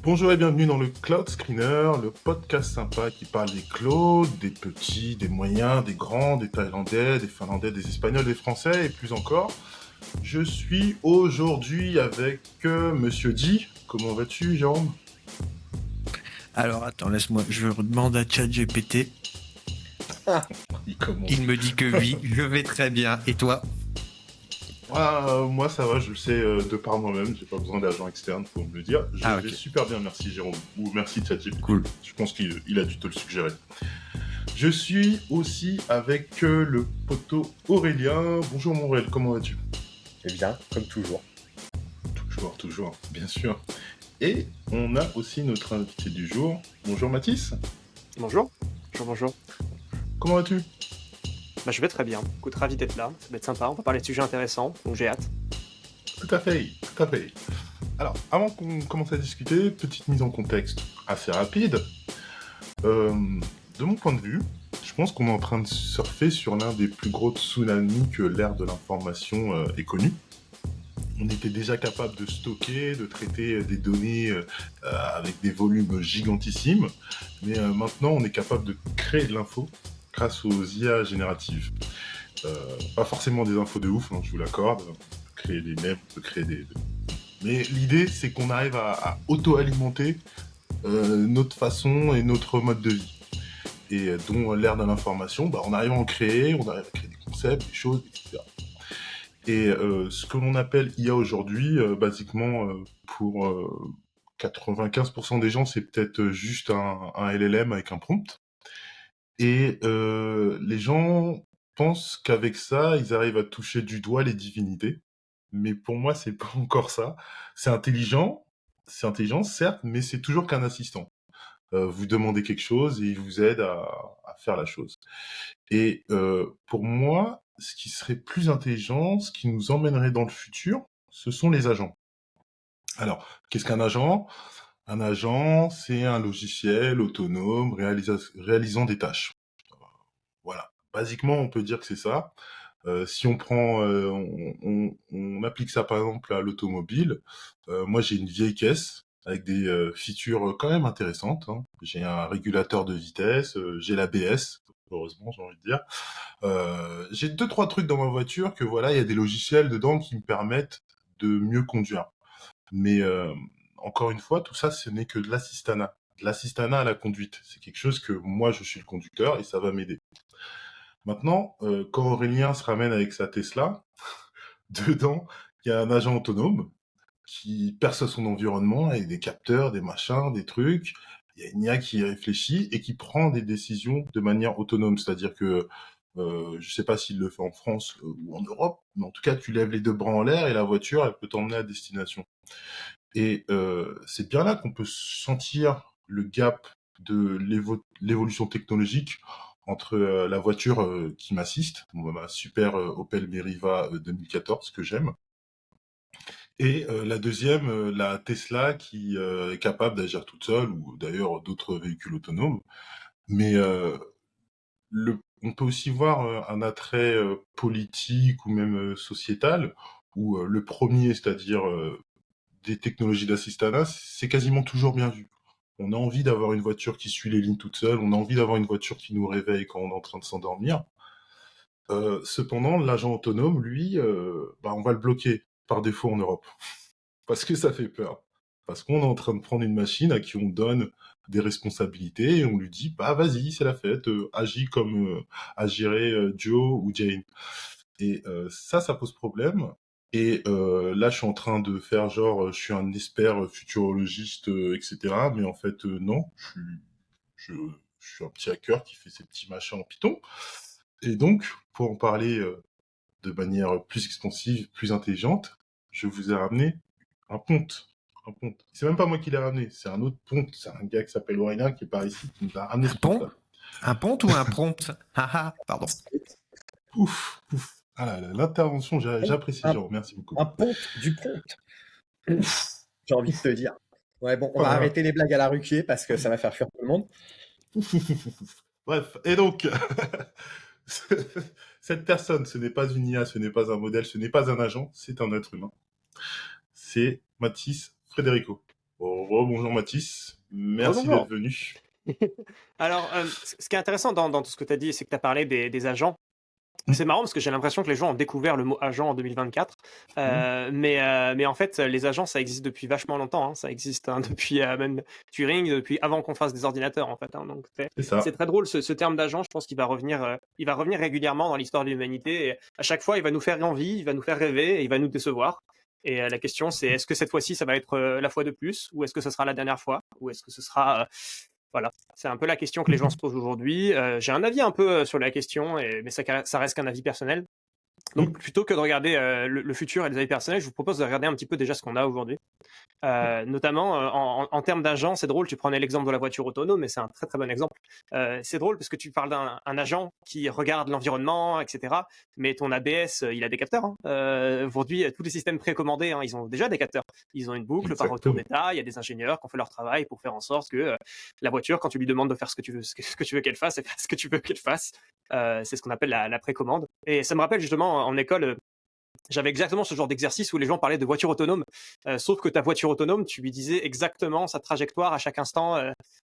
Bonjour et bienvenue dans le Cloud Screener, le podcast sympa qui parle des clouds, des petits, des moyens, des grands, des Thaïlandais, des Finlandais, des Espagnols, des Français et plus encore. Je suis aujourd'hui avec Monsieur Di. Comment vas-tu, Jérôme? Alors attends, laisse-moi, je demande à ChatGPT. Il commence. Il me dit que oui, je vais très bien. Et toi? Moi, ça va, je le sais de par moi-même, j'ai pas besoin d'agent externe pour me le dire. Je Ah vais ok, super bien, merci Jérôme. Ou merci ChatGPT. cool. Je pense qu'il a dû te le suggérer. Je suis aussi avec le poteau Aurélien. Bonjour mon Aurélien, comment vas-tu? Eh bien, comme toujours. Toujours, bien sûr. Et on a aussi notre invité du jour. Bonjour Mathis, Bonjour. Bonjour. comment vas-tu? Je vais très bien. Écoute, ravi d'être là. Ça va être sympa. On va parler de sujets intéressants, donc j'ai hâte. Tout à fait, tout à fait. Alors, avant qu'on commence à discuter, petite mise en contexte assez rapide. De mon point de vue, je pense qu'on est en train de surfer sur l'un des plus gros tsunamis que l'ère de l'information ait connu. On était déjà capable de stocker, de traiter des données avec des volumes gigantissimes, mais maintenant on est capable de créer de l'info grâce aux IA génératives. Pas forcément des infos de ouf, hein, je vous l'accorde. On peut créer des mèmes, on peut créer des... Mais l'idée, c'est qu'on arrive à auto-alimenter notre façon et notre mode de vie. Et dont l'ère de l'information, on arrive à en créer, on arrive à créer des concepts, des choses, etc. Et ce que l'on appelle IA aujourd'hui, basiquement, pour 95% des gens, c'est peut-être juste un LLM avec un prompt. Et les gens pensent qu'avec ça, ils arrivent à toucher du doigt les divinités. Mais pour moi, c'est pas encore ça. C'est intelligent, certes, mais c'est toujours qu'un assistant. Vous demandez quelque chose et il vous aide à faire la chose. Et pour moi, ce qui serait plus intelligent, ce qui nous emmènerait dans le futur, ce sont les agents. Alors, qu'est-ce qu'un agent? Un agent, c'est un logiciel autonome réalisant des tâches. Voilà. Basiquement, on peut dire que c'est ça. Si on prend, on applique ça par exemple à l'automobile. Moi, j'ai une vieille caisse avec des features quand même intéressantes, hein. J'ai un régulateur de vitesse, j'ai l'ABS, heureusement, j'ai envie de dire. J'ai deux trois trucs dans ma voiture que voilà, il y a des logiciels dedans qui me permettent de mieux conduire. Mais encore une fois, tout ça, ce n'est que de l'assistanat. De l'assistanat à la conduite. C'est quelque chose que moi, je suis le conducteur et ça va m'aider. Maintenant, quand Aurélien se ramène avec sa Tesla, dedans, il y a un agent autonome qui perçoit son environnement avec des capteurs, des machins, des trucs. Il y a une IA qui réfléchit et qui prend des décisions de manière autonome. C'est-à-dire que, je sais pas s'il le fait en France ou en Europe, mais en tout cas, tu lèves les deux bras en l'air et la voiture, elle peut t'emmener à destination. Et c'est bien là qu'on peut sentir le gap de l'évolution technologique entre la voiture qui m'assiste, ma super Opel Meriva 2014 que j'aime, et la deuxième, la Tesla qui est capable d'agir toute seule, ou d'ailleurs d'autres véhicules autonomes. Mais on peut aussi voir un attrait politique ou même sociétal, où le premier, c'est-à-dire des technologies d'assistanat, c'est quasiment toujours bien vu. On a envie d'avoir une voiture qui suit les lignes toute seule, on a envie d'avoir une voiture qui nous réveille quand on est en train de s'endormir. Cependant, l'agent autonome, lui, on va le bloquer par défaut en Europe. Parce que ça fait peur. Parce qu'on est en train de prendre une machine à qui on donne des responsabilités et on lui dit, bah vas-y, c'est la fête, agis comme agirait Joe ou Jane. Et ça pose problème. Et là, je suis en train de faire genre, je suis un expert futurologiste, etc. Mais en fait, non, je, je suis un petit hacker qui fait ses petits machins en Python. Et donc, pour en parler de manière plus expansive, plus intelligente, je vous ai ramené un ponte. Un ponte. C'est même pas moi qui l'ai ramené, c'est un autre ponte. C'est un gars qui s'appelle Aurélien qui est par ici, qui nous a ramené Un ce pont? ponte-là. Un pont ou un prompt? Haha, pardon. Ouf, ouf. Ah là là, l'intervention, j'apprécie, Un, Jérôme, merci beaucoup. un ponte du ponte, Ouf, j'ai envie de ouf. te dire. Ouais, bon, on Oh va là là. arrêter les blagues à la Ruquier parce que ça va faire fuir tout le monde. Ouf, ouf, ouf, ouf, ouf. Bref, et donc, cette personne, ce n'est pas une IA, ce n'est pas un modèle, ce n'est pas un agent, c'est un être humain. C'est Mathis Frédérico. Bonjour Mathis, merci Bonjour. d'être venu. Alors, ce qui est intéressant dans tout ce que tu as dit, c'est que tu as parlé des agents. Mm, C'est marrant parce que j'ai l'impression que les gens ont découvert le mot agent en 2024. mm. Mais en fait, les agents, ça existe depuis vachement longtemps, hein. Ça existe depuis même Turing, depuis avant qu'on fasse des ordinateurs, en fait, hein. Donc, C'est c'est ça, très drôle, ce terme d'agent. Je pense il va revenir régulièrement dans l'histoire de l'humanité. Et à chaque fois, il va nous faire envie, il va nous faire rêver et il va nous décevoir. Et la question, c'est est-ce que cette fois-ci, ça va être la fois de plus, ou est-ce que ce sera la dernière fois, ou est-ce que ce sera voilà, c'est un peu la question que les gens se posent aujourd'hui. J'ai un avis un peu sur la question, mais ça reste qu'un avis personnel. Donc, Mm, plutôt que de regarder le futur et les avis personnels, je vous propose de regarder un petit peu déjà ce qu'on a aujourd'hui. Notamment en termes d'agent, c'est drôle, tu prenais l'exemple de la voiture autonome, mais c'est un très très bon exemple. C'est drôle parce que tu parles d'un agent qui regarde l'environnement, etc. Mais ton ABS, il a des capteurs, hein. Aujourd'hui, tous les systèmes précommandés, hein, ils ont déjà des capteurs. Ils ont une boucle par retour exactement. d'état, il y a des ingénieurs qui ont fait leur travail pour faire en sorte que la voiture, quand tu lui demandes de faire ce que tu veux qu'elle fasse, elle fasse ce que tu veux qu'elle fasse. C'est ce qu'on appelle la précommande. Et ça me rappelle justement en école, j'avais exactement ce genre d'exercice où les gens parlaient de voiture autonome, sauf que ta voiture autonome, tu lui disais exactement sa trajectoire à chaque instant,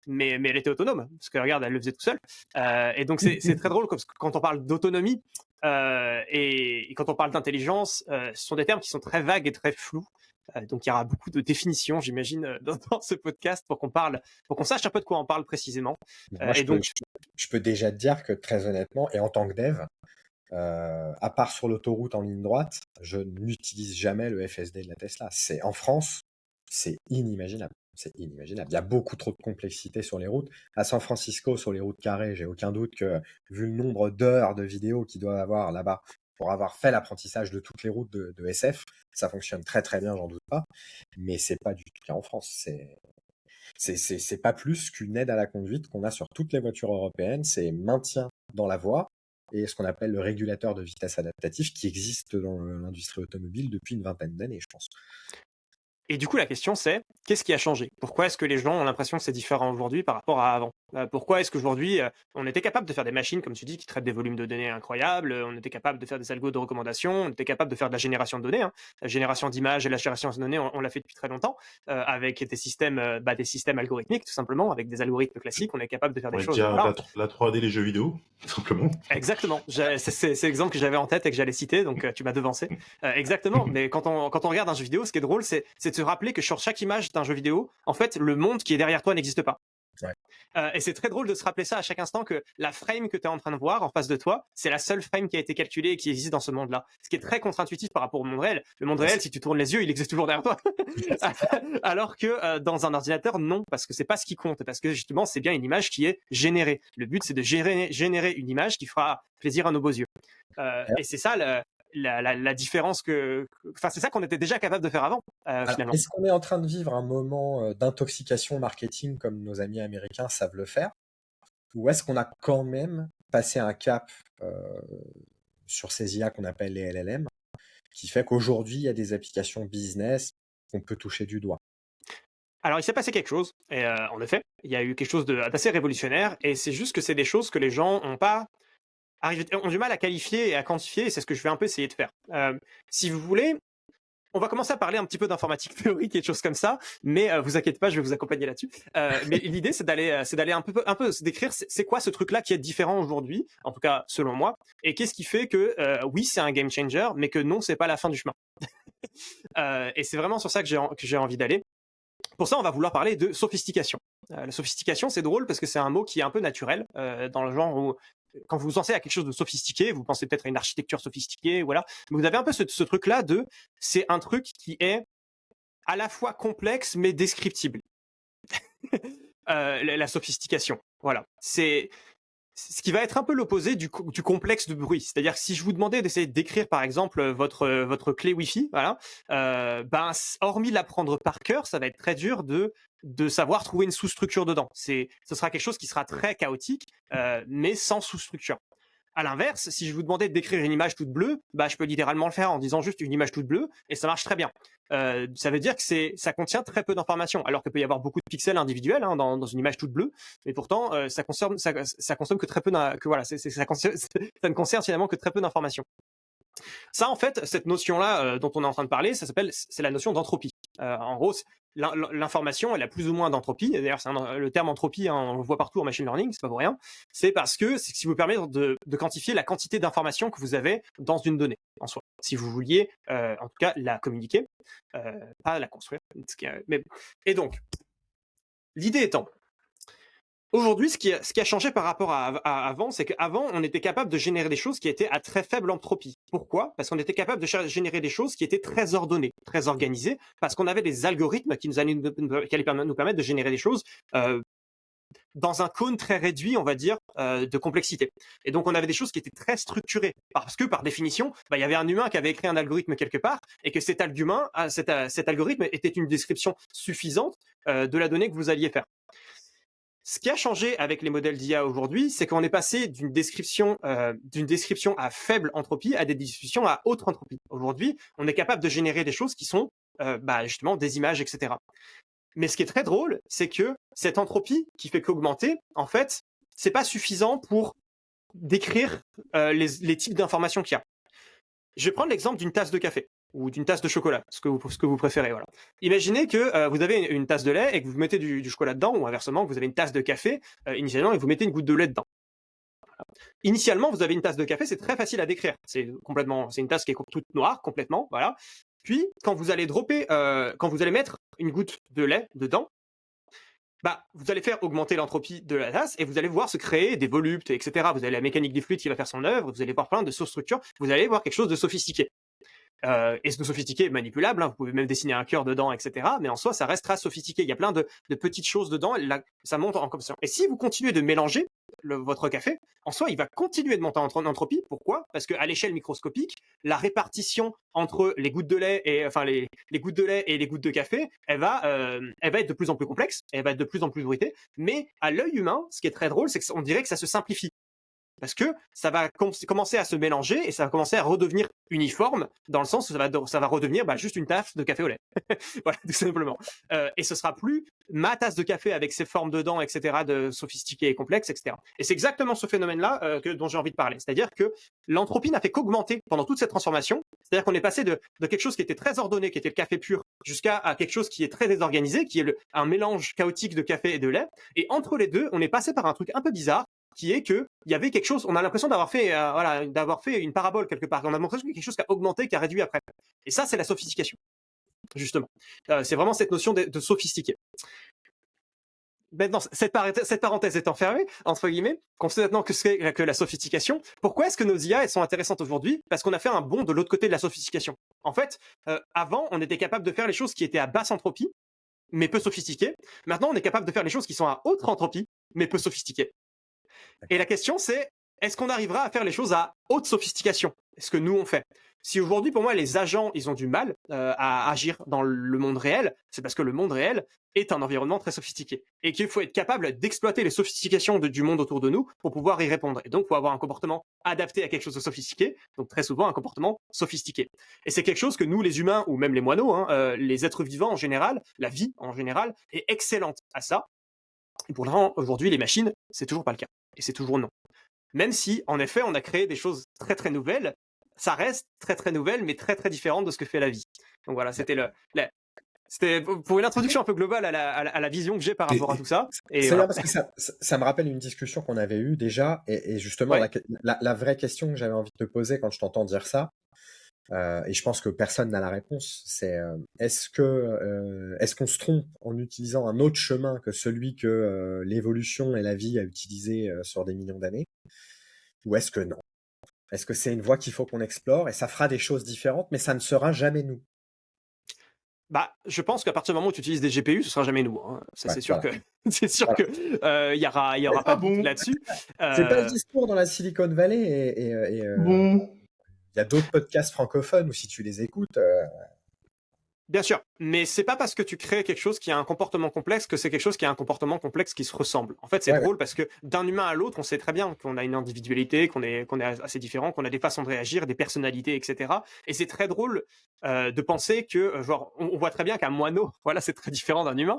mais elle était autonome, parce que regarde, elle le faisait tout seul. Et donc c'est très drôle, parce que quand on parle d'autonomie et quand on parle d'intelligence, ce sont des termes qui sont très vagues et très flous. Donc il y aura beaucoup de définitions, j'imagine, dans ce podcast pour qu'on sache un peu de quoi on parle précisément. Moi, Et donc, je peux déjà te dire que très honnêtement, et en tant que dev, à part sur l'autoroute en ligne droite, je n'utilise jamais le FSD de la Tesla. C'est en France, c'est inimaginable. C'est inimaginable. Il y a beaucoup trop de complexité sur les routes. À San Francisco, sur les routes carrées, j'ai aucun doute que, vu le nombre d'heures de vidéos qu'ils doivent avoir là-bas pour avoir fait l'apprentissage de toutes les routes de SF, ça fonctionne très très bien, j'en doute pas. Mais c'est pas du tout le cas en France. C'est pas plus qu'une aide à la conduite qu'on a sur toutes les voitures européennes. C'est maintien dans la voie et ce qu'on appelle le régulateur de vitesse adaptatif qui existe dans l'industrie automobile depuis une vingtaine d'années, je pense. Et du coup, la question c'est, qu'est-ce qui a changé? Pourquoi est-ce que les gens ont l'impression que c'est différent aujourd'hui par rapport à avant? Pourquoi est-ce qu'aujourd'hui, on était capable de faire des machines, comme tu dis, qui traitent des volumes de données incroyables, on était capable de faire des algos de recommandation, on était capable de faire de la génération de données, hein. La génération d'images et la génération de données, on l'a fait depuis très longtemps, avec des systèmes algorithmiques, tout simplement, avec des algorithmes classiques, on est capable de faire des Ouais, choses. déjà Voilà. la 3D, les jeux vidéo, tout simplement. Exactement. C'est l'exemple que j'avais en tête et que j'allais citer, donc tu m'as devancé. Exactement. Mais quand on regarde un jeu vidéo, ce qui est drôle, c'est de se rappeler que sur chaque image d'un jeu vidéo, en fait, le monde qui est derrière toi n'existe pas. Ouais. Et c'est très drôle de se rappeler ça à chaque instant, que la frame que tu es en train de voir en face de toi, c'est la seule frame qui a été calculée et qui existe dans ce monde-là. Ce qui est très contre-intuitif par rapport au monde réel. Le monde réel, si tu tournes les yeux, il existe toujours derrière toi. Alors que dans un ordinateur, non, parce que c'est pas ce qui compte, parce que justement, c'est bien une image qui est générée. Le but, c'est de générer une image qui fera plaisir à nos beaux yeux. Et c'est ça la différence enfin, c'est ça qu'on était déjà capable de faire avant, finalement. Est-ce qu'on est en train de vivre un moment d'intoxication marketing comme nos amis américains savent le faire? Ou est-ce qu'on a quand même passé un cap sur ces IA qu'on appelle les LLM, qui fait qu'aujourd'hui, il y a des applications business qu'on peut toucher du doigt? Alors, il s'est passé quelque chose, et en effet, il y a eu quelque chose d'assez révolutionnaire, et c'est juste que c'est des choses que les gens ont du mal à qualifier et à quantifier, et c'est ce que je vais un peu essayer de faire. Si vous voulez, on va commencer à parler un petit peu d'informatique théorique et de choses comme ça, mais vous inquiétez pas, je vais vous accompagner là-dessus. Mais l'idée, c'est d'aller un peu se décrire c'est quoi ce truc-là qui est différent aujourd'hui, en tout cas selon moi, et qu'est-ce qui fait que oui, c'est un game changer, mais que non, c'est pas la fin du chemin. Et c'est vraiment sur ça que j'ai envie d'aller. Pour ça, on va vouloir parler de sophistication. La sophistication, c'est drôle parce que c'est un mot qui est un peu naturel, dans le genre où, quand vous pensez à quelque chose de sophistiqué, vous pensez peut-être à une architecture sophistiquée, voilà. Mais vous avez un peu ce truc-là c'est un truc qui est à la fois complexe mais descriptible. La sophistication, voilà. C'est ce qui va être un peu l'opposé du complexe de bruit. C'est-à-dire que si je vous demandais d'essayer de décrire, par exemple, votre clé Wi-Fi, voilà, hormis l'apprendre par cœur, ça va être très dur de savoir trouver une sous-structure dedans. Ce sera quelque chose qui sera très chaotique, mais sans sous-structure. À l'inverse, si je vous demandais de décrire une image toute bleue, je peux littéralement le faire en disant juste une image toute bleue, et ça marche très bien. Ça veut dire que ça contient très peu d'informations, alors qu'il peut y avoir beaucoup de pixels individuels, hein, dans une image toute bleue, mais pourtant ça consomme que très peu ça ne concerne finalement que très peu d'informations. Ça, en fait, cette notion-là dont on est en train de parler, c'est la notion d'entropie. En gros, l'information, elle a plus ou moins d'entropie. D'ailleurs, le terme entropie, hein, on le voit partout en machine learning, c'est pas pour rien. C'est parce que c'est ce qui vous permet de quantifier la quantité d'informations que vous avez dans une donnée en soi. Si vous vouliez, en tout cas, la communiquer, pas la construire. Et donc, l'idée étant, aujourd'hui, ce qui a changé par rapport à avant, c'est qu'avant, on était capable de générer des choses qui étaient à très faible entropie. Pourquoi? Parce qu'on était capable de générer des choses qui étaient très ordonnées, très organisées, parce qu'on avait des algorithmes qui allaient nous permettre de générer des choses dans un cône très réduit, on va dire, de complexité. Et donc, on avait des choses qui étaient très structurées, parce que, par définition, il y avait un humain qui avait écrit un algorithme quelque part, et que cet algorithme était une description suffisante de la donnée que vous alliez faire. Ce qui a changé avec les modèles d'IA aujourd'hui, c'est qu'on est passé d'une description à faible entropie à des descriptions à haute entropie. Aujourd'hui, on est capable de générer des choses qui sont justement des images, etc. Mais ce qui est très drôle, c'est que cette entropie qui fait qu'augmenter, en fait, c'est pas suffisant pour décrire les types d'informations qu'il y a. Je vais prendre l'exemple d'une tasse de café ou d'une tasse de chocolat, ce que vous préférez. Voilà. Imaginez que vous avez une tasse de lait et que vous mettez du chocolat dedans, ou inversement, que vous avez une tasse de café initialement et que vous mettez une goutte de lait dedans. Voilà. Initialement, vous avez une tasse de café, c'est très facile à décrire. C'est une tasse qui est toute noire, complètement. Voilà. Puis, quand vous allez mettre une goutte de lait dedans, vous allez faire augmenter l'entropie de la tasse et vous allez voir se créer des voluptés, etc. Vous avez la mécanique des fluides qui va faire son œuvre, vous allez voir plein de sous-structures, vous allez voir quelque chose de sophistiqué. Et ce sophistiqué est manipulable, hein, vous pouvez même dessiner un cœur dedans, etc. Mais en soi, ça restera sophistiqué. Il y a plein de petites choses dedans, et là, ça monte en compétition. Et si vous continuez de mélanger votre café, en soi, il va continuer de monter en entropie. Pourquoi? Parce qu'à l'échelle microscopique, la répartition entre les gouttes de lait et les gouttes de lait et les gouttes de café, elle va être de plus en plus complexe, elle va être de plus en plus bruitée. Mais à l'œil humain, ce qui est très drôle, c'est qu'on dirait que ça se simplifie. Parce que ça va commencer à se mélanger et ça va commencer à redevenir uniforme, dans le sens où ça va redevenir juste une tasse de café au lait. Voilà, tout simplement. Et ce sera plus ma tasse de café avec ses formes dedans, etc., de sophistiquées et complexes, etc. Et c'est exactement ce phénomène-là dont j'ai envie de parler. C'est-à-dire que l'entropie n'a fait qu'augmenter pendant toute cette transformation. C'est-à-dire qu'on est passé de quelque chose qui était très ordonné, qui était le café pur, jusqu'à quelque chose qui est très désorganisé, qui est un mélange chaotique de café et de lait. Et entre les deux, on est passé par un truc un peu bizarre, qui est que il y avait quelque chose, on a l'impression d'avoir fait une parabole quelque part. On a l'impression qu'il y a quelque chose qui a augmenté, qui a réduit après. Et ça, c'est la sophistication, justement. C'est vraiment cette notion de sophistiqué. Maintenant, cette parenthèse étant fermée, entre guillemets, considérant que c'est que la sophistication, pourquoi est-ce que nos IA elles sont intéressantes aujourd'hui? Parce qu'on a fait un bond de l'autre côté de la sophistication. En fait, avant, on était capable de faire les choses qui étaient à basse entropie, mais peu sophistiquées. Maintenant, on est capable de faire les choses qui sont à haute entropie, mais peu sophistiquées. Et la question, c'est, est-ce qu'on arrivera à faire les choses à haute sophistication? Est-ce que nous, on fait? Si aujourd'hui, pour moi, les agents, ils ont du mal à agir dans le monde réel, c'est parce que le monde réel est un environnement très sophistiqué et qu'il faut être capable d'exploiter les sophistications du monde autour de nous pour pouvoir y répondre. Et donc, il faut avoir un comportement adapté à quelque chose de sophistiqué, donc très souvent un comportement sophistiqué. Et c'est quelque chose que nous, les humains, ou même les moineaux, les êtres vivants en général, la vie en général, est excellente à ça. Et pour l'instant, aujourd'hui, les machines, c'est toujours pas le cas. Et c'est toujours non. Même si, en effet, on a créé des choses très très nouvelles, ça reste très très nouvelle, mais très très différente de ce que fait la vie. Donc voilà, c'était pour une introduction un peu globale à la vision que j'ai par rapport à tout ça. C'est bien parce que ça me rappelle une discussion qu'on avait eue déjà, et justement, ouais. La vraie question que j'avais envie de te poser quand je t'entends dire ça, et je pense que personne n'a la réponse, c'est est-ce qu'on se trompe en utilisant un autre chemin que celui que l'évolution et la vie a utilisé sur des millions d'années, ou est-ce que non? Est-ce que c'est une voie qu'il faut qu'on explore et ça fera des choses différentes, mais ça ne sera jamais nous? Je pense qu'à partir du moment où tu utilises des GPU, ce sera jamais nous. Hein. Ça, ouais, c'est sûr voilà. Que il y aura pas bon là-dessus. C'est pas le discours dans la Silicon Valley bon. Il y a d'autres podcasts francophones où si tu les écoutes... Bien sûr, mais c'est pas parce que tu crées quelque chose qui a un comportement complexe que c'est quelque chose qui a un comportement complexe qui se ressemble. En fait, c'est drôle parce que d'un humain à l'autre, on sait très bien qu'on a une individualité, qu'on est assez différent, qu'on a des façons de réagir, des personnalités, etc. Et c'est très drôle de penser que, on voit très bien qu'un moineau, voilà, c'est très différent d'un humain.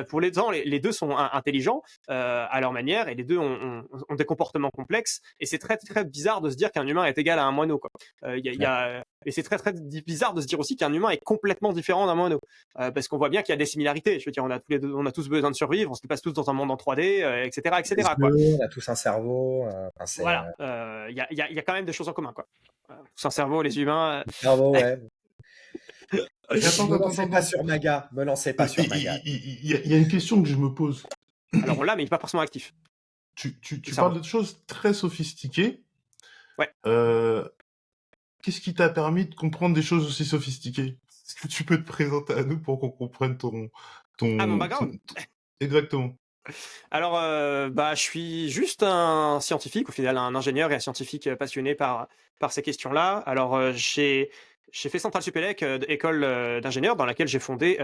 Pour les gens, les deux sont intelligents à leur manière et les deux ont des comportements complexes. Et c'est très très bizarre de se dire qu'un humain est égal à un moineau, quoi. Et c'est très très bizarre de se dire aussi qu'un humain est complètement différent d'un moineau. parce qu'on voit bien qu'il y a des similarités. Je veux dire, on a tous besoin de survivre, on se passe tous dans un monde en 3D, etc., etc. Les Quoi. yeux, on a tous un cerveau. Voilà, il y a quand même des choses en commun, quoi. Sans cerveau, les humains. Cerveau, ouais. Attends, Me attends, lancez attends, pas attends. sur Maga. Me lancez pas sur Maga. Il y a une question que je me pose. Alors on l'a, mais il n'est pas forcément actif. Tu cerveau. parles de choses très sophistiquées. Ouais. Qu'est-ce qui t'a permis de comprendre des choses aussi sophistiquées? Est-ce que tu peux te présenter à nous pour qu'on comprenne Mon background. Exactement. Alors, je suis juste un scientifique, au final, un ingénieur et un scientifique passionné par ces questions-là. Alors, j'ai fait Centrale Supélec, école d'ingénieur, dans laquelle j'ai fondé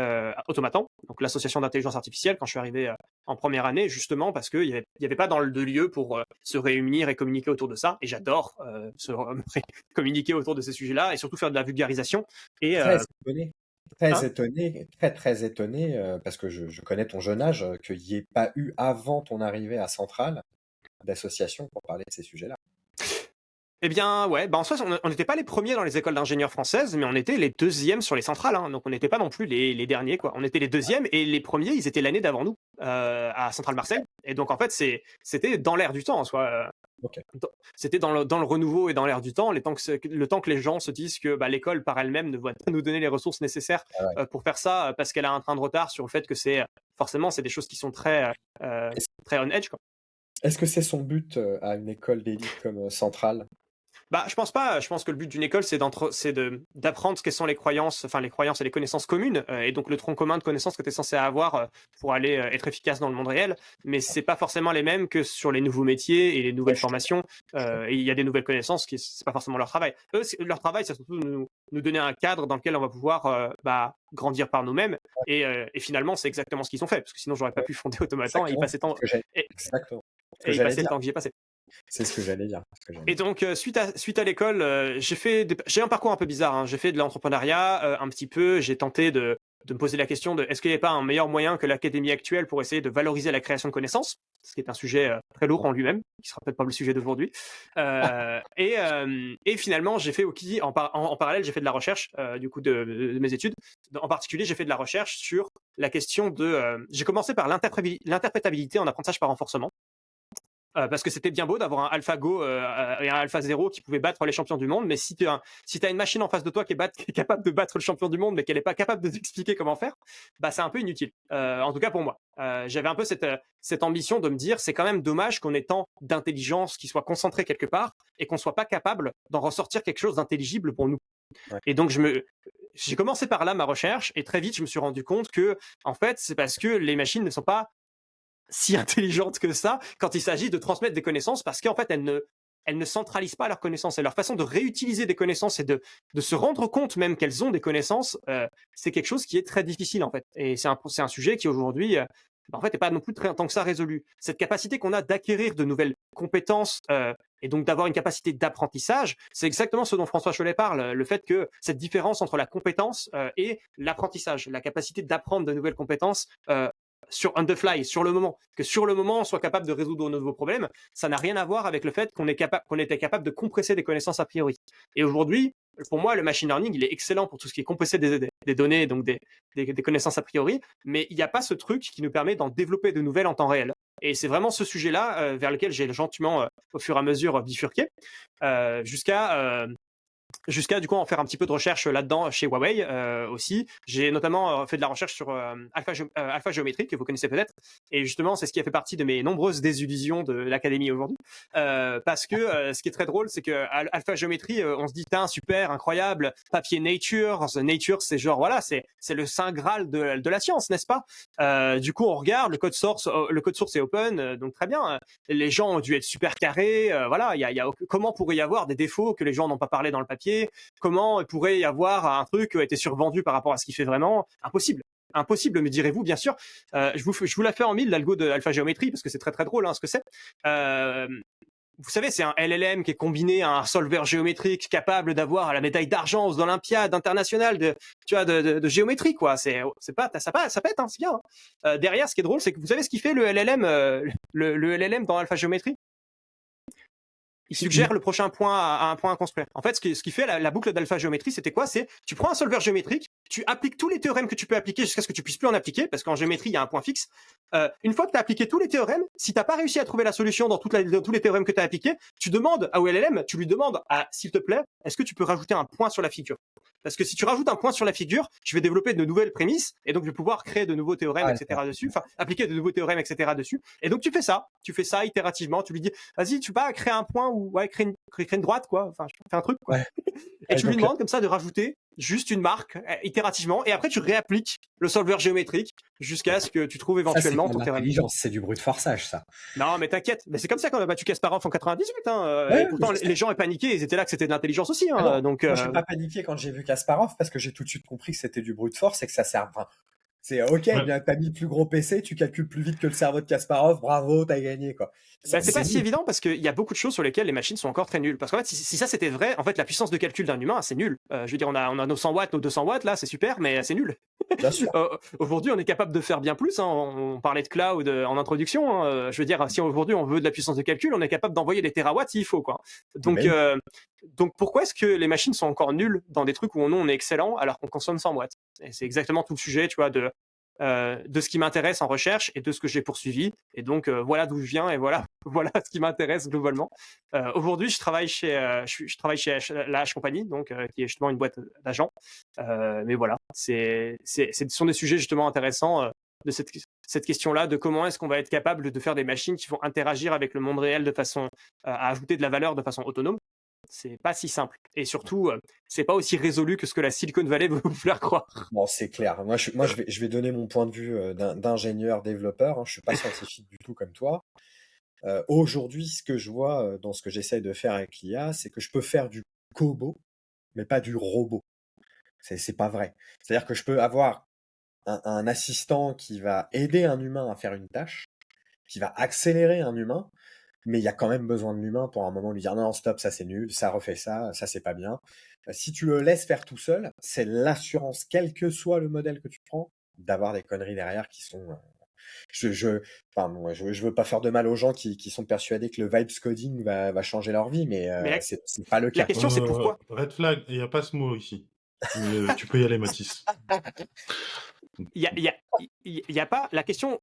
Automatan, donc l'association d'intelligence artificielle, quand je suis arrivé en première année, justement parce qu'il y avait pas de lieu pour se réunir et communiquer autour de ça. Et j'adore communiquer autour de ces sujets-là et surtout faire de la vulgarisation. Et Très étonné. Très Hein étonné, très étonné, parce que je connais ton jeune âge, qu'il n'y ait pas eu avant ton arrivée à Centrale d'association pour parler de ces sujets-là. Eh bien, ouais, en soi, on n'était pas les premiers dans les écoles d'ingénieurs françaises, mais on était les deuxièmes sur les centrales, hein, donc on n'était pas non plus les derniers, quoi. On était les deuxièmes, et les premiers, ils étaient l'année d'avant nous, à Centrale Marseille. Et donc, en fait, c'était dans l'air du temps, en soi. Ok. C'était dans le renouveau et dans l'air du temps, le temps que les gens se disent que l'école par elle-même ne va pas nous donner les ressources nécessaires pour faire ça, parce qu'elle a un train de retard sur le fait que forcément, c'est des choses qui sont très on edge, quoi. Est-ce que c'est son but à une école d'élite comme Centrale? Je pense pas. Je pense que le but d'une école, c'est d'apprendre ce que sont les croyances et les connaissances communes, et donc le tronc commun de connaissances que tu es censé avoir pour aller être efficace dans le monde réel. Mais c'est pas forcément les mêmes que sur les nouveaux métiers et les nouvelles formations. Et il y a des nouvelles connaissances qui c'est pas forcément leur travail. Eux, leur travail, c'est surtout nous donner un cadre dans lequel on va pouvoir grandir par nous-mêmes. Et finalement, c'est exactement ce qu'ils ont fait, parce que sinon, j'aurais pas pu fonder Automatan et y passer tant. Exactement. Et y passer le temps que j'y ai passé. C'est ce que j'allais dire. Et donc, suite à l'école, j'ai un parcours un peu bizarre, hein. J'ai fait de l'entrepreneuriat un petit peu. J'ai tenté de me poser la question de est-ce qu'il n'y a pas un meilleur moyen que l'académie actuelle pour essayer de valoriser la création de connaissances, ce qui est un sujet très lourd en lui-même, qui sera peut-être pas le sujet d'aujourd'hui. Et finalement, j'ai fait en parallèle, j'ai fait de la recherche du coup de mes études. En particulier, j'ai fait de la recherche sur la question j'ai commencé par l'interprétabilité en apprentissage par renforcement. Parce que c'était bien beau d'avoir un AlphaGo et un AlphaZero qui pouvaient battre les champions du monde, mais si tu as une machine en face de toi qui est capable de battre le champion du monde, mais qu'elle n'est pas capable de t'expliquer comment faire, c'est un peu inutile. En tout cas pour moi. J'avais un peu cette ambition de me dire, c'est quand même dommage qu'on ait tant d'intelligence qui soit concentrée quelque part et qu'on soit pas capable d'en ressortir quelque chose d'intelligible pour nous. Ouais. Et donc j'ai commencé par là ma recherche, et très vite je me suis rendu compte que en fait c'est parce que les machines ne sont pas si intelligentes que ça quand il s'agit de transmettre des connaissances, parce qu'en fait elles ne centralisent pas leurs connaissances, et leur façon de réutiliser des connaissances et de se rendre compte même qu'elles ont des connaissances, c'est quelque chose qui est très difficile en fait, et c'est un sujet qui aujourd'hui en fait n'est pas non plus tant que ça résolu. Cette capacité qu'on a d'acquérir de nouvelles compétences et donc d'avoir une capacité d'apprentissage, c'est exactement ce dont François Chollet parle, le fait que cette différence entre la compétence et l'apprentissage, la capacité d'apprendre de nouvelles compétences sur on the fly, sur le moment, que sur le moment on soit capable de résoudre de nouveaux problèmes, ça n'a rien à voir avec le fait qu'on était capable de compresser des connaissances a priori. Et aujourd'hui, pour moi, le machine learning, il est excellent pour tout ce qui est compresser des données, donc des connaissances a priori, mais il n'y a pas ce truc qui nous permet d'en développer de nouvelles en temps réel. Et c'est vraiment ce sujet-là vers lequel j'ai gentiment, au fur et à mesure, bifurqué, jusqu'à du coup en faire un petit peu de recherche là-dedans chez Huawei aussi. J'ai notamment fait de la recherche sur Alpha Géométrie, que vous connaissez peut-être, et justement c'est ce qui a fait partie de mes nombreuses désillusions de l'académie aujourd'hui, parce que ce qui est très drôle, c'est que Alpha Géométrie, on se dit super, incroyable, papier Nature c'est genre voilà, c'est le saint graal de la science, n'est-ce pas? Du coup on regarde le code source est open, donc très bien, les gens ont dû être super carrés, voilà, comment pourrait y avoir des défauts que les gens n'ont pas parlé dans le papier? Comment il pourrait y avoir un truc qui a été survendu par rapport à ce qu'il fait vraiment? Impossible, me direz-vous, bien sûr. Je vous la fais en mille, l'algo de Alpha Géométrie, parce que c'est très très drôle ce que c'est. Vous savez, c'est un LLM qui est combiné à un solver géométrique capable d'avoir la médaille d'argent aux Olympiades internationales de géométrie, quoi. Ça pète, c'est bien. Derrière, ce qui est drôle, c'est que vous savez ce qu'il fait le LLM, le LLM dans Alpha Géométrie? Il suggère le prochain point à un point à construire. En fait, ce qui fait la boucle d'alpha géométrie, c'était quoi? C'est tu prends un solver géométrique tu appliques tous les théorèmes que tu peux appliquer jusqu'à ce que tu puisses plus en appliquer, parce qu'en géométrie, il y a un point fixe. Une fois que tu as appliqué tous les théorèmes, si tu n'as pas réussi à trouver la solution dans tous les théorèmes que tu as appliqués, tu demandes à LLM, tu lui demandes s'il te plaît, est-ce que tu peux rajouter un point sur la figure? Parce que si tu rajoutes un point sur la figure, je vais développer de nouvelles prémices, et donc je vais pouvoir créer de nouveaux théorèmes, etc. dessus, enfin, appliquer de nouveaux théorèmes, etc. dessus. Et donc tu fais ça itérativement, tu lui dis, vas-y, tu vas créer un point ou créer une droite, quoi. Enfin, fais un truc, quoi. Ouais. Et tu lui demandes comme ça de rajouter juste une marque itérativement, et après tu réappliques le solver géométrique jusqu'à ce que tu trouves éventuellement ton théorème. C'est du brute forçage, ça. Non, mais t'inquiète, mais c'est comme ça qu'on a battu Kasparov en 98. Ouais, et pourtant, les gens ont paniqué, ils étaient là que c'était de l'intelligence aussi. Non, donc, moi, j'ai pas paniqué quand j'ai vu Kasparov parce que j'ai tout de suite compris que c'était du brute force et que ça sert. Enfin, c'est ok, bien, t'as mis le plus gros PC, tu calcules plus vite que le cerveau de Kasparov, bravo, t'as gagné, quoi. C'est pas si évident parce qu'il y a beaucoup de choses sur lesquelles les machines sont encore très nulles. Parce qu'en fait, si ça c'était vrai, en fait, la puissance de calcul d'un humain, c'est nul. Je veux dire, on a nos 100 watts, nos 200 watts, là, c'est super, mais c'est nul. Bien sûr. Aujourd'hui, on est capable de faire bien plus. On parlait de cloud en introduction. Je veux dire, si aujourd'hui on veut de la puissance de calcul, on est capable d'envoyer des terawatts s'il faut, quoi. Donc, donc pourquoi est-ce que les machines sont encore nulles dans des trucs où on est excellent alors qu'on consomme 100 watts? Et c'est exactement tout le sujet, tu vois, de ce qui m'intéresse en recherche et de ce que j'ai poursuivi. Et donc, voilà d'où je viens et voilà ce qui m'intéresse globalement. Aujourd'hui, je travaille chez la H Company, donc, qui est justement une boîte d'agents. Mais voilà, ce sont des sujets justement intéressants de cette question-là, de comment est-ce qu'on va être capable de faire des machines qui vont interagir avec le monde réel de façon à ajouter de la valeur de façon autonome. C'est pas si simple. Et surtout, c'est pas aussi résolu que ce que la Silicon Valley veut vous faire croire. Bon, c'est clair. Moi, je vais donner mon point de vue d'ingénieur développeur. Je suis pas scientifique du tout comme toi. Aujourd'hui, ce que je vois dans ce que j'essaye de faire avec l'IA, c'est que je peux faire du cobo, mais pas du robot. C'est pas vrai. C'est-à-dire que je peux avoir un assistant qui va aider un humain à faire une tâche, qui va accélérer un humain, mais il y a quand même besoin de l'humain pour un moment lui dire non, stop, ça c'est nul, ça refait ça c'est pas bien. Si tu le laisses faire tout seul, c'est l'assurance, quel que soit le modèle que tu prends, d'avoir des conneries derrière qui sont. Je veux pas faire de mal aux gens qui sont persuadés que le vibes coding va changer leur vie, mais c'est pas le cas. La question, c'est pourquoi. Red flag, il n'y a pas ce mot ici. Mais, tu peux y aller, Mathis. Il y a pas. La question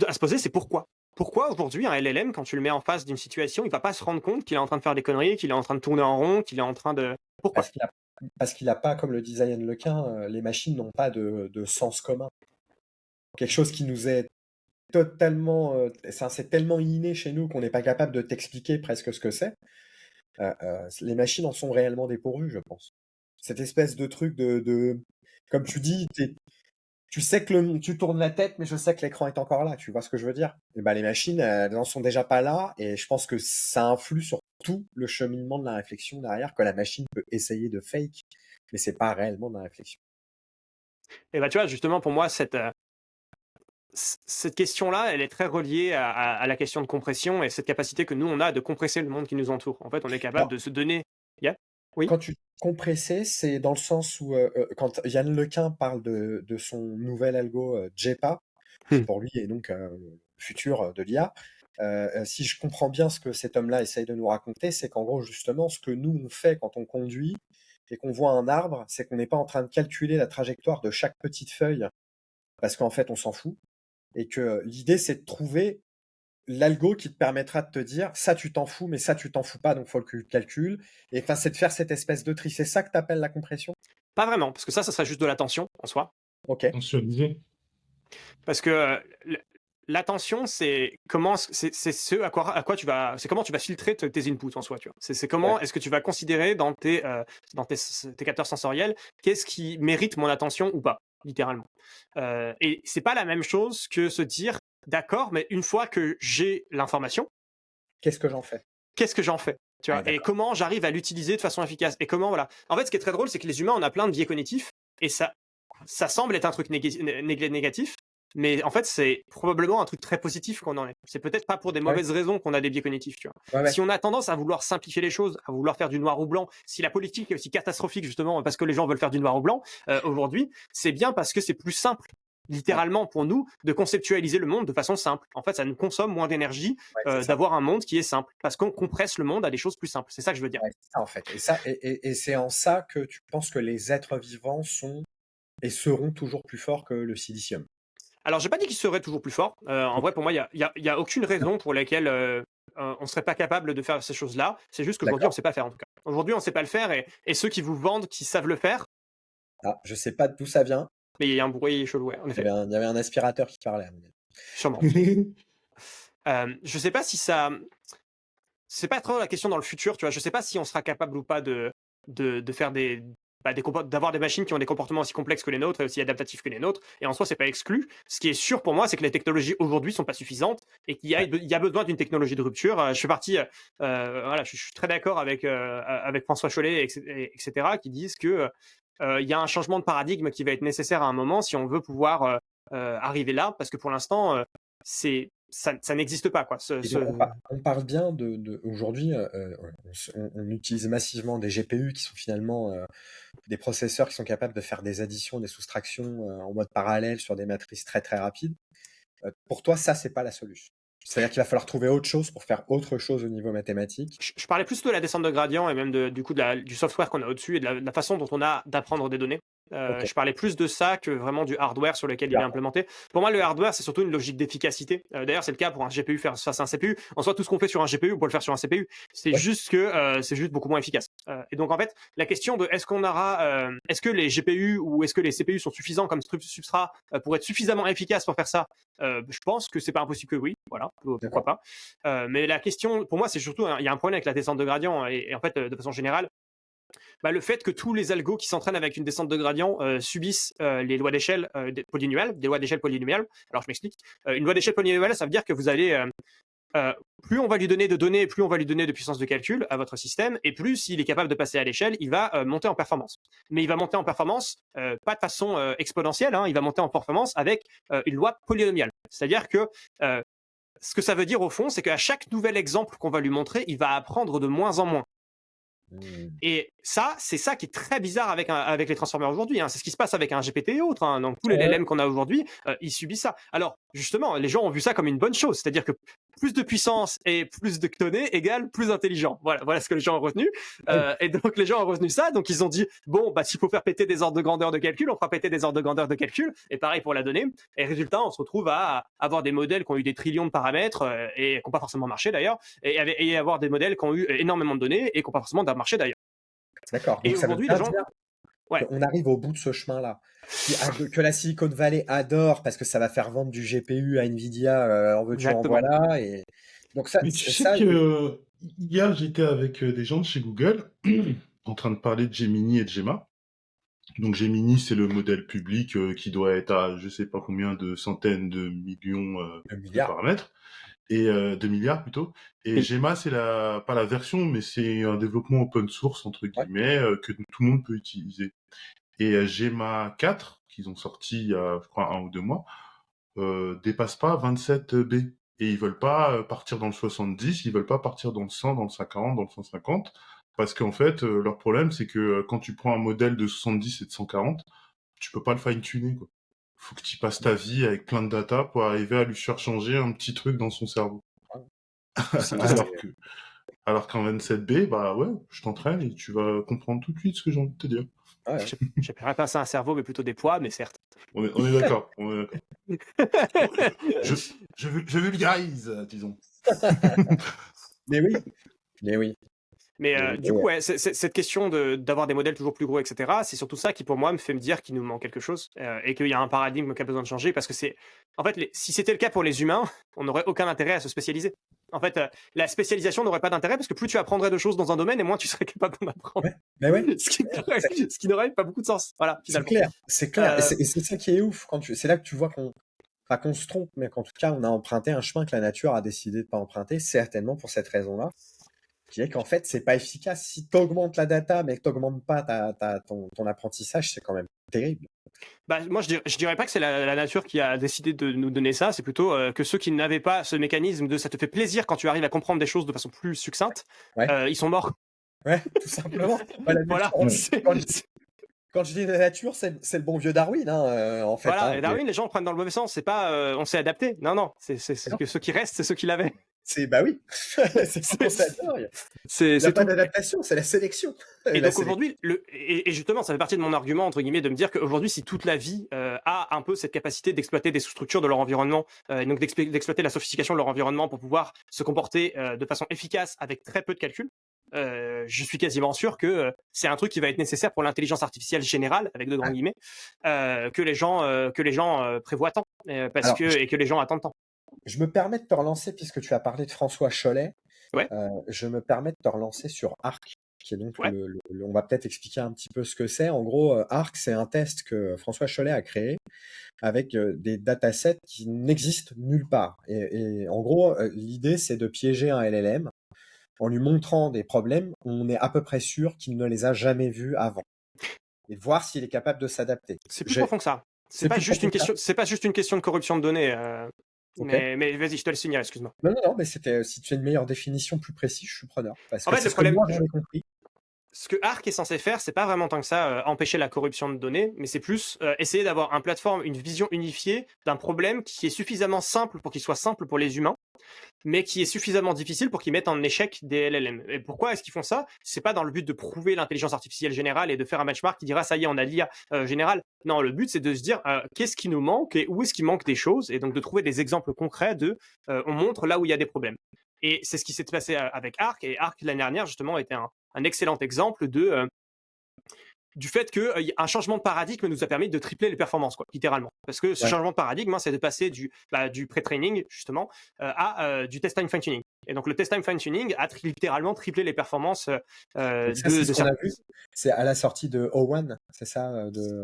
à se poser, c'est pourquoi. Pourquoi aujourd'hui un LLM, quand tu le mets en face d'une situation, il va pas se rendre compte qu'il est en train de faire des conneries, qu'il est en train de tourner en rond, qu'il est en train de. Pourquoi? Parce qu'il a pas, comme le disait Yann Lequin, les machines n'ont pas de sens commun. Quelque chose qui nous est totalement, c'est tellement inné chez nous qu'on n'est pas capable de t'expliquer presque ce que c'est. Les machines en sont réellement dépourvues, je pense. Cette espèce de truc comme tu dis, tu sais que tu tournes la tête, mais je sais que l'écran est encore là. Tu vois ce que je veux dire? Et ben les machines, elles n'en sont déjà pas là, et je pense que ça influe sur tout le cheminement de la réflexion derrière, que la machine peut essayer de fake, mais c'est pas réellement de la réflexion. Et bah tu vois, justement, pour moi, cette question-là, elle est très reliée à la question de compression et cette capacité que nous, on a de compresser le monde qui nous entoure. En fait, on est capable de se donner. Oui. Quand tu compressais, c'est dans le sens où, quand Yann Lequin parle de son nouvel algo JEPA, qui pour lui est donc le futur de l'IA, si je comprends bien ce que cet homme-là essaye de nous raconter, c'est qu'en gros, justement, ce que nous, on fait quand on conduit et qu'on voit un arbre, c'est qu'on n'est pas en train de calculer la trajectoire de chaque petite feuille, parce qu'en fait, on s'en fout. Et que l'idée, c'est de trouver l'algo qui te permettra de te dire ça tu t'en fous, mais ça tu t'en fous pas, donc faut que tu calcules. Et enfin, c'est de faire cette espèce de tri. C'est ça que tu appelles la compression? Pas vraiment, parce que ça serait juste de l'attention en soi. Ok. On se le disait. Parce que l'attention, c'est comment, c'est ce à quoi tu vas, c'est comment tu vas filtrer tes inputs en soi, tu vois. C'est comment est-ce que tu vas considérer dans tes capteurs sensoriels qu'est-ce qui mérite mon attention ou pas, littéralement. Et c'est pas la même chose que se dire d'accord, mais une fois que j'ai l'information, qu'est-ce que j'en fais? Qu'est-ce que j'en fais? Tu vois, et comment j'arrive à l'utiliser de façon efficace? Et comment, voilà. En fait, ce qui est très drôle, c'est que les humains, on a plein de biais cognitifs, et ça semble être un truc négatif, mais en fait, c'est probablement un truc très positif qu'on en est. C'est peut-être pas pour des mauvaises raisons qu'on a des biais cognitifs, tu vois. Si on a tendance à vouloir simplifier les choses, à vouloir faire du noir ou blanc, si la politique est aussi catastrophique, justement, parce que les gens veulent faire du noir ou blanc, aujourd'hui, c'est bien parce que c'est plus simple, littéralement pour nous, de conceptualiser le monde de façon simple. En fait, ça nous consomme moins d'énergie d'avoir un monde qui est simple, parce qu'on compresse le monde à des choses plus simples. C'est ça que je veux dire. C'est ça, en fait. Et c'est en ça que tu penses que les êtres vivants sont et seront toujours plus forts que le silicium. Alors, j'ai pas dit qu'ils seraient toujours plus forts. En vrai, pour moi, il y a aucune raison pour laquelle on serait pas capable de faire ces choses-là. C'est juste qu'aujourd'hui, on D'accord. sait pas faire, en tout cas. Aujourd'hui, on sait pas le faire, et ceux qui vous vendent, qui savent le faire, Ah, je sais pas d'où ça vient. mais il y a un bruit chelou, ouais, en Il y effet, avait il y avait un aspirateur qui parlait à mon avis. sûrement. Je sais pas si ça. C'est pas trop la question dans le futur, tu vois. Je sais pas si on sera capable ou pas de faire d'avoir des machines qui ont des comportements aussi complexes que les nôtres et aussi adaptatifs que les nôtres. Et en soi, c'est pas exclu. Ce qui est sûr pour moi, c'est que les technologies aujourd'hui sont pas suffisantes et Ouais. il y a besoin d'une technologie de rupture. Je suis parti, voilà, je suis très d'accord avec François Chollet, etc., qui disent que il y a un changement de paradigme qui va être nécessaire à un moment si on veut pouvoir arriver là, parce que pour l'instant, ça n'existe pas, quoi. Et donc on parle bien aujourd'hui, on utilise massivement des GPU qui sont finalement des processeurs qui sont capables de faire des additions, des soustractions en mode parallèle sur des matrices très très rapides. Pour toi, ça, c'est pas la solution. C'est-à-dire qu'il va falloir trouver autre chose pour faire autre chose au niveau mathématique. Je parlais plus de la descente de gradient et même du coup du software qu'on a au-dessus et de la façon dont on a d'apprendre des données. Ok. Je parlais plus de ça que vraiment du hardware sur lequel il est Bien. implémenté. Pour moi, le hardware, c'est surtout une logique d'efficacité. D'ailleurs, c'est le cas pour un GPU face à un CPU. En soi, tout ce qu'on fait sur un GPU, on peut le faire sur un CPU. C'est Ouais. juste que c'est juste beaucoup moins efficace. Et donc, en fait, la question de est-ce que les GPU ou est-ce que les CPU sont suffisants comme substrat pour être suffisamment efficaces pour faire ça, je pense que c'est pas impossible que oui. Voilà, pourquoi D'accord. pas. Mais la question, pour moi, c'est surtout, il y a un problème avec la descente de gradient et en fait, de façon générale, le fait que tous les algos qui s'entraînent avec une descente de gradient subissent les lois d'échelle polynomiales, des lois d'échelle polynomiales. Alors, je m'explique. Une loi d'échelle polynomiale, ça veut dire que vous allez plus on va lui donner de données, plus on va lui donner de puissance de calcul à votre système, et plus s'il est capable de passer à l'échelle, il va monter en performance. Mais il va monter en performance pas de façon exponentielle, hein, il va monter en performance avec une loi polynomiale. C'est-à-dire que ce que ça veut dire au fond, c'est qu'à chaque nouvel exemple qu'on va lui montrer, il va apprendre de moins en moins. Et ça, c'est ça qui est très bizarre avec les transformers aujourd'hui. Hein. C'est ce qui se passe avec un GPT et autres. Hein. Donc tous les LLM qu'on a aujourd'hui, ils subissent ça. Alors justement, les gens ont vu ça comme une bonne chose, c'est-à-dire que plus de puissance et plus de données égale plus intelligent. Voilà ce que les gens ont retenu. Et donc les gens ont retenu ça. Donc ils ont dit bon, s'il faut faire péter des ordres de grandeur de calcul, on fera péter des ordres de grandeur de calcul. Et pareil pour la donnée. Et résultat, on se retrouve à avoir des modèles qui ont eu des trillions de paramètres et qui n'ont pas forcément marché d'ailleurs, et avoir des modèles qui ont eu énormément de données et qui n'ont pas forcément marché d'ailleurs. D'accord. Et Donc ça veut aujourd'hui, bien les gens. dire Ouais. qu'on arrive au bout de ce chemin-là, que la Silicon Valley adore parce que ça va faire vendre du GPU à Nvidia, en veux-tu, en Exactement. voilà. Et donc ça, Mais tu sais ça, que hier, j'étais avec des gens de chez Google en train de parler de Gemini et de Gemma. Donc Gemini, c'est le modèle public qui doit être à je sais pas combien de centaines de millions de de milliards. paramètres, et 2 milliards plutôt. Et Gemma, c'est pas la version, mais c'est un développement open source, entre guillemets, que tout le monde peut utiliser. Et Gemma 4, qu'ils ont sorti il y a, je crois, 1 ou 2 mois, dépasse pas 27 B. Et ils veulent pas partir dans le 70, ils veulent pas partir dans le 100, dans le 140, dans le 150, parce qu'en fait, leur problème, c'est que quand tu prends un modèle de 70 et de 140, tu peux pas le fine-tuner, quoi. Faut que tu passes ta vie avec plein de data pour arriver à lui faire changer un petit truc dans son cerveau. Alors qu'en 27B, bah ouais, je t'entraîne et tu vas comprendre tout de suite ce que j'ai envie de te dire. Ouais. J'appellerais pas ça un cerveau, mais plutôt des poids, mais certes. On est d'accord, on est d'accord. Je vulgarise, disons. Mais oui. Mais oui. Mais du coup, ouais, cette question d'avoir des modèles toujours plus gros, etc., c'est surtout ça qui, pour moi, me fait me dire qu'il nous manque quelque chose et qu'il y a un paradigme qui a besoin de changer parce que c'est. En fait, si c'était le cas pour les humains, on n'aurait aucun intérêt à se spécialiser. En fait, la spécialisation n'aurait pas d'intérêt parce que plus tu apprendrais de choses dans un domaine et moins tu serais capable d'en apprendre. Ouais. Mais ouais. Ce qui n'aurait pas beaucoup de sens. Voilà, c'est clair. C'est clair. Et c'est ça qui est ouf. C'est là que tu vois pas qu'on se trompe, mais qu'en tout cas, on a emprunté un chemin que la nature a décidé de pas emprunter, certainement pour cette raison-là. Qui est qu'en fait, c'est pas efficace. Si tu augmentes la data, mais que tu n'augmentes pas ton apprentissage, c'est quand même terrible. Moi, je dirais pas que c'est la nature qui a décidé de nous donner ça, c'est plutôt que ceux qui n'avaient pas ce mécanisme de ça te fait plaisir quand tu arrives à comprendre des choses de façon plus succincte, ils sont morts. Ouais, tout simplement. Voilà. Quand je dis la nature, c'est le bon vieux Darwin, en fait. Voilà, et Darwin, les gens le prennent dans le mauvais sens. C'est pas on s'est adapté. Non, c'est que ceux qui restent, c'est ceux qui l'avaient. Bah oui, c'est comment ça dingue. Il n'y a C'est pas tout. d'adaptation, c'est la sélection. Et La donc sélection. aujourd'hui, et justement, ça fait partie de mon argument, entre guillemets, de me dire qu'aujourd'hui, si toute la vie a un peu cette capacité d'exploiter des sous-structures de leur environnement, et donc d'exploiter la sophistication de leur environnement pour pouvoir se comporter de façon efficace avec très peu de calcul, je suis quasiment sûr que c'est un truc qui va être nécessaire pour l'intelligence artificielle générale, avec de grands guillemets, que les gens prévoient tant, Alors, et que les gens attendent tant. je me permets de te relancer, puisque tu as parlé de François Chollet, Ouais, je me permets de te relancer sur Arc, qui est donc ouais, on va peut-être expliquer un petit peu ce que c'est. En gros, Arc, c'est un test que François Chollet a créé avec des datasets qui n'existent nulle part. Et en gros, l'idée, c'est de piéger un LLM en lui montrant des problèmes où on est à peu près sûr qu'il ne les a jamais vus avant, et de voir s'il est capable de s'adapter. c'est plus profond que ça. C'est plus profond que ça. C'est pas juste une question de corruption de données. Ok. Mais vas-y, je te laisse finir, excuse-moi. Non, mais c'était, si tu as une meilleure définition plus précise, je suis preneur. Parce En que fait, c'est le ce que problème, moi j'en ai compris. ce que Arc est censé faire, c'est pas vraiment tant que ça empêcher la corruption de données, mais c'est plus essayer d'avoir une vision unifiée d'un problème qui est suffisamment simple pour qu'il soit simple pour les humains, mais qui est suffisamment difficile pour qu'ils mettent en échec des LLM. Et pourquoi est-ce qu'ils font ça? C'est pas dans le but de prouver l'intelligence artificielle générale et de faire un benchmark qui dira ça y est, on a l'IA générale. Non, le but c'est de se dire qu'est-ce qui nous manque et où est-ce qu'il manque des choses, et donc de trouver des exemples concrets de on montre là où il y a des problèmes. Et c'est ce qui s'est passé avec Arc, et Arc l'année dernière justement était un excellent exemple du fait qu'un changement de paradigme nous a permis de tripler les performances, quoi, littéralement. Parce que ce Ouais. changement de paradigme, c'est de passer du pré-training, justement, à du test time fine-tuning. Et donc, le test time fine-tuning a littéralement triplé les performances Donc ça, c'est ce qu'on a vu. C'est à la sortie de O1, c'est ça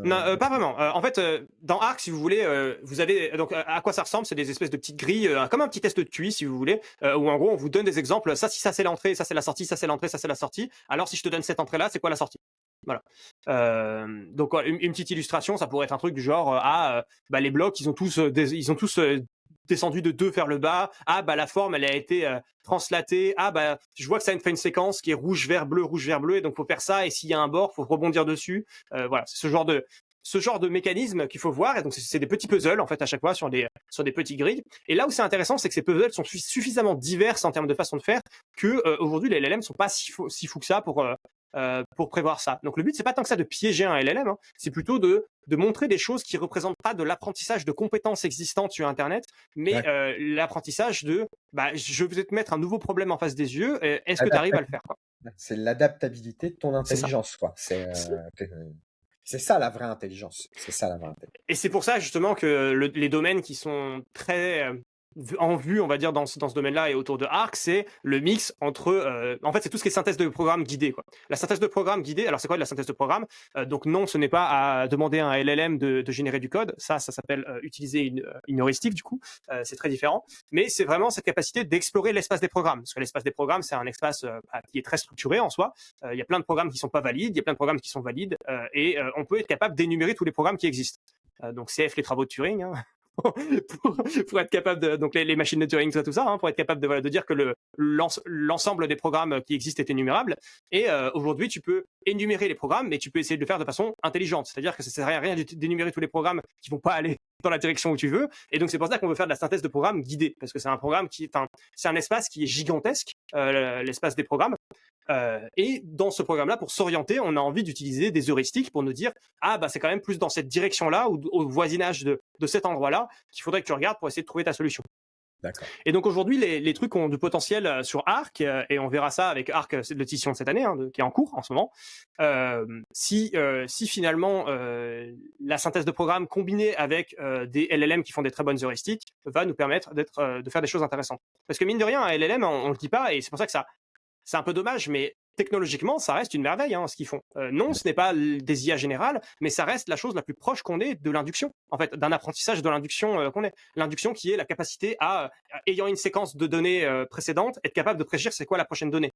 Non, pas vraiment. En fait, dans Arc, si vous voulez, vous avez donc à quoi ça ressemble? C'est des espèces de petites grilles, comme un petit test de TUI, si vous voulez, où en gros on vous donne des exemples. Ça, si ça c'est l'entrée, ça c'est la sortie, ça c'est l'entrée, ça c'est la sortie. Alors si je te donne cette entrée-là, c'est quoi la sortie? Voilà. Donc une petite illustration, ça pourrait être un truc du genre les blocs, ils ont tous descendu de 2 vers le bas. Ah bah la forme elle a été translatée. Ah bah je vois que ça fait une séquence qui est rouge vert bleu, et donc faut faire ça, et s'il y a un bord faut rebondir dessus. Voilà, c'est ce genre de mécanisme qu'il faut voir, et donc c'est des petits puzzles en fait à chaque fois sur des petites grilles. Et là où c'est intéressant, c'est que ces puzzles sont suffisamment diverses en termes de façon de faire que aujourd'hui les LLM sont pas si fous que ça pour prévoir ça. Donc le but c'est pas tant que ça de piéger un LLM, hein, c'est plutôt de montrer des choses qui représentent pas de l'apprentissage de compétences existantes sur Internet, mais Ouais. l'apprentissage de je vais te mettre un nouveau problème en face des yeux, est-ce que tu arrives à le faire, quoi. C'est l'adaptabilité de ton C'est ça. intelligence, quoi. C'est ça la vraie intelligence. C'est ça la vraie intelligence. Et c'est pour ça justement que les domaines qui sont très en vue, on va dire, dans ce domaine-là et autour de Arc, c'est le mix entre... en fait, c'est tout ce qui est synthèse de programme guidé, quoi. La synthèse de programme guidée, alors c'est quoi de la synthèse de programme? Donc non, ce n'est pas à demander à un LLM de générer du code. Ça s'appelle utiliser une heuristique, du coup. C'est très différent. Mais c'est vraiment cette capacité d'explorer l'espace des programmes. Parce que l'espace des programmes, c'est un espace qui est très structuré en soi. Il y a plein de programmes qui sont pas valides, il y a plein de programmes qui sont valides, et on peut être capable d'énumérer tous les programmes qui existent. Donc CF, les travaux de Turing, hein, pour être capable de, donc les machines de Turing, tout ça, hein, pour être capable de dire que l'ensemble des programmes qui existent est énumérable. Et aujourd'hui, tu peux énumérer les programmes, mais tu peux essayer de le faire de façon intelligente. C'est-à-dire que ça sert à rien d'énumérer tous les programmes qui vont pas aller dans la direction où tu veux. Et donc c'est pour ça qu'on veut faire de la synthèse de programmes guidée, parce que c'est un programme c'est un espace qui est gigantesque, l'espace des programmes. Et dans ce programme-là, pour s'orienter, on a envie d'utiliser des heuristiques pour nous dire c'est quand même plus dans cette direction-là ou au voisinage de cet endroit-là qu'il faudrait que tu regardes pour essayer de trouver ta solution. D'accord. Et donc aujourd'hui, les trucs ont du potentiel sur Arc, et on verra ça avec Arc, le Tission de cette année, hein, qui est en cours en ce moment. Si finalement la synthèse de programme combinée avec des LLM qui font des très bonnes heuristiques va nous permettre de faire des choses intéressantes. Parce que mine de rien, un LLM, on le dit pas, et c'est pour ça que c'est un peu dommage, mais technologiquement, ça reste une merveille, hein, ce qu'ils font. Non, ce n'est pas des IA générales, mais ça reste la chose la plus proche qu'on ait de l'induction, en fait, d'un apprentissage de l'induction qu'on ait. L'induction qui est la capacité ayant une séquence de données précédentes, être capable de prédire c'est quoi la prochaine donnée.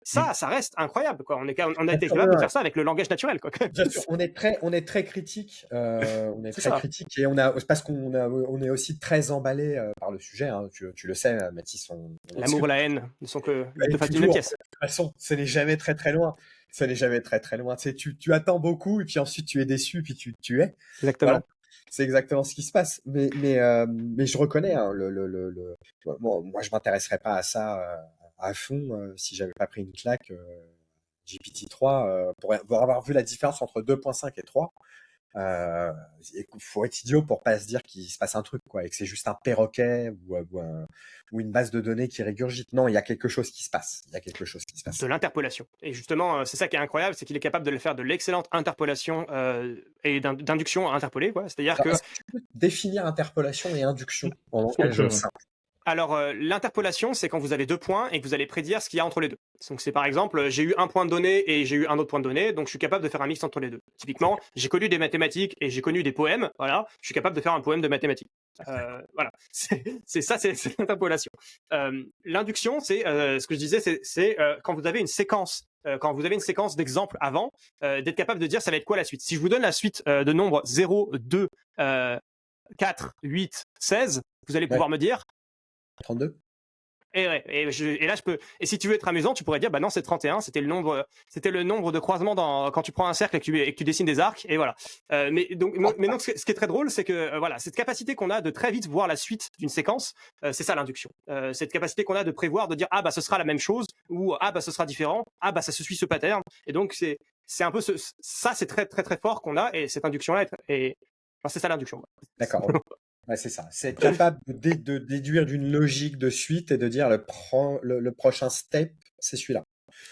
Ça reste incroyable, quoi. On a été capable de faire ça avec le langage naturel, quoi. Bien sûr, on est très critique, critique, et parce qu'on est aussi très emballé par le sujet, hein, tu le sais, Mathis. L'amour et la haine ne sont que Et deux faces d'une toujours, pièce. de toute façon, ce n'est jamais très très loin. Ce n'est jamais très très loin. Tu attends beaucoup, et puis ensuite tu es déçu, puis tu es. Exactement. Voilà. C'est exactement ce qui se passe. Mais je reconnais, hein, moi, je m'intéresserais pas à ça à fond si j'avais pas pris une claque GPT-3 pour avoir vu la différence entre 2.5 et 3. Euh, Il faut être idiot pour pas se dire qu'il se passe un truc, quoi, et que c'est juste un perroquet ou une base de données qui régurgite. Non, il y a quelque chose qui se passe. Il y a quelque chose qui se passe. De l'interpolation. Et justement, c'est ça qui est incroyable, c'est qu'il est capable de le faire de l'excellente interpolation et d'induction à interpoler, quoi. C'est-à-dire Alors, que est-ce que tu peux définir interpolation et induction en langage simple? Alors, l'interpolation, c'est quand vous avez 2 points et que vous allez prédire ce qu'il y a entre les 2. Donc, c'est par exemple, j'ai eu un point de données et j'ai eu un autre point de données, donc je suis capable de faire un mix entre les 2. Typiquement, j'ai connu des mathématiques et j'ai connu des poèmes, voilà, je suis capable de faire un poème de mathématiques. Voilà, c'est ça, c'est l'interpolation. L'induction, c'est ce que je disais, c'est quand vous avez une séquence. Quand vous avez une séquence d'exemples avant, d'être capable de dire ça va être quoi la suite. Si je vous donne la suite de nombres 0, 2, 4, 8, 16, vous allez pouvoir me dire 32? et là je peux. Et si tu veux être amusant, tu pourrais dire bah non, c'est 31, c'était le nombre de croisements quand tu prends un cercle et que tu dessines des arcs, et voilà. Mais donc ce qui est très drôle, c'est que voilà, cette capacité qu'on a de très vite voir la suite d'une séquence, c'est ça l'induction. Cette capacité qu'on a de prévoir, de dire ah bah ce sera la même chose, ou ah bah ce sera différent, ah bah ça se suit ce pattern. Et donc c'est un peu ça, c'est très très très fort qu'on a, et cette induction là c'est ça l'induction. D'accord. Ouais, c'est ça. C'est être capable de déduire d'une logique de suite et de dire le prochain step, c'est celui-là.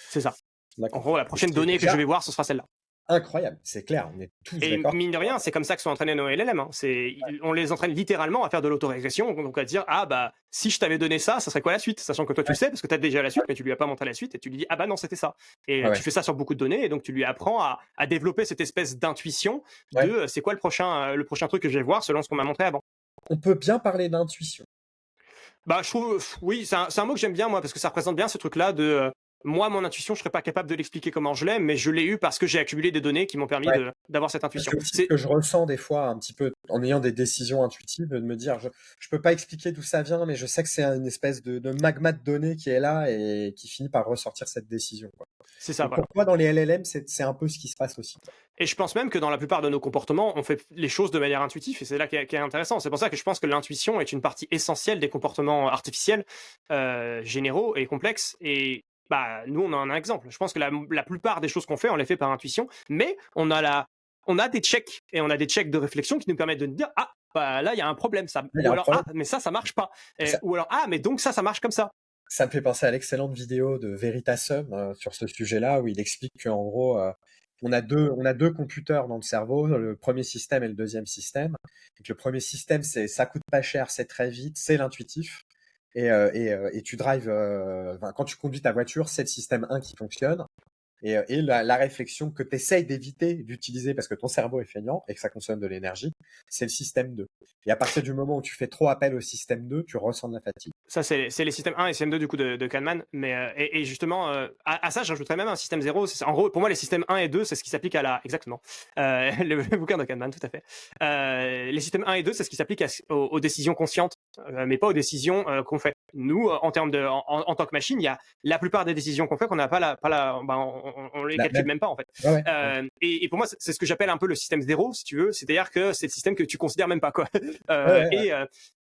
C'est ça. En D'accord. gros, la prochaine C'est donnée que déjà je vais voir, ce sera celle-là. incroyable, c'est clair, on est tous Et d'accord. mine de rien, c'est comme ça que sont entraînés nos LLM. Hein. On les entraîne littéralement à faire de l'autorégression, donc à dire ah bah si je t'avais donné ça, ça serait quoi la suite, sachant que toi tu le sais parce que tu as déjà la suite, mais tu lui as pas montré la suite, et tu lui dis ah bah non c'était ça. Et Ouais. tu fais ça sur beaucoup de données, et donc tu lui apprends à développer cette espèce d'intuition de c'est quoi le prochain truc que je vais voir selon ce qu'on m'a montré avant. On peut bien parler d'intuition. Bah je trouve oui, c'est un mot que j'aime bien moi parce que ça représente bien ce truc-là de moi, mon intuition, je serais pas capable de l'expliquer comment je l'ai, mais je l'ai eu parce que j'ai accumulé des données qui m'ont permis d'avoir cette intuition. C'est aussi ce que je ressens des fois un petit peu en ayant des décisions intuitives, de me dire je peux pas expliquer d'où ça vient, mais je sais que c'est une espèce de magma de données qui est là et qui finit par ressortir cette décision, quoi. C'est ça. Et Voilà. pour moi, dans les LLM, c'est un peu ce qui se passe aussi. Et je pense même que dans la plupart de nos comportements, on fait les choses de manière intuitive, et c'est là qui est intéressant. C'est pour ça que je pense que l'intuition est une partie essentielle des comportements artificiels, généraux et complexes. Et bah, nous, on en a un exemple. Je pense que la plupart des choses qu'on fait, on les fait par intuition, mais on a des checks, et on a des checks de réflexion qui nous permettent de nous dire ah bah là il y a un problème, ça. Ou alors ah mais ça marche pas. Ou alors ah mais donc ça marche comme ça. Ça me fait penser à l'excellente vidéo de Veritasum sur ce sujet-là, où il explique qu'en gros, on a deux computers dans le cerveau, le premier système et le deuxième système. Donc, le premier système, ça coûte pas cher, c'est très vite, c'est l'intuitif. Et tu drives, quand tu conduis ta voiture, c'est le système 1 qui fonctionne. Et la réflexion que tu essayes d'éviter d'utiliser parce que ton cerveau est feignant et que ça consomme de l'énergie, c'est le système 2. Et à partir du moment où tu fais trop appel au système 2, tu ressens de la fatigue. Ça, c'est les systèmes 1 et système 2 du coup de Kahneman. Mais, et justement, à ça, j'ajouterais même un système 0. En gros, pour moi, les systèmes 1 et 2, c'est ce qui s'applique exactement. Le bouquin de Kahneman, tout à fait. Les systèmes 1 et 2, c'est ce qui s'applique aux décisions conscientes, mais pas aux décisions qu'on fait. Nous, en termes en tant que machine, il y a la plupart des décisions qu'on fait qu'on n'a on les calcule même pas en fait. Ouais. Et pour moi, c'est ce que j'appelle un peu le système 0, si tu veux. C'est-à-dire que c'est le système que tu considères même pas, quoi.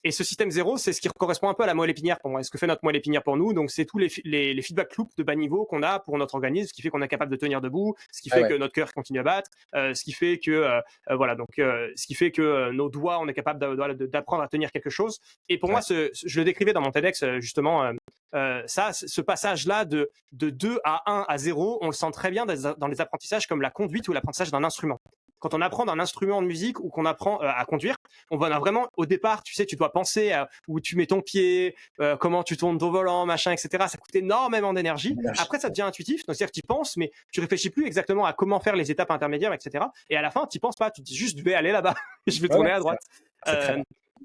Et ce système 0, c'est ce qui correspond un peu à la moelle épinière pour moi. Et ce que fait notre moelle épinière pour nous, donc c'est tous les feedback loops de bas niveau qu'on a pour notre organisme, ce qui fait qu'on est capable de tenir debout, ce qui fait que notre cœur continue à battre, ce qui fait que ce qui fait que nos doigts, on est capable d'apprendre à tenir quelque chose. Et pour moi, je le décrivais dans mon TEDx justement. Ce passage-là de 2 à 1 à 0, on le sent très bien dans les apprentissages comme la conduite ou l'apprentissage d'un instrument. Quand on apprend d'un instrument de musique ou qu'on apprend à conduire, on va vraiment au départ, tu sais, tu dois penser à où tu mets ton pied, comment tu tournes ton volant, machin, etc. Ça coûte énormément d'énergie. Après, ça devient intuitif, c'est-à-dire que tu penses, mais tu réfléchis plus exactement à comment faire les étapes intermédiaires, etc. Et à la fin, tu penses pas, tu te dis juste, je vais aller là-bas, je vais tourner à droite.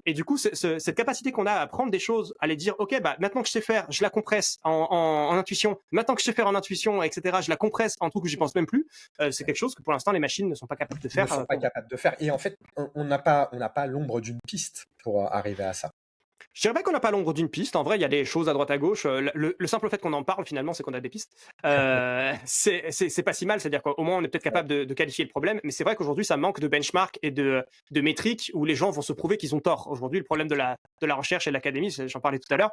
Et du coup, cette capacité qu'on a à prendre des choses, à les dire, ok, bah maintenant que je sais faire, je la compresse en intuition. Maintenant que je sais faire en intuition, etc., je la compresse en truc où j'y pense même plus. C'est quelque chose que pour l'instant les machines ne sont pas capables de faire. Ne sont pas capables de faire. Et en fait, on n'a pas l'ombre d'une piste pour arriver à ça. Je dirais pas qu'on n'a pas l'ombre d'une piste. En vrai, il y a des choses à droite à gauche. Le simple fait qu'on en parle, finalement, c'est qu'on a des pistes. C'est pas si mal. C'est-à-dire qu'au moins, on est peut-être capable de qualifier le problème. Mais c'est vrai qu'aujourd'hui, ça manque de benchmark et de métriques où les gens vont se prouver qu'ils ont tort. Aujourd'hui, le problème de la recherche et de l'académie, j'en parlais tout à l'heure,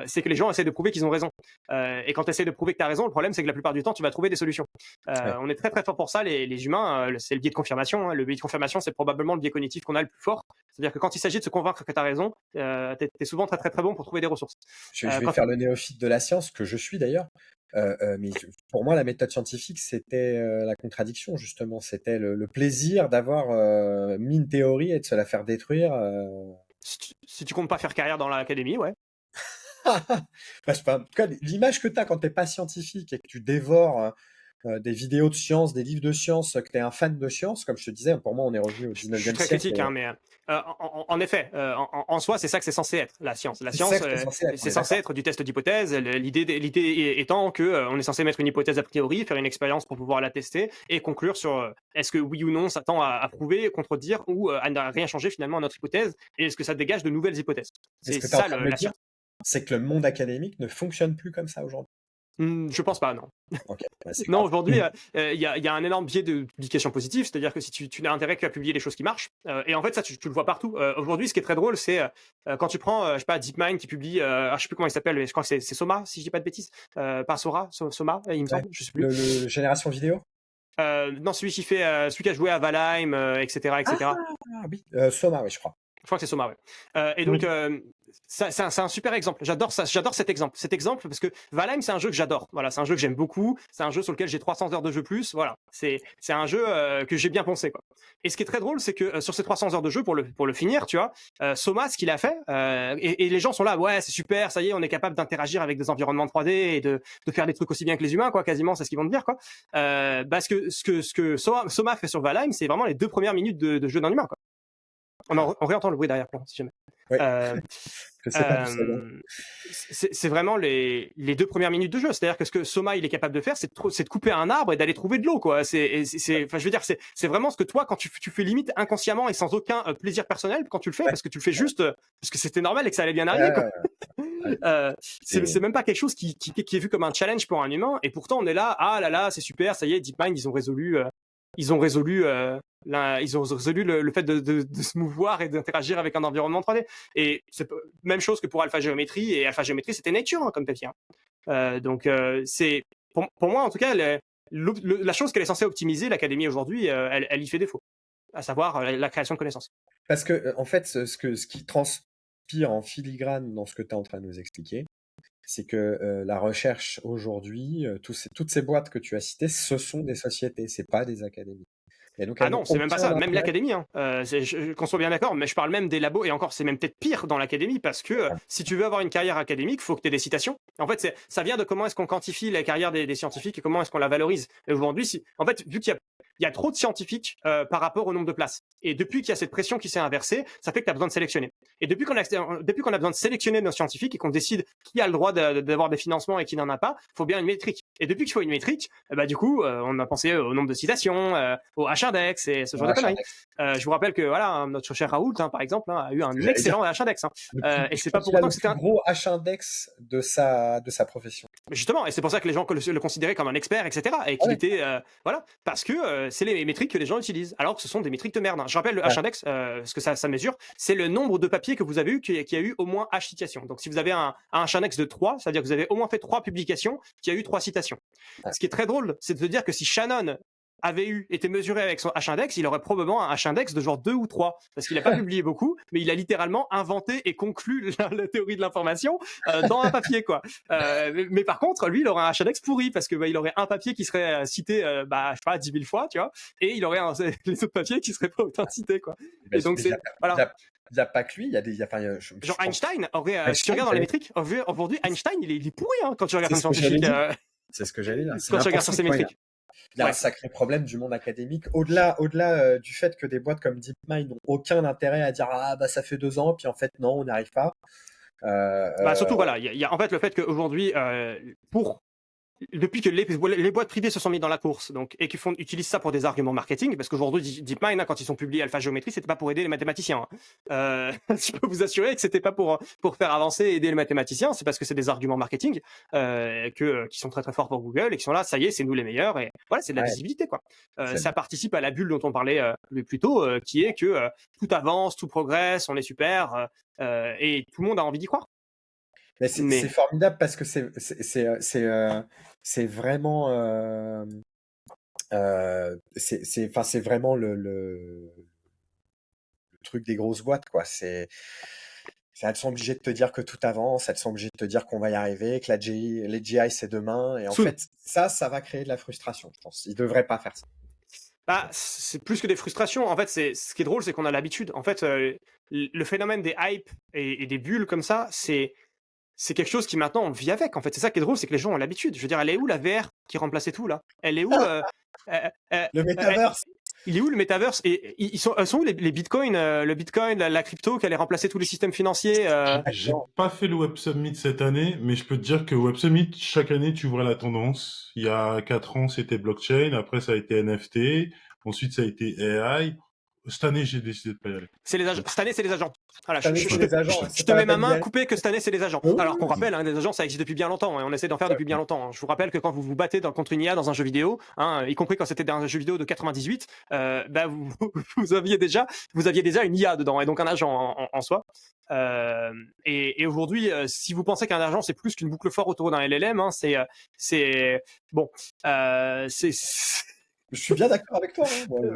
c'est que les gens essaient de prouver qu'ils ont raison. Et quand tu essaies de prouver que tu as raison, le problème, c'est que la plupart du temps, tu vas trouver des solutions. Ouais. On est très très fort pour ça, les humains. C'est le biais de confirmation. Hein. Le biais de confirmation, c'est probablement le biais cognitif qu'on a le plus fort. C'est-à-dire que quand il s'agit de se convaincre que tu as raison, t'es souvent très très très bon pour trouver des ressources. Je vais faire le néophyte de la science, que je suis d'ailleurs. Mais pour moi, la méthode scientifique, c'était la contradiction, justement. C'était le plaisir d'avoir mis une théorie et de se la faire détruire. Si tu comptes pas faire carrière dans l'académie, ouais. En tout cas, l'image que tu as quand tu n'es pas scientifique et que tu dévores des vidéos de science, des livres de science, que tu es un fan de science, comme je te disais, pour moi, on est revenu au Je 19e suis très siècle. critique, hein, mais en effet, en soi, c'est ça que c'est censé être, la science. La C'est science, ça que c'est censé être, on c'est est censé d'accord. être du test d'hypothèse. L'idée étant que on est censé mettre une hypothèse a priori, faire une expérience pour pouvoir la tester et conclure sur est-ce que oui ou non ça tend à prouver, contredire ou à ne rien changer finalement à notre hypothèse et est-ce que ça dégage de nouvelles hypothèses. Et ce C'est que tu es en ça train de me la dire, science. c'est que le monde académique ne fonctionne plus comme ça aujourd'hui. Je pense pas, non. Ok, ouais, c'est Non, grave. aujourd'hui, il y a un énorme biais de publication positive, c'est-à-dire que si tu n'as intérêt qu'à publier les choses qui marchent, et en fait, ça, tu le vois partout. Aujourd'hui, ce qui est très drôle, c'est quand tu prends, je sais pas, DeepMind qui publie, je sais plus comment il s'appelle, mais je crois que c'est Soma, si je dis pas de bêtises, pas Sora, Soma, il me Ouais. semble, je sais plus. Le génération vidéo? Non, celui qui fait, celui qui a joué à Valheim, etc., etc. Ah oui, Soma, oui, je crois. Je crois que c'est Soma, ouais. Et donc, c'est un super exemple. J'adore ça, j'adore cet exemple. Cet exemple, parce que Valheim, c'est un jeu que j'adore. Voilà, c'est un jeu que j'aime beaucoup. C'est un jeu sur lequel j'ai 300 heures de jeu plus. Voilà, c'est un jeu que j'ai bien poncé, quoi. Et ce qui est très drôle, c'est que sur ces 300 heures de jeu, pour le finir, tu vois, Soma, ce qu'il a fait, et les gens sont là, ouais, c'est super, ça y est, on est capable d'interagir avec des environnements 3D et de faire des trucs aussi bien que les humains, quoi, quasiment, c'est ce qu'ils vont te dire, quoi. Ce que Soma fait sur Valheim, c'est vraiment les 2 premières minutes de jeu d'un humain, quoi. On réentend le bruit derrière plan, si jamais. Oui. Je sais pas d'où ça vient. C'est vraiment les 2 premières minutes de jeu. C'est-à-dire que ce que Soma il est capable de faire, c'est de couper un arbre et d'aller trouver de l'eau, quoi. Enfin, je veux dire, c'est vraiment ce que toi, quand tu fais limite inconsciemment et sans aucun plaisir personnel, quand tu le fais, Ouais. parce que tu le fais juste parce que c'était normal et que ça allait bien arriver, quoi. C'est même pas quelque chose qui est vu comme un challenge pour un humain, et pourtant on est là, ah là là, c'est super, ça y est, DeepMind, ils ont résolu le fait de se mouvoir et d'interagir avec un environnement 3D. Et c'est même chose que pour AlphaGeometry, et AlphaGeometry, c'était nature, hein, comme papier. Donc, c'est pour moi, en tout cas, la chose qu'elle est censée optimiser, l'académie aujourd'hui, elle y fait défaut, à savoir la création de connaissances. Parce que, en fait, ce qui transpire en filigrane dans ce que tu es en train de nous expliquer, c'est que la recherche aujourd'hui, toutes ces boîtes que tu as citées, ce sont des sociétés, c'est pas des académies. Et donc, Ah non, c'est même pas ça, même l'académie, hein. Qu'on soit bien d'accord, mais je parle même des labos, et encore, c'est même peut-être pire dans l'académie, parce que si tu veux avoir une carrière académique, il faut que tu aies des citations. En fait, ça vient de comment est-ce qu'on quantifie la carrière des scientifiques et comment est-ce qu'on la valorise. Et aujourd'hui, en fait, vu qu'il y a trop de scientifiques par rapport au nombre de places, et depuis qu'il y a cette pression qui s'est inversée, ça fait que tu as besoin de sélectionner. Et depuis qu'on a besoin de sélectionner nos scientifiques et qu'on décide qui a le droit d'avoir des financements et qui n'en a pas, il faut bien une métrique. Et depuis qu'il faut une métrique, du coup, on a pensé au nombre de citations, au H-index et ce genre de conneries. Je vous rappelle que voilà, notre cher Raoult, hein, par exemple, hein, a eu un excellent H-index. Hein. Et c'est pas pour autant que c'était un gros H-index de sa profession. Justement, et c'est pour ça que les gens le considéraient comme un expert, etc. Et qu'il était, voilà, parce que c'est les métriques que les gens utilisent, alors que ce sont des métriques de merde. Hein. Je rappelle le H-index, ce que ça mesure, c'est le nombre de papiers que vous avez eu qui a eu au moins H citations. Donc si vous avez un H-index de 3, ça veut dire que vous avez au moins fait 3 publications qui a eu 3 citations. Ce qui est très drôle, c'est de se dire que si Shannon avait été mesuré avec son H-index, il aurait probablement un H-index de genre 2 ou 3, parce qu'il n'a pas publié beaucoup, mais il a littéralement inventé et conclu la théorie de l'information dans un papier, quoi. Mais par contre, lui, il aurait un H-index pourri, parce que il aurait un papier qui serait cité, je sais pas, 10 000 fois, tu vois, et il aurait les autres papiers qui seraient pas autant cités, quoi. Et donc voilà. Il n'y a pas que lui, il y a des. Genre Einstein, si tu regardes dans les métriques, aujourd'hui, Einstein, il est pourri, hein, quand tu regardes un scientifique. C'est ce que j'allais dire. Quand tu regardes sur ses métriques. Il y a un sacré problème du monde académique. Au-delà du fait que des boîtes comme DeepMind n'ont aucun intérêt à dire ça fait 2 ans, puis en fait non, on n'arrive pas. Surtout voilà, il y a en fait le fait qu'aujourd'hui, pour depuis que les boîtes privées se sont mis dans la course, donc, et qui utilisent ça pour des arguments marketing, parce qu'aujourd'hui, DeepMind, quand ils sont publiés Alpha Géométrie, c'était pas pour aider les mathématiciens. Je peux vous assurer que c'était pas pour faire avancer et aider les mathématiciens, c'est parce que c'est des arguments marketing qui sont très très forts pour Google et qui sont là, ça y est, c'est nous les meilleurs, et voilà, c'est de la visibilité, quoi. Ça participe à la bulle dont on parlait plus tôt, qui est que tout avance, tout progresse, on est super, et tout le monde a envie d'y croire. Mais c'est formidable parce que c'est vraiment c'est vraiment le truc des grosses boîtes, quoi. Elles sont obligées de te dire que tout avance, elles sont obligées de te dire qu'on va y arriver, que les GI c'est demain, et en fait ça va créer de la frustration, je pense. Ils devraient pas faire ça. Bah, c'est plus que des frustrations. En fait, ce qui est drôle, c'est qu'on a l'habitude. En fait, le phénomène des hypes et des bulles comme ça, c'est quelque chose qui maintenant on vit avec. En fait, c'est ça qui est drôle, c'est que les gens ont l'habitude. Je veux dire, elle est où la VR qui remplaçait tout là? Elle est où le metaverse? Il est où le metaverse? Et elles sont où les bitcoins, le bitcoin, la crypto qui allait remplacer tous les systèmes financiers? J'ai pas fait le Web Summit cette année, mais je peux te dire que Web Summit, chaque année, tu vois la tendance. Il y a 4 ans, c'était blockchain. Après, ça a été NFT. Ensuite, ça a été AI. Cette année, j'ai décidé de pas y aller. Cette année, c'est les agents. Voilà, je te pas mets la ma peine d'y main aller. coupée que cette année, c'est les agents. Oui, Alors qu'on oui. rappelle, les agents, ça existe depuis bien longtemps, et on essaie d'en faire depuis bien longtemps. Je vous rappelle que quand vous vous battez contre une IA dans un jeu vidéo, y compris quand c'était dans un jeu vidéo de 98, vous aviez déjà une IA dedans, et donc un agent en soi. Et aujourd'hui, si vous pensez qu'un agent c'est plus qu'une boucle fort autour d'un LLM, c'est Je suis bien d'accord avec toi.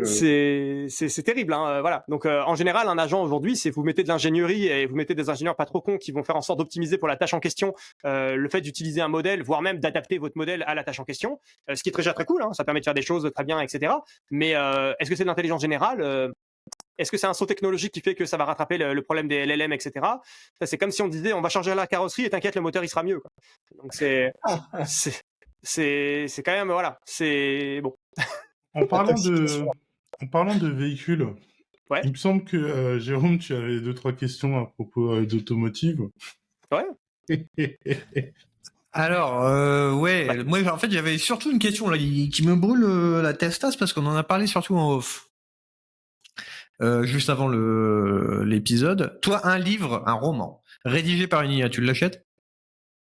c'est terrible, voilà. Donc en général, un agent aujourd'hui, c'est vous mettez de l'ingénierie et vous mettez des ingénieurs pas trop cons qui vont faire en sorte d'optimiser pour la tâche en question le fait d'utiliser un modèle, voire même d'adapter votre modèle à la tâche en question, ce qui est déjà très cool, ça permet de faire des choses très bien, etc. Mais est-ce que c'est de l'intelligence générale? Est-ce que c'est un saut technologique qui fait que ça va rattraper le problème des LLM, etc. Ça, c'est comme si on disait on va changer la carrosserie et t'inquiète, le moteur il sera mieux, quoi. Donc c'est quand même, voilà, c'est bon. En parlant de véhicules, Ouais. il me semble que Jérôme, tu avais 2-3 questions à propos d'automotive. Ouais. Alors, moi en fait j'avais surtout une question là, qui me brûle la testasse parce qu'on en a parlé surtout en off. Juste avant l'épisode. Toi, un livre, un roman, rédigé par une IA, tu l'achètes?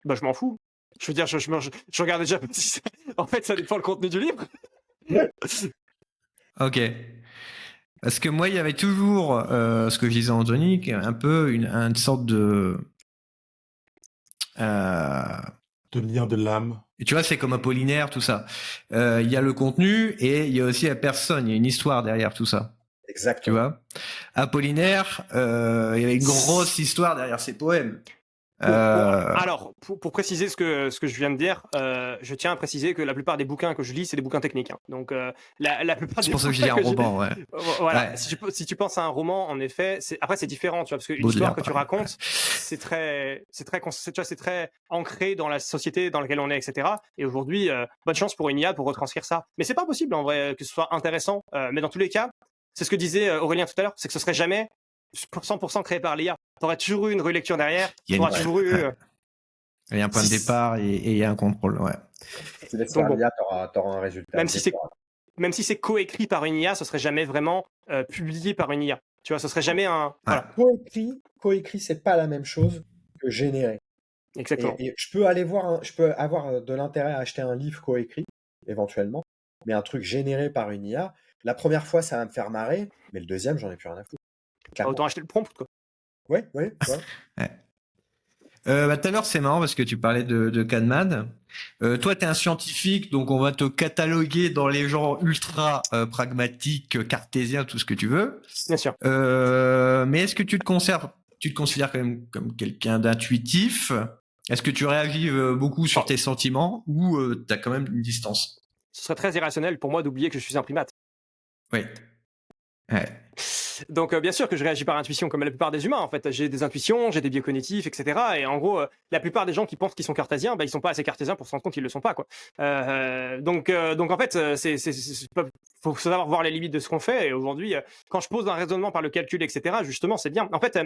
Bah, je m'en fous. Je veux dire, je regarde déjà. En fait, ça dépend le contenu du livre. Ok. Parce que moi, il y avait toujours ce que je disais à Anthony, qui est un peu une sorte de lien de l'âme. Et tu vois, c'est comme Apollinaire, tout ça. Il y a le contenu et il y a aussi la personne, il y a une histoire derrière tout ça. Exactement. Tu vois, Apollinaire, il y avait une grosse histoire derrière ses poèmes. Alors, pour préciser ce que je viens de dire, je tiens à préciser que la plupart des bouquins que je lis, c'est des bouquins techniques. Donc, la plupart c'est pour ça que je dis un roman, ouais. Voilà. Ouais. Si tu penses à un roman, en effet, après c'est différent, tu vois, parce qu'une histoire que tu racontes, c'est très ancré dans la société dans laquelle on est, etc. Et aujourd'hui, bonne chance pour une IA pour retranscrire ça. Mais c'est pas possible en vrai que ce soit intéressant. Mais dans tous les cas, c'est ce que disait Aurélien tout à l'heure, c'est que ce serait jamais 100% créé par l'IA. T'aurais toujours eu une relecture derrière. Il y a un point de départ et il y a un contrôle, ouais. Si laisses faire l'IA, t'auras un résultat. Même si c'est coécrit par une IA, ce serait jamais vraiment publié par une IA. Tu vois, ce serait jamais un. Voilà. Coécrit, c'est pas la même chose que généré. Exactement. Et je peux avoir de l'intérêt à acheter un livre coécrit, éventuellement, mais un truc généré par une IA, la première fois, ça va me faire marrer, mais le deuxième, j'en ai plus rien à foutre. Autant acheter le prompt, quoi. Ouais. Tout à l'heure, c'est marrant parce que tu parlais de Kahneman. Toi, tu es un scientifique, donc on va te cataloguer dans les gens ultra pragmatiques, cartésiens, tout ce que tu veux. Bien sûr. Mais est-ce que tu te considères quand même comme quelqu'un d'intuitif? Est-ce que tu réagis beaucoup sur tes sentiments ou tu as quand même une distance? Ce serait très irrationnel pour moi d'oublier que je suis un primate. Oui. Ouais. Donc bien sûr que je réagis par intuition comme la plupart des humains en fait. J'ai des intuitions, j'ai des biais cognitifs, etc. Et en gros, la plupart des gens qui pensent qu'ils sont cartésiens, ils sont pas assez cartésiens pour se rendre compte qu'ils le sont pas, quoi. Donc en fait, faut savoir voir les limites de ce qu'on fait. Et aujourd'hui, quand je pose un raisonnement par le calcul, etc. Justement, c'est bien. En fait,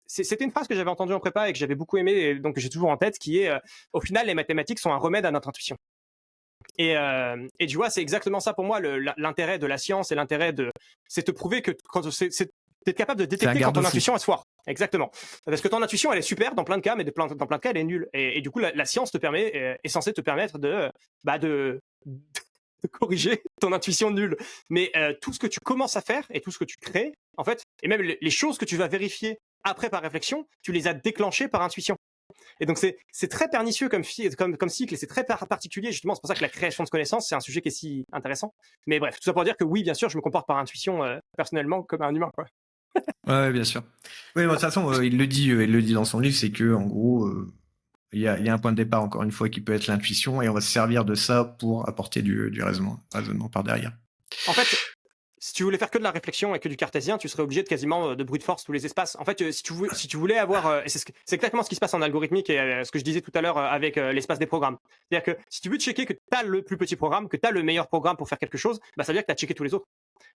c'était une phrase que j'avais entendue en prépa et que j'avais beaucoup aimé, et donc que j'ai toujours en tête, qui est au final, les mathématiques sont un remède à notre intuition. Et tu vois, c'est exactement ça pour moi, l'intérêt de la science et c'est te prouver que c'est d'être capable de détecter quand ton intuition elle se foire. Exactement. Parce que ton intuition elle est super dans plein de cas, mais dans plein de cas elle est nulle. Et du coup, la science est censée te permettre de corriger ton intuition nulle. Mais tout ce que tu commences à faire et tout ce que tu crées, en fait, et même les choses que tu vas vérifier après par réflexion, tu les as déclenchées par intuition. Et donc c'est très pernicieux comme cycle et c'est très particulier justement. C'est pour ça que la création de connaissances c'est un sujet qui est si intéressant. Mais bref, tout ça pour dire que oui, bien sûr, je me comporte par intuition personnellement comme un humain, quoi. Ouais, bien sûr. Oui, de toute façon, il le dit dans son livre, c'est que en gros, il y a un point de départ encore une fois qui peut être l'intuition, et on va se servir de ça pour apporter du raisonnement par derrière. En fait, si tu voulais faire que de la réflexion et que du cartésien, tu serais obligé de quasiment de brute force tous les espaces. En fait, si tu voulais avoir, et c'est exactement ce qui se passe en algorithmique et ce que je disais tout à l'heure avec l'espace des programmes. C'est-à-dire que si tu veux checker que tu as le plus petit programme, que tu as le meilleur programme pour faire quelque chose, bah, ça veut dire que tu as checké tous les autres.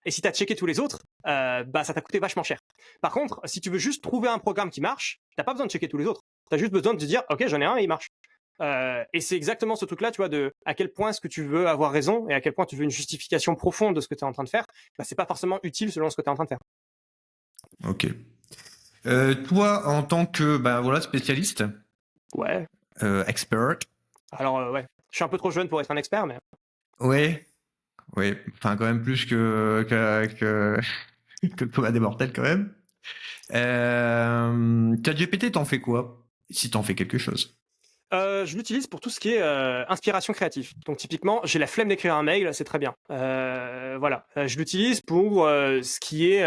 Et si tu as checké tous les autres, bah, ça t'a coûté vachement cher. Par contre, si tu veux juste trouver un programme qui marche, tu n'as pas besoin de checker tous les autres. Tu as juste besoin de te dire, ok, j'en ai un et il marche. Et c'est exactement ce truc-là, tu vois, de à quel point est-ce que tu veux avoir raison et à quel point tu veux une justification profonde de ce que tu es en train de faire. Bah, c'est pas forcément utile selon ce que tu es en train de faire. Ok. Toi, en tant que spécialiste, Ouais. expert. Alors ouais, je suis un peu trop jeune pour être un expert, mais. Ouais. Enfin, quand même plus que le commun des mortels, quand même. ChatGPT, t'en fais quoi? Si t'en fais quelque chose. Je l'utilise pour tout ce qui est inspiration créative. Donc typiquement, j'ai la flemme d'écrire un mail, c'est très bien. Voilà, je l'utilise pour ce qui est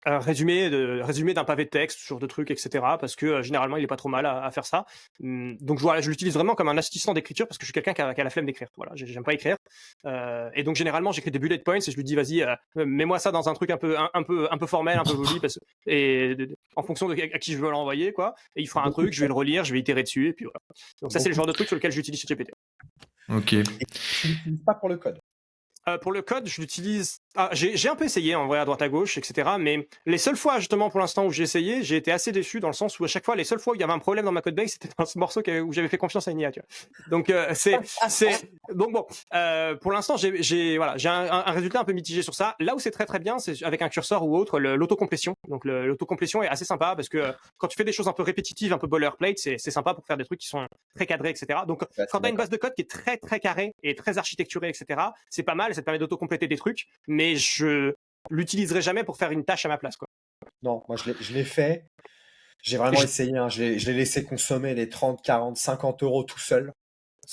résumé d'un pavé de texte, ce genre de trucs, etc. Parce que généralement, il est pas trop mal à faire ça. Donc voilà, je l'utilise vraiment comme un assistant d'écriture parce que je suis quelqu'un qui a la flemme d'écrire. Voilà, j'aime pas écrire. Et donc généralement, j'écris des bullet points et je lui dis vas-y, mets-moi ça dans un truc un peu formel, un peu joli, en fonction de à qui je veux l'envoyer, quoi. Et il fera un truc, je vais le relire, je vais itérer dessus et puis voilà. Donc ça, c'est le genre de truc sur lequel j'utilise ChatGPT. Ok. Et tu l'utilises pas pour le code. Pour le code, je l'utilise. J'ai un peu essayé en vrai à droite à gauche, etc. Mais les seules fois justement pour l'instant où j'ai essayé, j'ai été assez déçu dans le sens où à chaque fois, les seules fois où il y avait un problème dans ma code base, c'était dans ce morceau où j'avais fait confiance à une IA. Tu vois. Donc donc bon. Pour l'instant, j'ai un résultat un peu mitigé sur ça. Là où c'est très très bien, c'est avec un curseur ou autre, l'autocomplétion. Donc l'autocomplétion est assez sympa parce que quand tu fais des choses un peu répétitives, un peu boilerplate, c'est sympa pour faire des trucs qui sont très cadrés, etc. Donc quand tu as une base de code qui est très très carrée et très architecturée, etc. C'est pas mal. Ça te permet d'auto-compléter des trucs, mais je l'utiliserai jamais pour faire une tâche à ma place, quoi. Non, moi je l'ai fait. J'ai vraiment essayé. Hein. Je l'ai laissé consommer les 30, 40, 50 euros tout seul,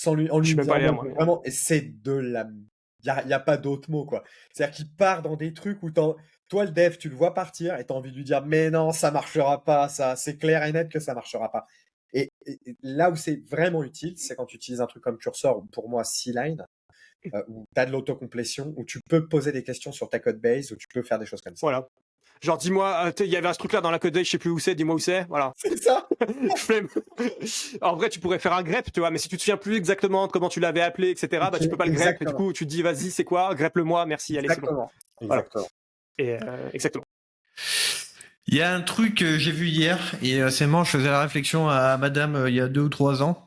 en lui disant vraiment, et c'est de la. Il n'y a pas d'autre mot, quoi. C'est-à-dire qu'il part dans des trucs où toi, le dev, tu le vois partir et tu as envie de lui dire mais non, ça marchera pas, ça, c'est clair et net que ça marchera pas. Et là où c'est vraiment utile, c'est quand tu utilises un truc comme Cursor, ou pour moi C-Line, où tu as de l'autocomplétion, où tu peux poser des questions sur ta code base, où tu peux faire des choses comme ça. Voilà. Genre, dis-moi, il y avait un truc là dans la code base, je sais plus où c'est, dis-moi où c'est, voilà. C'est ça. Flemme. En vrai, tu pourrais faire un grep, tu vois, mais si tu te souviens plus exactement de comment tu l'avais appelé, etc., bah tu peux pas le grep, et du coup, tu te dis, vas-y, c'est quoi, grep-le-moi, merci, allez, c'est bon. Exactement. Et exactement. Il y a un truc que j'ai vu hier, et c'est marrant, je faisais la réflexion à madame il y a 2 ou 3 ans.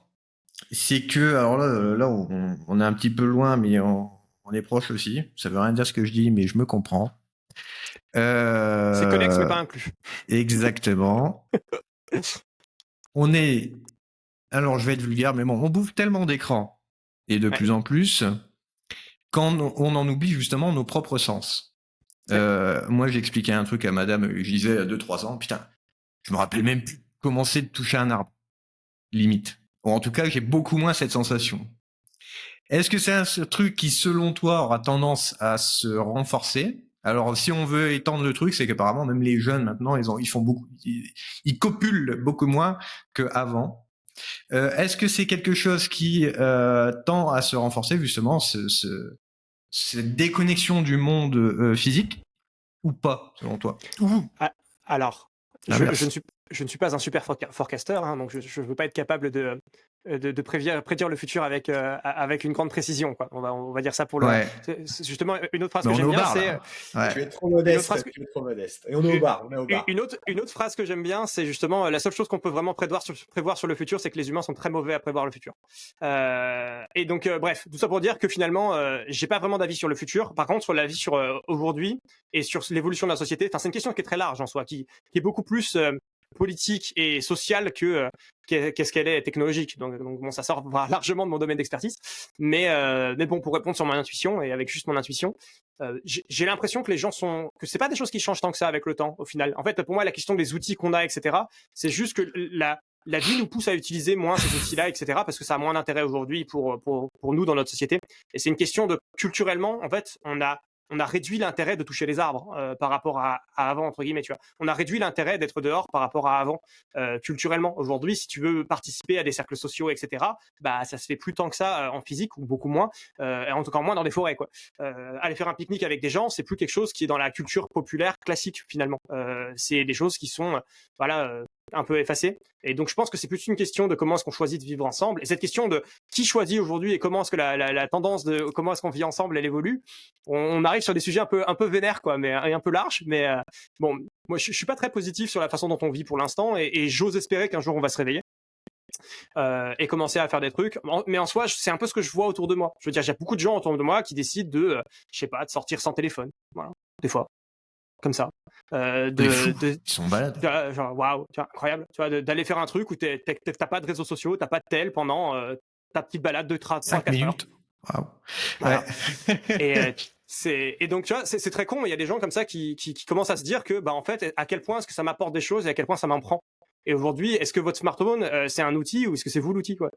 C'est que, alors là on est un petit peu loin, mais on est proche aussi. Ça veut rien dire ce que je dis, mais je me comprends. C'est connexe, mais pas inclus. Exactement. Alors je vais être vulgaire, mais bon, on bouffe tellement d'écran, et de plus en plus, quand on en oublie justement nos propres sens. Moi, j'expliquais un truc à madame, je disais à 2-3 ans, putain, je me rappelle même plus comment c'est de toucher un arbre. Limite. Ou en tout cas, j'ai beaucoup moins cette sensation. Est-ce que c'est un truc qui, selon toi, aura tendance à se renforcer? Alors, si on veut étendre le truc, c'est qu'apparemment, même les jeunes, maintenant, ils font beaucoup, ils copulent beaucoup moins qu'avant. Est-ce que c'est quelque chose qui tend à se renforcer, justement, cette déconnexion du monde physique, ou pas, selon toi? Alors, je ne suis pas un super forecaster, hein, donc je ne veux pas être capable de de prédire le futur avec une grande précision, quoi. On va dire ça pour le. Ouais. C'est justement une autre phrase Mais que on est j'aime au bien, bar, c'est là. Ouais. Tu es trop une autre modeste, phrase tu es trop modeste. Et on est au bar, on est au bar. une autre phrase que j'aime bien, c'est justement la seule chose qu'on peut vraiment prévoir sur le futur, c'est que les humains sont très mauvais à prévoir le futur. Et donc, bref, tout ça pour dire que finalement, j'ai pas vraiment d'avis sur le futur. Par contre, sur l'avis sur aujourd'hui et sur l'évolution de la société, enfin, c'est une question qui est très large en soi, qui est beaucoup plus politique et sociale que qu'est-ce qu'elle est technologique. Donc bon, ça sort largement de mon domaine d'expertise. Mais bon, pour répondre sur mon intuition et avec juste mon intuition, j'ai l'impression que les gens que c'est pas des choses qui changent tant que ça avec le temps au final. En fait, pour moi, la question des outils qu'on a, etc., c'est juste que la vie nous pousse à utiliser moins ces outils-là, etc., parce que ça a moins d'intérêt aujourd'hui pour nous dans notre société. Et c'est une question de culturellement, en fait, on a réduit l'intérêt de toucher les arbres par rapport à avant, entre guillemets, tu vois. On a réduit l'intérêt d'être dehors par rapport à avant, culturellement. Aujourd'hui, si tu veux participer à des cercles sociaux, etc., bah, ça se fait plus tant que ça en physique, ou beaucoup moins, et encore moins dans des forêts, quoi. Aller faire un pique-nique avec des gens, c'est plus quelque chose qui est dans la culture populaire classique, finalement. C'est des choses qui sont, un peu effacées. Et donc, je pense que c'est plus une question de comment est-ce qu'on choisit de vivre ensemble. Et cette question de qui choisit aujourd'hui et comment est-ce que la tendance de comment est-ce qu'on vit ensemble, elle évolue, on arrive sur des sujets un peu vénères, quoi, mais un peu larges. Mais bon, moi, je suis pas très positif sur la façon dont on vit pour l'instant, et j'ose espérer qu'un jour on va se réveiller et commencer à faire des trucs. Mais en soi, c'est un peu ce que je vois autour de moi. Je veux dire, j'ai beaucoup de gens autour de moi qui décident de, je sais pas, de sortir sans téléphone. Voilà, des fois, comme ça. Ils sont balades. Genre, waouh, tu vois, incroyable. Tu vois, d'aller faire un truc où t'as pas de réseaux sociaux, t'as pas de tel pendant ta petite balade de 5 minutes. Waouh. Voilà. Ouais. Et donc, tu vois, c'est très con, mais il y a des gens comme ça qui commencent à se dire que, bah, en fait, à quel point est-ce que ça m'apporte des choses et à quel point ça m'en prend. Et aujourd'hui, est-ce que votre smartphone, c'est un outil ou est-ce que c'est vous l'outil, quoi?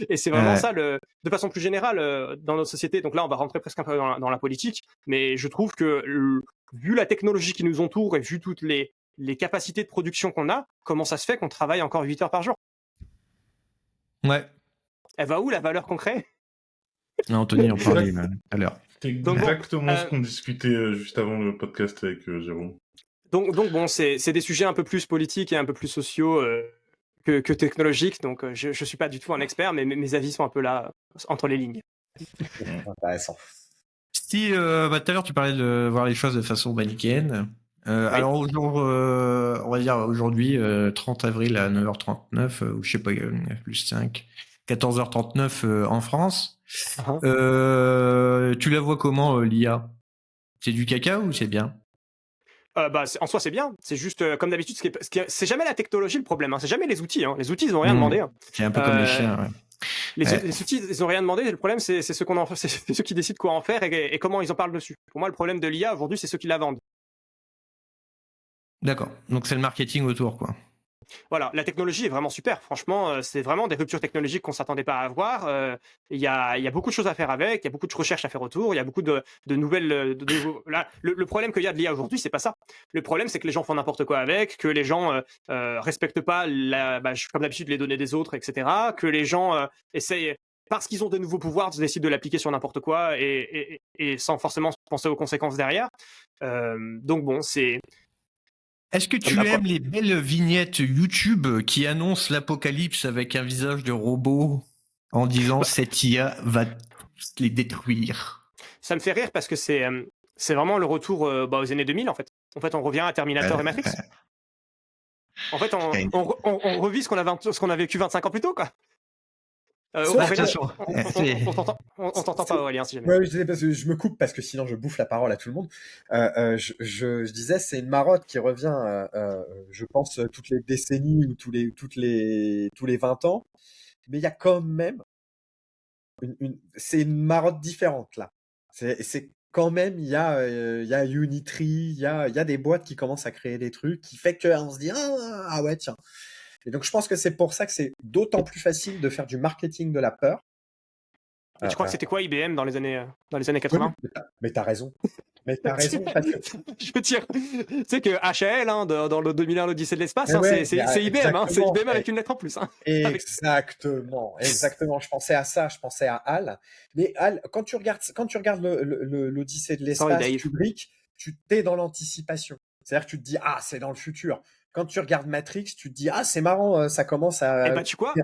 Et c'est vraiment ça, de façon plus générale, dans notre société. Donc là, on va rentrer presque un peu dans la politique, mais je trouve que, vu la technologie qui nous entoure et vu toutes les capacités de production qu'on a, comment ça se fait qu'on travaille encore 8 heures par jour? Ouais. Elle va où la valeur qu'on crée? Anthony en parlait tout à l'heure. C'est exactement ce qu'on discutait juste avant le podcast avec Jérôme. Donc bon, c'est des sujets un peu plus politiques et un peu plus sociaux que technologiques. Donc je suis pas du tout un expert, mais mes avis sont un peu là, entre les lignes. Intéressant. Si, tout à l'heure, tu parlais de voir les choses de façon manichéenne. Oui. Alors, on va dire aujourd'hui, 30 avril à 9h39, ou je sais pas, plus 5, 14h39 en France. Tu la vois comment, l'IA? C'est du caca ou c'est bien? Bah, en soi, c'est bien. C'est juste, comme d'habitude, c'est jamais la technologie le problème. Hein. C'est jamais les outils. Hein. Les outils, ils n'ont rien demandé. Hein. C'est un peu comme les chiens. Ouais. Les outils, ils n'ont rien demandé. Le problème, c'est ceux qui décident quoi en faire et comment ils en parlent dessus. Pour moi, le problème de l'IA aujourd'hui, c'est ceux qui la vendent. D'accord. Donc c'est le marketing autour, quoi. Voilà, la technologie est vraiment super. Franchement, c'est vraiment des ruptures technologiques qu'on s'attendait pas à avoir. Il y a beaucoup de choses à faire avec, il y a beaucoup de recherches à faire autour, il y a beaucoup de nouvelles. Là, le problème qu'il y a de l'IA aujourd'hui, c'est pas ça. Le problème, c'est que les gens font n'importe quoi avec, que les gens respectent pas, comme d'habitude, les données des autres, etc. Que les gens essayent, parce qu'ils ont de nouveaux pouvoirs, décident de l'appliquer sur n'importe quoi et sans forcément penser aux conséquences derrière. Donc bon, c'est. Est-ce que tu aimes les belles vignettes YouTube qui annoncent l'apocalypse avec un visage de robot en disant cette IA va les détruire? Ça me fait rire parce que c'est vraiment le retour aux années 2000 en fait. En fait, on revient à Terminator et Matrix. En fait, on revit ce qu'on a vécu 25 ans plus tôt, quoi. On t'entend pas, Aurélien, si jamais. Ouais, je me coupe parce que sinon je bouffe la parole à tout le monde. Je disais, c'est une marotte qui revient, je pense, toutes les décennies ou tous les 20 ans. Mais il y a quand même c'est une marotte différente, là. C'est quand même, il y a Unitree, il y a des boîtes qui commencent à créer des trucs qui fait qu'on se dit, ah ouais, tiens. Et donc, je pense que c'est pour ça que c'est d'autant plus facile de faire du marketing de la peur. Et tu crois que c'était quoi IBM dans les années 80? Mais t'as raison. Mais t'as raison. Parce que... Je veux dire, tu sais que HAL, hein, dans le 2001, l'Odyssée de l'espace, hein, c'est IBM, hein, c'est IBM avec une lettre en plus. Hein. Exactement. Je pensais à ça, je pensais à HAL. Mais HAL, quand tu regardes l'Odyssée de l'espace, Kubrick, tu t'es dans l'anticipation. C'est-à-dire que tu te dis, c'est dans le futur. quand tu regardes Matrix, tu te dis ah c'est marrant, ça commence Et à. bah tu vois,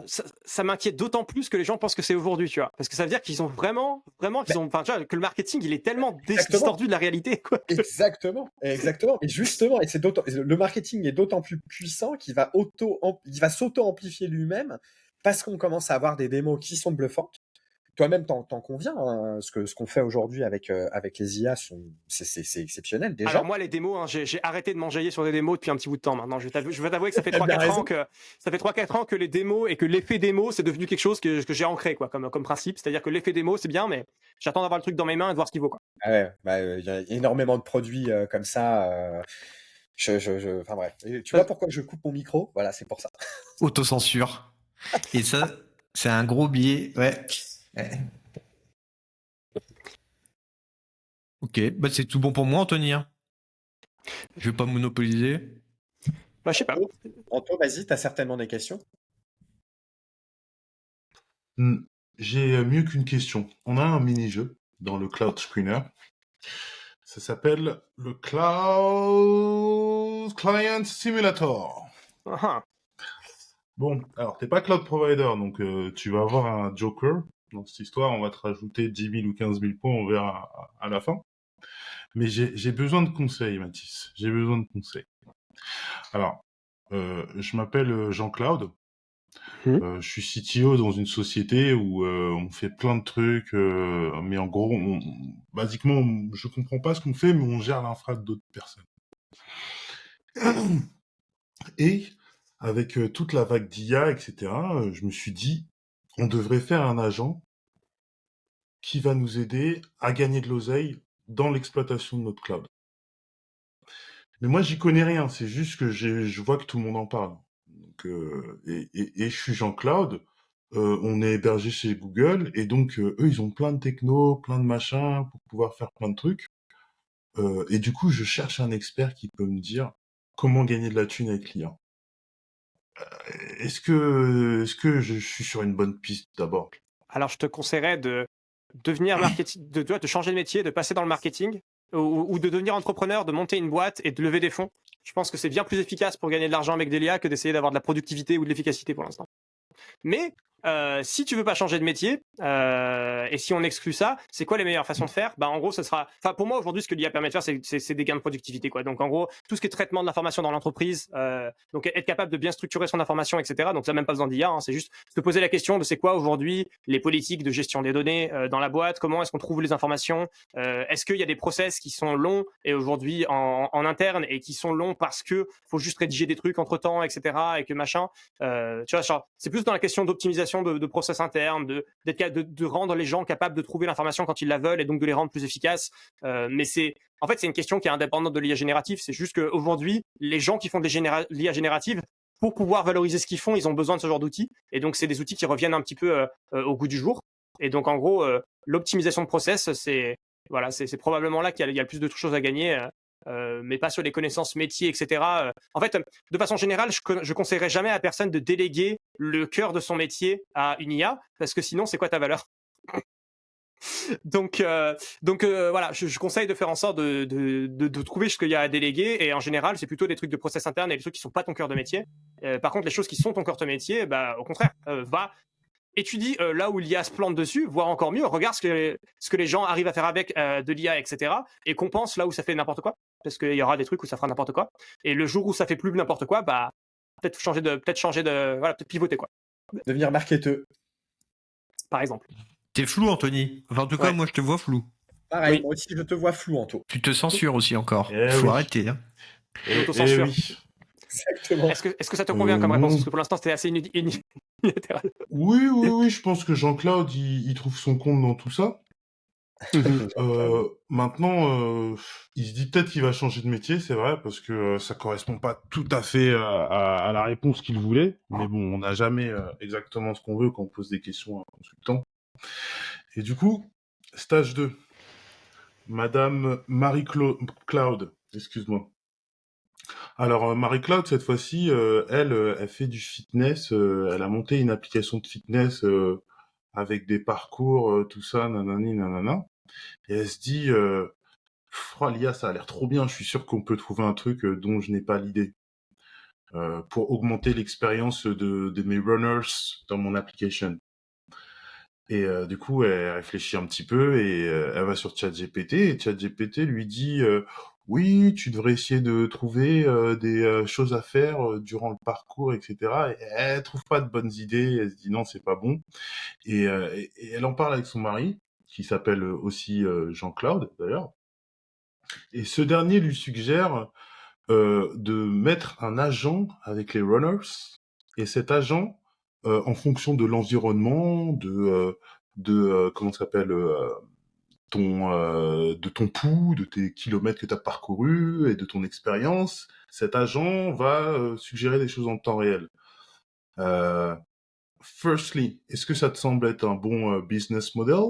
ça m'inquiète d'autant plus que les gens pensent que c'est aujourd'hui, tu vois. Parce que ça veut dire qu'ils ont vraiment qu'ils ont, enfin, tu vois, que le marketing il est tellement Exactement. distordu de la réalité, quoi. Exactement. Et justement, le marketing est d'autant plus puissant qu'il va s'auto-amplifier lui-même parce qu'on commence à avoir des démos qui sont bluffantes. Toi-même, t'en conviens, hein, ce qu'on fait aujourd'hui avec les IA, c'est exceptionnel déjà. Alors moi, les démos, hein, j'ai arrêté de m'enjailler sur des démos depuis un petit bout de temps maintenant. Je vais t'avouer que ça fait T'as bien 3-4 raison. ans que les démos et que l'effet démo, c'est devenu quelque chose que j'ai ancré, quoi, comme principe. C'est-à-dire que l'effet démo, c'est bien, mais j'attends d'avoir le truc dans mes mains et de voir ce qu'il vaut, quoi. Ah ouais, bah, y a énormément de produits comme ça. Enfin bref. Et tu vois pourquoi je coupe mon micro? Voilà, c'est pour ça. Autocensure. Et ça, c'est un gros biais. Ouais. Ok, bah c'est tout bon pour moi, Anthony. Hein. Je vais pas monopoliser. Bah, je sais pas. Anto, vas-y, t'as certainement des questions. J'ai mieux qu'une question. On a un mini-jeu dans le Cloud Screener. Ça s'appelle le Cloud Client Simulator. Bon, alors t'es pas cloud provider, donc tu vas avoir un joker. Dans cette histoire, on va te rajouter 10 000 ou 15 000 points, on verra à la fin. Mais j'ai besoin de conseils, Mathis. J'ai besoin de conseils. Alors, je m'appelle Jean-Claude. Je suis CTO dans une société où on fait plein de trucs, mais en gros, basiquement, je comprends pas ce qu'on fait, mais on gère l'infra d'autres personnes. Et avec toute la vague d'IA, etc., je me suis dit, on devrait faire un agent qui va nous aider à gagner de l'oseille dans l'exploitation de notre cloud. Mais moi, j'y connais rien, c'est juste que je vois que tout le monde en parle. Donc, et je suis Jean-Claude, on est hébergé chez Google, et donc eux, ils ont plein de techno, plein de machins pour pouvoir faire plein de trucs. Et du coup, je cherche un expert qui peut me dire comment gagner de la thune avec l'IA. Est-ce que je suis sur une bonne piste d'abord? Alors, je te conseillerais de devenir marketing, de changer de métier, de passer dans le marketing, ou de devenir entrepreneur, de monter une boîte et de lever des fonds. Je pense que c'est bien plus efficace pour gagner de l'argent avec des l'IA que d'essayer d'avoir de la productivité ou de l'efficacité pour l'instant. Mais si tu veux pas changer de métier, et si on exclut ça, c'est quoi les meilleures façons de faire? Bah en gros, ça sera. Enfin, pour moi aujourd'hui, ce que l'IA permet de faire, c'est des gains de productivité, quoi. Donc en gros, tout ce qui est traitement de l'information dans l'entreprise, donc être capable de bien structurer son information, etc. Donc ça n'a même pas besoin d'IA, hein, c'est juste se poser la question de c'est quoi aujourd'hui les politiques de gestion des données dans la boîte, comment est-ce qu'on trouve les informations, est-ce qu'il y a des process qui sont longs et aujourd'hui en interne et qui sont longs parce que faut juste rédiger des trucs entre temps, etc. et que machin. Tu vois, c'est plus dans la question d'optimisation de process internes, de rendre les gens capables de trouver l'information quand ils la veulent et donc de les rendre plus efficaces. Mais c'est une question qui est indépendante de l'IA générative. C'est juste qu'aujourd'hui, les gens qui font de l'IA générative, pour pouvoir valoriser ce qu'ils font, ils ont besoin de ce genre d'outils. Et donc, c'est des outils qui reviennent un petit peu au goût du jour. Et donc, en gros, l'optimisation de process, c'est probablement là qu'il y a le plus de choses à gagner. Mais pas sur les connaissances métiers, etc. En fait, de façon générale, je conseillerais jamais à personne de déléguer le cœur de son métier à une IA, parce que sinon, c'est quoi ta valeur? Donc voilà, je conseille de faire en sorte de trouver ce qu'il y a à déléguer, et en général, c'est plutôt des trucs de process interne et des trucs qui sont pas ton cœur de métier. Par contre, les choses qui sont ton cœur de métier, bah au contraire, va étudie là où l'IA se plante dessus, voire encore mieux, regarde ce que les gens arrivent à faire avec de l'IA, etc. et compense là où ça fait n'importe quoi, parce qu'il y aura des trucs où ça fera n'importe quoi. Et le jour où ça fait plus n'importe quoi, bah peut-être pivoter, quoi. Devenir marketeur. Par exemple. T'es flou, Anthony. Enfin, en tout cas, moi, je te vois flou. Pareil, Oui. moi aussi, je te vois flou, Anto. Tu te censures aussi encore. Eh Faut oui. arrêter. Hein. L'autocensure. oui. Exactement. Est-ce que ça te convient comme réponse? non. Parce que pour l'instant, c'était assez unilatéral. Oui, je pense que Jean-Claude, il trouve son compte dans tout ça. Maintenant, il se dit peut-être qu'il va changer de métier, c'est vrai, parce que ça correspond pas tout à fait à la réponse qu'il voulait. Mais bon, on n'a jamais exactement ce qu'on veut quand on pose des questions à un consultant. Et du coup, stage 2. Madame Marie-Claude, excuse-moi. Alors, Marie-Claude, cette fois-ci, elle fait du fitness. Elle a monté une application de fitness avec des parcours, tout ça, nanani, nanana. Et elle se dit, l'IA, ça a l'air trop bien, je suis sûr qu'on peut trouver un truc dont je n'ai pas l'idée. pour augmenter l'expérience de mes runners dans mon application. Et du coup, elle réfléchit un petit peu et elle va sur ChatGPT et ChatGPT lui dit oui, tu devrais essayer de trouver des choses à faire durant le parcours, etc. Et elle trouve pas de bonnes idées. Elle se dit non, c'est pas bon. Et elle en parle avec son mari, qui s'appelle aussi Jean-Claude d'ailleurs. Et ce dernier lui suggère de mettre un agent avec les runners. Et cet agent, en fonction de l'environnement, comment ça s'appelle, de ton pouls, de tes kilomètres que tu as parcourus et de ton expérience, cet agent va suggérer des choses en temps réel. Firstly, est-ce que ça te semble être un bon business model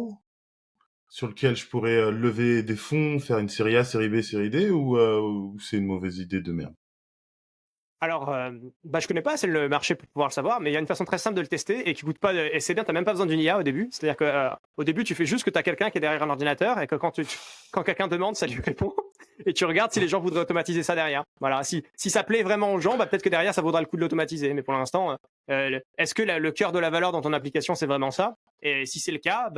sur lequel je pourrais lever des fonds, faire une série A, série B, série D, ou c'est une mauvaise idée de merde? Alors, je connais pas assez le marché pour pouvoir le savoir, mais il y a une façon très simple de le tester et qui coûte pas. Et c'est bien, t'as même pas besoin d'une IA au début. C'est-à-dire que au début, tu fais juste que t'as quelqu'un qui est derrière un ordinateur et que quand quelqu'un demande, ça lui répond. Et tu regardes si les gens voudraient automatiser ça derrière. Voilà. Si ça plaît vraiment aux gens, peut-être que derrière, ça vaudra le coup de l'automatiser. Mais pour l'instant, est-ce que le cœur de la valeur dans ton application, c'est vraiment ça? Et si c'est le cas,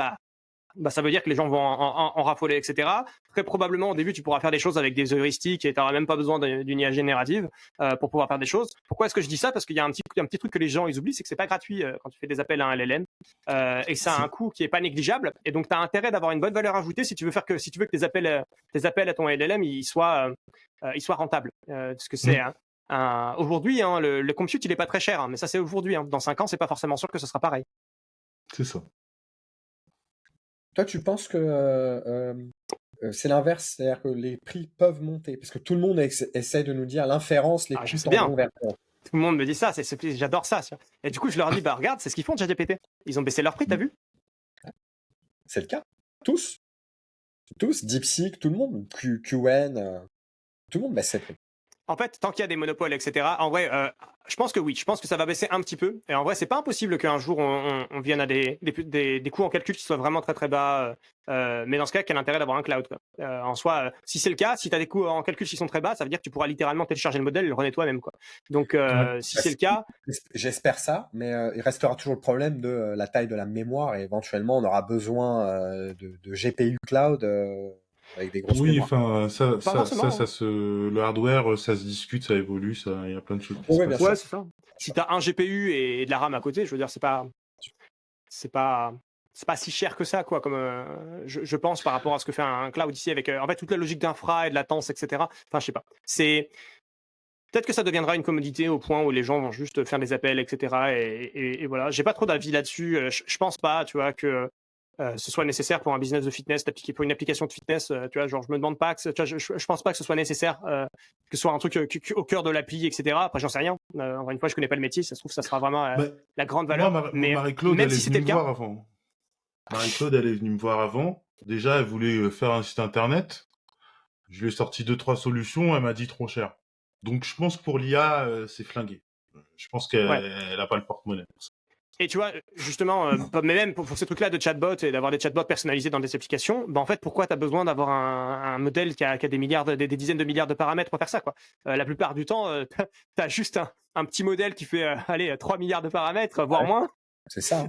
ça veut dire que les gens vont en raffoler, etc. Très probablement, au début, tu pourras faire des choses avec des heuristiques et tu n'auras même pas besoin d'une IA générative pour pouvoir faire des choses. Pourquoi est-ce que je dis ça? Parce qu'il y a un petit truc que les gens ils oublient, c'est que c'est pas gratuit quand tu fais des appels à un LLM et que ça a un coût qui est pas négligeable. Et donc, tu as intérêt d'avoir une bonne valeur ajoutée si tu veux que tes appels à ton LLM ils soient rentables. Parce que c'est aujourd'hui, le compute il est pas très cher, mais ça c'est aujourd'hui. Dans 5 ans, c'est pas forcément sûr que ce sera pareil. C'est ça. Toi, tu penses que c'est l'inverse, c'est-à-dire que les prix peuvent monter, parce que tout le monde essaie de nous dire l'inférence, les Je coûts sais bien. tendront vers toi. Tout le monde me dit ça, j'adore ça. Et du coup, je leur dis, regarde, c'est ce qu'ils font ChatGPT. Ils ont baissé leur prix, t'as vu? C'est le cas. Tous, DeepSeek, tout le monde, QN, tout le monde baisse ses prix. En fait, tant qu'il y a des monopoles, etc., en vrai, je pense que oui. Je pense que ça va baisser un petit peu. Et en vrai, c'est pas impossible qu'un jour, on vienne à des coûts en calcul qui soient vraiment très, très bas. Mais dans ce cas, quel intérêt d'avoir un cloud, quoi. En soi, si c'est le cas, si tu as des coûts en calcul qui sont très bas, ça veut dire que tu pourras littéralement télécharger le modèle et le runner toi-même, quoi. Donc, si c'est le cas... J'espère ça, mais il restera toujours le problème de la taille de la mémoire et éventuellement, on aura besoin de GPU cloud avec des grosses Oui, mémoires. enfin, le hardware, ça se discute, ça évolue, il y a plein de choses qui se Oui, bien passent. sûr. Ouais, c'est ça. Si tu as un GPU et de la RAM à côté, je veux dire, c'est pas si cher que ça, quoi, comme je pense par rapport à ce que fait un cloud ici avec en fait toute la logique d'infra et de latence, etc. Enfin, je sais pas. Peut-être que ça deviendra une commodité au point où les gens vont juste faire des appels, etc. Et voilà. J'ai pas trop d'avis là-dessus. Je pense pas, tu vois, que ce soit nécessaire pour un business de fitness, d'appliquer pour une application de fitness, tu vois, genre je me demande pas que, tu vois, je pense pas que ce soit nécessaire que ce soit un truc au cœur de l'appli, etc. Après, j'en sais rien. Encore une fois, je connais pas le métier, ça se trouve, ça sera vraiment la grande valeur. Moi, mais Marie-Claude, même elle est si c'était venue le me cas, voir avant. Marie-Claude, elle est venue me voir avant. Déjà, elle voulait faire un site internet. Je lui ai sorti 2-3 solutions, elle m'a dit trop cher. Donc, je pense que pour l'IA, c'est flingué. Je pense qu'elle ouais. a pas le porte-monnaie. Et tu vois, justement, mais même pour ces trucs-là de chatbot et d'avoir des chatbots personnalisés dans des applications, en fait, pourquoi tu as besoin d'avoir un modèle qui a des dizaines de milliards de paramètres pour faire ça, quoi. La plupart du temps, tu as juste un petit modèle qui fait 3 milliards de paramètres, voire moins. C'est ça.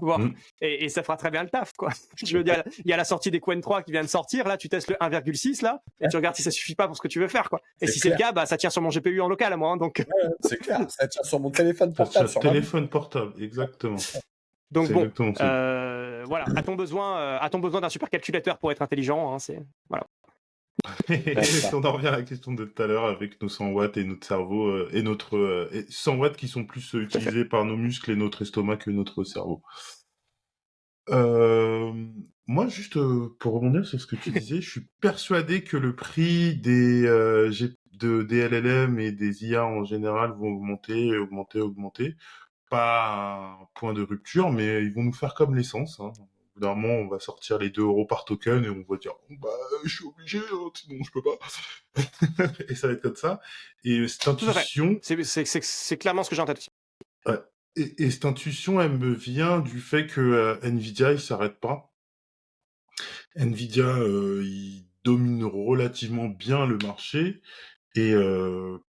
Et ça fera très bien le taf, quoi. Je veux dire, il y a la sortie des Qwen 3 qui vient de sortir, là, tu testes le 1,6, là, et tu regardes si ça suffit pas pour ce que tu veux faire, quoi. Et si c'est le cas, ça tient sur mon GPU en local, à moi, donc. C'est clair, ça tient sur mon téléphone portable. Sur téléphone portable, exactement. Donc bon, exactement voilà, a-t-on besoin d'un supercalculateur pour être intelligent, hein, voilà. On en revient à la question de tout à l'heure avec nos 100 watts et notre cerveau et notre 100 watts qui sont plus utilisés par nos muscles et notre estomac que notre cerveau. Moi, juste pour rebondir sur ce que tu disais, je suis persuadé que le prix des LLM et des IA en général vont augmenter. Pas un point de rupture, mais ils vont nous faire comme l'essence. Au bout d'un moment, on va sortir les 2 € par token et on va dire je suis obligé, sinon je peux pas. Et ça va être comme ça. Et cette intuition... C'est clairement ce que j'ai en tête aussi. Ouais. Et cette intuition, elle me vient du fait que Nvidia, il s'arrête pas. Nvidia, il domine relativement bien le marché. Et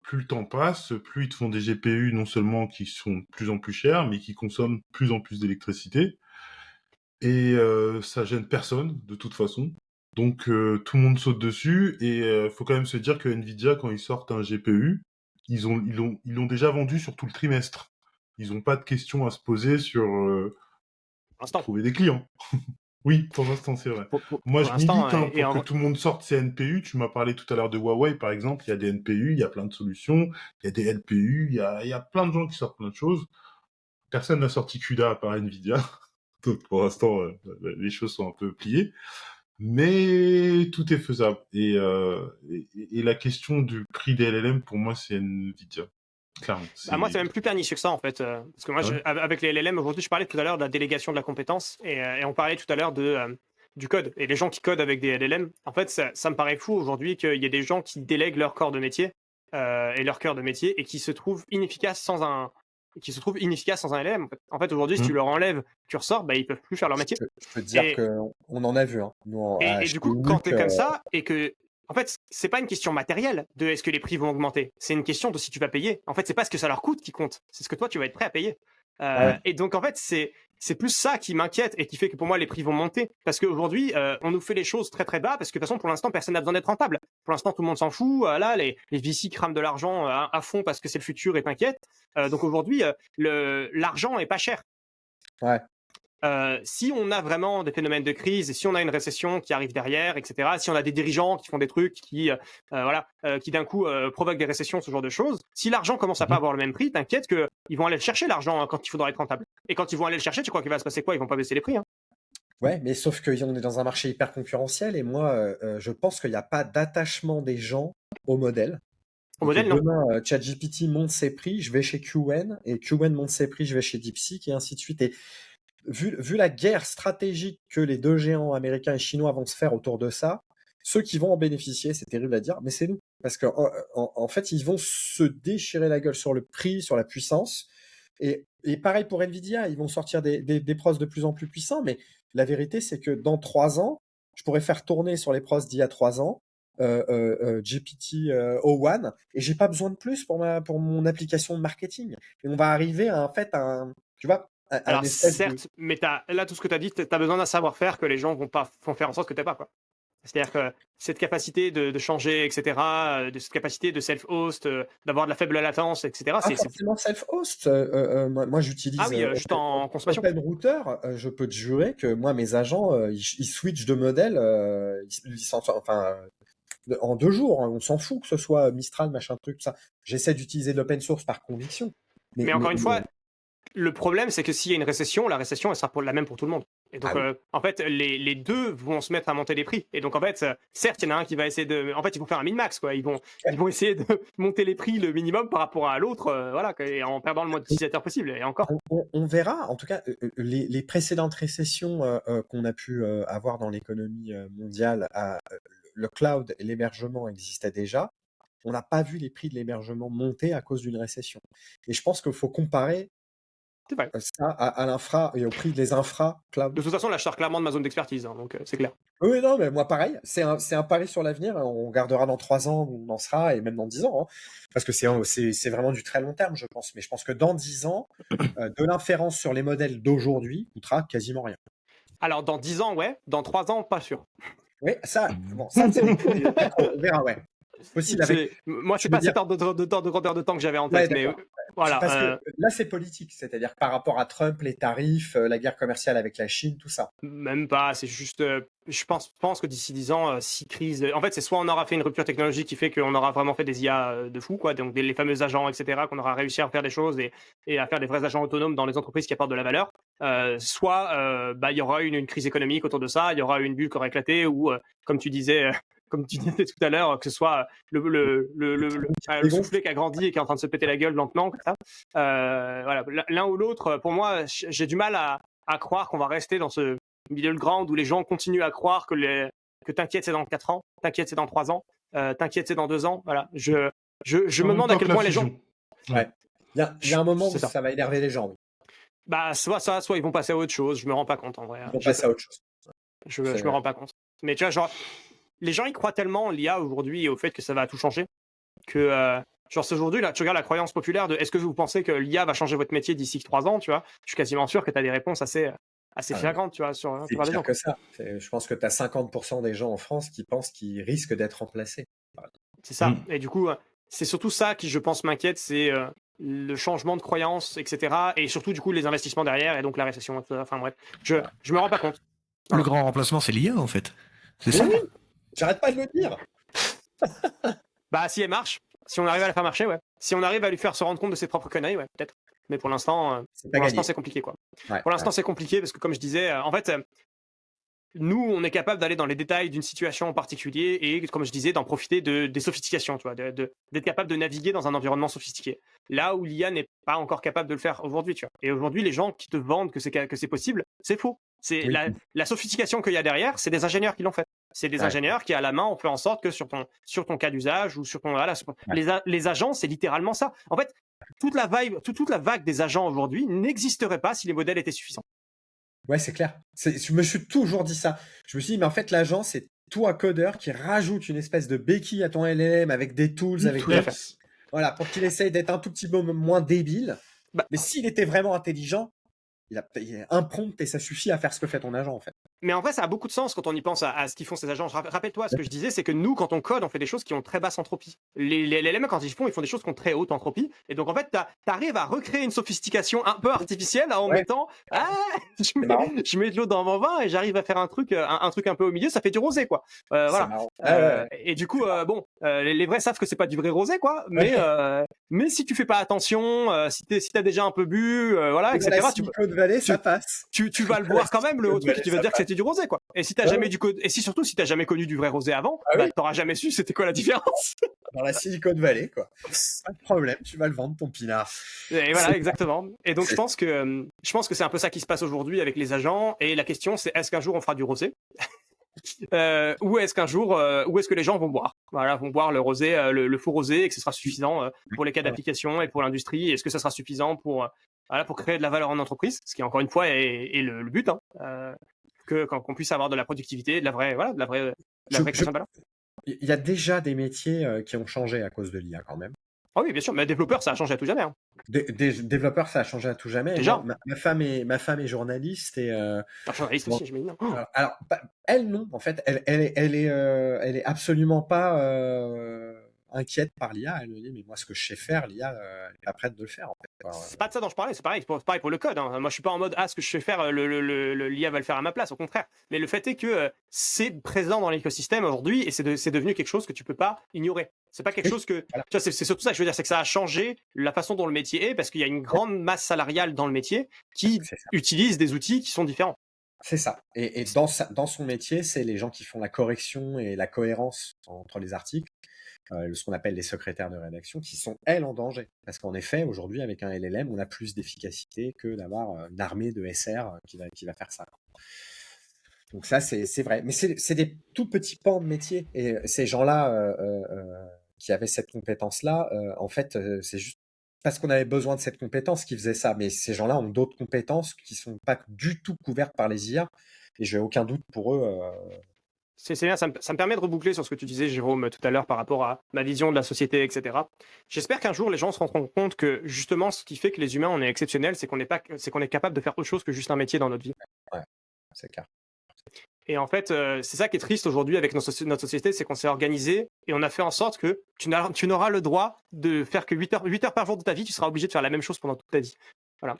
plus le temps passe, plus ils te font des GPU non seulement qui sont de plus en plus chers, mais qui consomment de plus en plus d'électricité. Et ça gêne personne, de toute façon. Donc tout le monde saute dessus. Et faut quand même se dire que Nvidia, quand ils sortent un GPU, ils l'ont déjà vendu sur tout le trimestre. Ils n'ont pas de questions à se poser sur Pour l'instant. trouver des clients. Oui, pour l'instant, c'est vrai. Moi, Pour je l'instant, milite et pour en que tout le monde sorte ses NPU. Tu m'as parlé tout à l'heure de Huawei, par exemple. Il y a des NPU, il y a plein de solutions. Il y a des NPU, il y a plein de gens qui sortent plein de choses. Personne n'a sorti CUDA à part Nvidia. Donc, pour l'instant, les choses sont un peu pliées. Mais tout est faisable. Et la question du prix des LLM, pour moi, c'est Nvidia. Clairement. moi, c'est même plus pernicieux que ça, en fait. Parce que moi, Ah ouais avec les LLM, aujourd'hui, je parlais tout à l'heure de la délégation de la compétence. Et on parlait tout à l'heure du code. Et les gens qui codent avec des LLM, en fait, ça me paraît fou aujourd'hui qu'il y ait des gens qui délèguent leur corps de métier et leur cœur de métier et qui se trouvent inefficaces sans un LLM. En fait aujourd'hui, si tu leur enlèves cursor, ils peuvent plus faire leur métier. Je peux te dire Et, qu'on en a vu. Hein. Nous, et chez du coup, quand Unique, tu es comme ça, et que, en fait, c'est pas une question matérielle de est-ce que les prix vont augmenter, c'est une question de si tu vas payer. En fait, c'est pas ce que ça leur coûte qui compte, c'est ce que toi tu vas être prêt à payer. ouais. Et donc, en fait, c'est plus ça qui m'inquiète et qui fait que pour moi les prix vont monter. Parce qu'aujourd'hui, on nous fait les choses très très bas parce que de toute façon, pour l'instant, personne n'a besoin d'être rentable. Pour l'instant, tout le monde s'en fout. Là, les VC crament de l'argent à fond parce que c'est le futur et t'inquiète. Donc aujourd'hui, l'argent est pas cher. Ouais. Si on a vraiment des phénomènes de crise et si on a une récession qui arrive derrière, etc., si on a des dirigeants qui font des trucs qui d'un coup provoquent des récessions, ce genre de choses, si l'argent commence à pas avoir le même prix, t'inquiète qu'ils vont aller le chercher l'argent quand il faudra être rentable. Et quand ils vont aller le chercher, tu crois qu'il va se passer quoi? Ils vont pas baisser les prix. Hein. Ouais, mais sauf qu'on est dans un marché hyper concurrentiel et moi, je pense qu'il n'y a pas d'attachement des gens au modèle. Au Et que modèle, non. demain, ChatGPT monte ses prix, je vais chez QN, et QN monte ses prix, je vais chez DeepSeek, et ainsi de suite. Et vu la guerre stratégique que les deux géants américains et chinois vont se faire autour de ça, ceux qui vont en bénéficier, c'est terrible à dire, mais c'est nous. Parce qu'en fait, ils vont se déchirer la gueule sur le prix, sur la puissance. Et pareil pour Nvidia, ils vont sortir des pros de plus en plus puissants, mais la vérité, c'est que dans 3 ans, je pourrais faire tourner sur les pros d'il y a 3 ans GPT O1 et j'ai pas besoin de plus pour mon application de marketing. Et on va arriver à tu vois, à Alors une espèce certes, mais là tout ce que tu as dit, tu as besoin d'un savoir-faire que les gens vont faire en sorte que tu n'aies pas. Quoi. C'est-à-dire que cette capacité de changer, etc., de cette capacité de self-host, d'avoir de la faible latence, etc., Pas forcément self-host. Moi, j'utilise Ah oui, juste en consommation. OpenRouter. Je peux te jurer que moi, mes agents, ils switchent de modèle. En 2 jours, hein, on s'en fout que ce soit Mistral, machin truc, tout ça. J'essaie d'utiliser de l'open source par conviction. Mais encore une fois, le problème, c'est que s'il y a une récession, la récession, elle sera la même pour tout le monde. Et donc, en fait, les deux vont se mettre à monter les prix. Et donc, en fait, certes, il y en a un qui va essayer de... En fait, ils vont faire un min-max, quoi. Ils vont essayer de monter les prix le minimum par rapport à l'autre, et en perdant le moins d'utilisateurs possible. Et encore. On verra. En tout cas, les précédentes récessions qu'on a pu avoir dans l'économie mondiale, le cloud et l'hébergement existaient déjà. On n'a pas vu les prix de l'hébergement monter à cause d'une récession. Et je pense qu'il faut comparer ça à l'infra et au prix des infra cloud. De toute façon, là, je sors clairement de ma zone d'expertise, hein, donc c'est clair. Oui, non, mais moi pareil. C'est un pari sur l'avenir. On regardera dans 3 ans où on en sera et même dans 10 ans. Hein, parce que c'est vraiment du très long terme, je pense. Mais je pense que dans 10 ans, de l'inférence sur les modèles d'aujourd'hui coûtera quasiment rien. Alors, dans 10 ans, ouais. Dans 3 ans, pas sûr. Oui, ça c'est on verra, ouais. Possible avec... Moi, c'est pas cet ordre de grandeur de temps que j'avais en tête, mais voilà. Parce que là, c'est politique, c'est-à-dire par rapport à Trump, les tarifs, la guerre commerciale avec la Chine, tout ça. Même pas, c'est juste, je pense que d'ici 10 ans, si crise, en fait, c'est soit on aura fait une rupture technologique qui fait qu'on aura vraiment fait des IA de fou, quoi, donc les fameux agents, etc., qu'on aura réussi à faire des choses et à faire des vrais agents autonomes dans les entreprises qui apportent de la valeur, soit il y aura une crise économique autour de ça, il y aura une bulle qui aura éclaté ou, comme tu disais tout à l'heure, que ce soit le soufflet qui a grandi et qui est en train de se péter la gueule lentement, comme ça. Voilà, l'un ou l'autre, pour moi, j'ai du mal à croire qu'on va rester dans ce middle ground où les gens continuent à croire que t'inquiète, c'est dans 4 ans, t'inquiète, c'est dans 3 ans, t'inquiète, c'est dans 2 ans. Voilà, je me demande à quel point les gens... Ouais. Il y a un moment où ça va énerver les gens. Soit ils vont passer à autre chose, je me rends pas compte en vrai. Ils vont passer à autre chose. Je me rends pas compte. Mais tu vois, genre, les gens, ils croient tellement l'IA aujourd'hui et au fait que ça va tout changer que genre c'est aujourd'hui là, tu regardes la croyance populaire de est-ce que vous pensez que l'IA va changer votre métier d'ici 3 ans, tu vois? Je suis quasiment sûr que tu as des réponses assez Ah, flagrantes, tu vois, sur la c'est plupart des pire gens. que ça. Je pense que tu as 50% des gens en France qui pensent qu'ils risquent d'être remplacés. C'est ça. Mm. Et du coup, c'est surtout ça qui, je pense, m'inquiète, c'est le changement de croyance, etc. Et surtout, du coup, les investissements derrière et donc la récession. Enfin bref, je me rends pas compte. Le Voilà. grand remplacement, c'est l'IA, en fait. C'est Mais ça. oui, j'arrête pas de le dire. Bah, si elle marche, si on arrive à la faire marcher, ouais. Si on arrive à lui faire se rendre compte de ses propres conneries, ouais, peut-être. Mais pour l'instant, C'est pas gagné. c'est compliqué, quoi. Ouais, Pour l'instant, c'est compliqué parce que, comme je disais, en fait, nous, on est capable d'aller dans les détails d'une situation en particulier et, comme je disais, d'en profiter des sophistications, tu vois, d'être capable de naviguer dans un environnement sophistiqué. Là où l'IA n'est pas encore capable de le faire aujourd'hui, tu vois. Et aujourd'hui, les gens qui te vendent que c'est possible, c'est faux. C'est Oui. la sophistication qu'il y a derrière, c'est des ingénieurs qui l'ont fait. C'est des Ouais. ingénieurs qui, à la main, ont fait en sorte que sur ton cas d'usage ou sur ton... Voilà, les agents, c'est littéralement ça. En fait, toute la vague des agents aujourd'hui n'existerait pas si les modèles étaient suffisants. Ouais, c'est clair. Je me suis toujours dit ça. Je me suis dit, mais en fait, l'agent, c'est toi, codeur, qui rajoute une espèce de béquille à ton LLM avec des tools, avec Tout à fait. voilà, pour qu'il essaye d'être un tout petit peu moins débile. Bah, Mais s'il était vraiment intelligent, il a un prompt et ça suffit à faire ce que fait ton agent, en fait. Mais en vrai, ça a beaucoup de sens quand on y pense à ce qu'ils font ces agents. Rappelle-toi, ce que je disais, c'est que nous, quand on code, on fait des choses qui ont très basse entropie. Les LLM, quand ils font des choses qui ont très haute entropie. Et donc, en fait, t'arrives à recréer une sophistication un peu artificielle en mettant je mets de l'eau dans mon vin et j'arrive à faire un truc un peu au milieu, ça fait du rosé, quoi. Voilà. Et du coup, les vrais savent que c'est pas du vrai rosé, quoi. Mais si tu fais pas attention, si t'as déjà un peu bu, voilà, etc. La Silicon Valley, ça passe. Tu vas le boire quand même, le truc, et tu vas te dire que c'était du rosé, quoi. Et si t'as jamais surtout si t'as jamais connu du vrai rosé avant, t'auras jamais su c'était quoi la différence. Dans la Silicon Valley, quoi. Pas de problème, tu vas le vendre, ton pinard. Et voilà, exactement. Et donc, je pense que c'est un peu ça qui se passe aujourd'hui avec les agents. Et la question, c'est est-ce qu'un jour on fera du rosé? Ou est-ce qu'un jour, où est-ce que les gens vont boire? Voilà, vont boire le rosé, le faux rosé, et que ce sera suffisant pour les cas d'application et pour l'industrie. Est-ce que ça sera suffisant pour créer de la valeur en entreprise, ce qui encore une fois est le but, hein, qu'on puisse avoir de la productivité, de la vraie création de valeur. Il y a déjà des métiers qui ont changé à cause de l'IA quand même. Ah oui, bien sûr, mais développeur, ça a changé à tout jamais. Hein. Développeurs, ça a changé à tout jamais. Déjà. Ma femme est journaliste et journaliste aussi, j'imagine. alors, elle non, en fait, elle est absolument pas inquiète par l'IA. Elle me dit mais moi ce que je sais faire, l'IA elle est pas prête de le faire en fait. C'est pas de ça dont je parlais, c'est pareil pour le code. Hein. Moi je suis pas en mode ce que je sais faire, l'IA va le faire à ma place, au contraire. Mais le fait est que c'est présent dans l'écosystème aujourd'hui et c'est devenu quelque chose que tu peux pas ignorer. C'est pas quelque chose que tu vois, c'est surtout ça que je veux dire, c'est que ça a changé la façon dont le métier est parce qu'il y a une grande masse salariale dans le métier qui utilise des outils qui sont différents. C'est ça. Et dans son métier, c'est les gens qui font la correction et la cohérence entre les articles, ce qu'on appelle les secrétaires de rédaction, qui sont, elles, en danger. Parce qu'en effet, aujourd'hui, avec un LLM, on a plus d'efficacité que d'avoir une armée de SR qui va faire ça. Donc ça, c'est vrai. Mais c'est des tout petits pans de métier. Et ces gens-là qui avaient cette compétence-là, en fait, c'est juste parce qu'on avait besoin de cette compétence qui faisait ça. Mais ces gens-là ont d'autres compétences qui sont pas du tout couvertes par les IA. Et j'ai aucun doute pour eux. C'est bien, ça me permet de reboucler sur ce que tu disais, Jérôme, tout à l'heure par rapport à ma vision de la société, etc. J'espère qu'un jour, les gens se rendront compte que, justement, ce qui fait que les humains, on est exceptionnels, c'est qu'on est capable de faire autre chose que juste un métier dans notre vie. Ouais, c'est clair. Et en fait, c'est ça qui est triste aujourd'hui avec notre société, c'est qu'on s'est organisé et on a fait en sorte que tu n'auras le droit de faire que 8 heures par jour de ta vie, tu seras obligé de faire la même chose pendant toute ta vie. Voilà.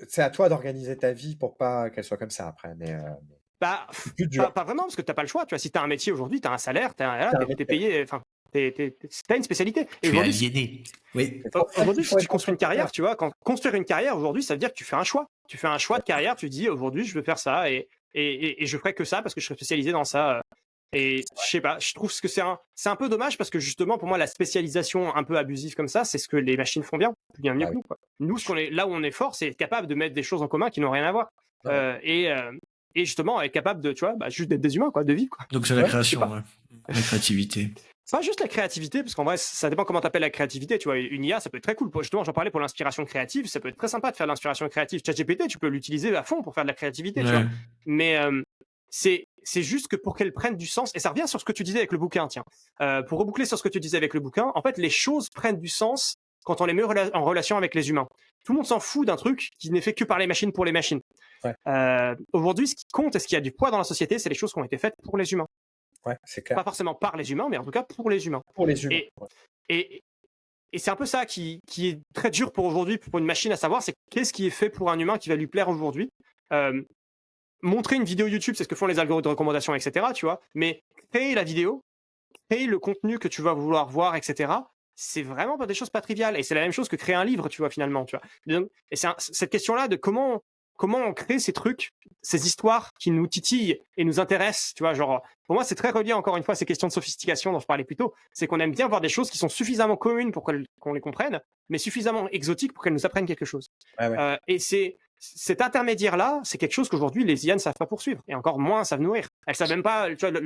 C'est à toi d'organiser ta vie pour pas qu'elle soit comme ça après. Mais pas vraiment, parce que tu n'as pas le choix. Tu vois, si tu as un métier aujourd'hui, tu as un salaire, tu es payé, enfin, tu as une spécialité. Tu es aliéné. Oui. Aujourd'hui, si tu construis une carrière, tu vois, construire une carrière aujourd'hui, ça veut dire que tu fais un choix. Tu fais un choix de carrière, tu dis aujourd'hui, je veux faire ça et je ferai que ça parce que je serai spécialisé dans ça. Et je sais pas, je trouve que c'est un peu dommage parce que justement, pour moi, la spécialisation un peu abusive comme ça, c'est ce que les machines font bien mieux que nous. Quoi. Nous, là où on est fort, c'est être capable de mettre des choses en commun qui n'ont rien à voir. Et justement, être capable de, tu vois, juste d'être des humains, quoi, de vivre. Quoi. Donc c'est la création, la créativité. Pas juste la créativité, parce qu'en vrai, ça dépend comment t'appelles la créativité. Tu vois, une IA, ça peut être très cool. Justement, j'en parlais pour l'inspiration créative, ça peut être très sympa de faire de l'inspiration créative. ChatGPT, tu peux l'utiliser à fond pour faire de la créativité, tu vois. Mais c'est c'est juste que pour qu'elles prennent du sens, et ça revient sur ce que tu disais avec le bouquin, tiens. Pour reboucler sur ce que tu disais avec le bouquin, en fait, les choses prennent du sens quand on les met en relation avec les humains. Tout le monde s'en fout d'un truc qui n'est fait que par les machines pour les machines. Ouais. Aujourd'hui, ce qui compte et ce qui a du poids dans la société, c'est les choses qui ont été faites pour les humains. Ouais, c'est clair. Pas forcément par les humains, mais en tout cas pour les humains. Pour les humains. Et c'est un peu ça qui est très dur pour aujourd'hui, pour une machine à savoir, c'est qu'est-ce qui est fait pour un humain qui va lui plaire aujourd'hui. Montrer une vidéo YouTube, c'est ce que font les algorithmes de recommandation, etc. Tu vois, mais créer la vidéo, créer le contenu que tu vas vouloir voir, etc. C'est vraiment pas des choses pas triviales. Et c'est la même chose que créer un livre, tu vois, finalement. Tu vois. Et c'est cette question-là de comment on crée ces trucs, ces histoires qui nous titillent et nous intéressent, tu vois, genre, pour moi, c'est très relié, encore une fois, à ces questions de sophistication dont je parlais plus tôt, c'est qu'on aime bien voir des choses qui sont suffisamment communes pour qu'on les comprenne, mais suffisamment exotiques pour qu'elles nous apprennent quelque chose. Ouais. Et cet intermédiaire-là, c'est quelque chose qu'aujourd'hui, les IA ne savent pas poursuivre, et encore moins savent nourrir. Elles savent même pas, tu vois,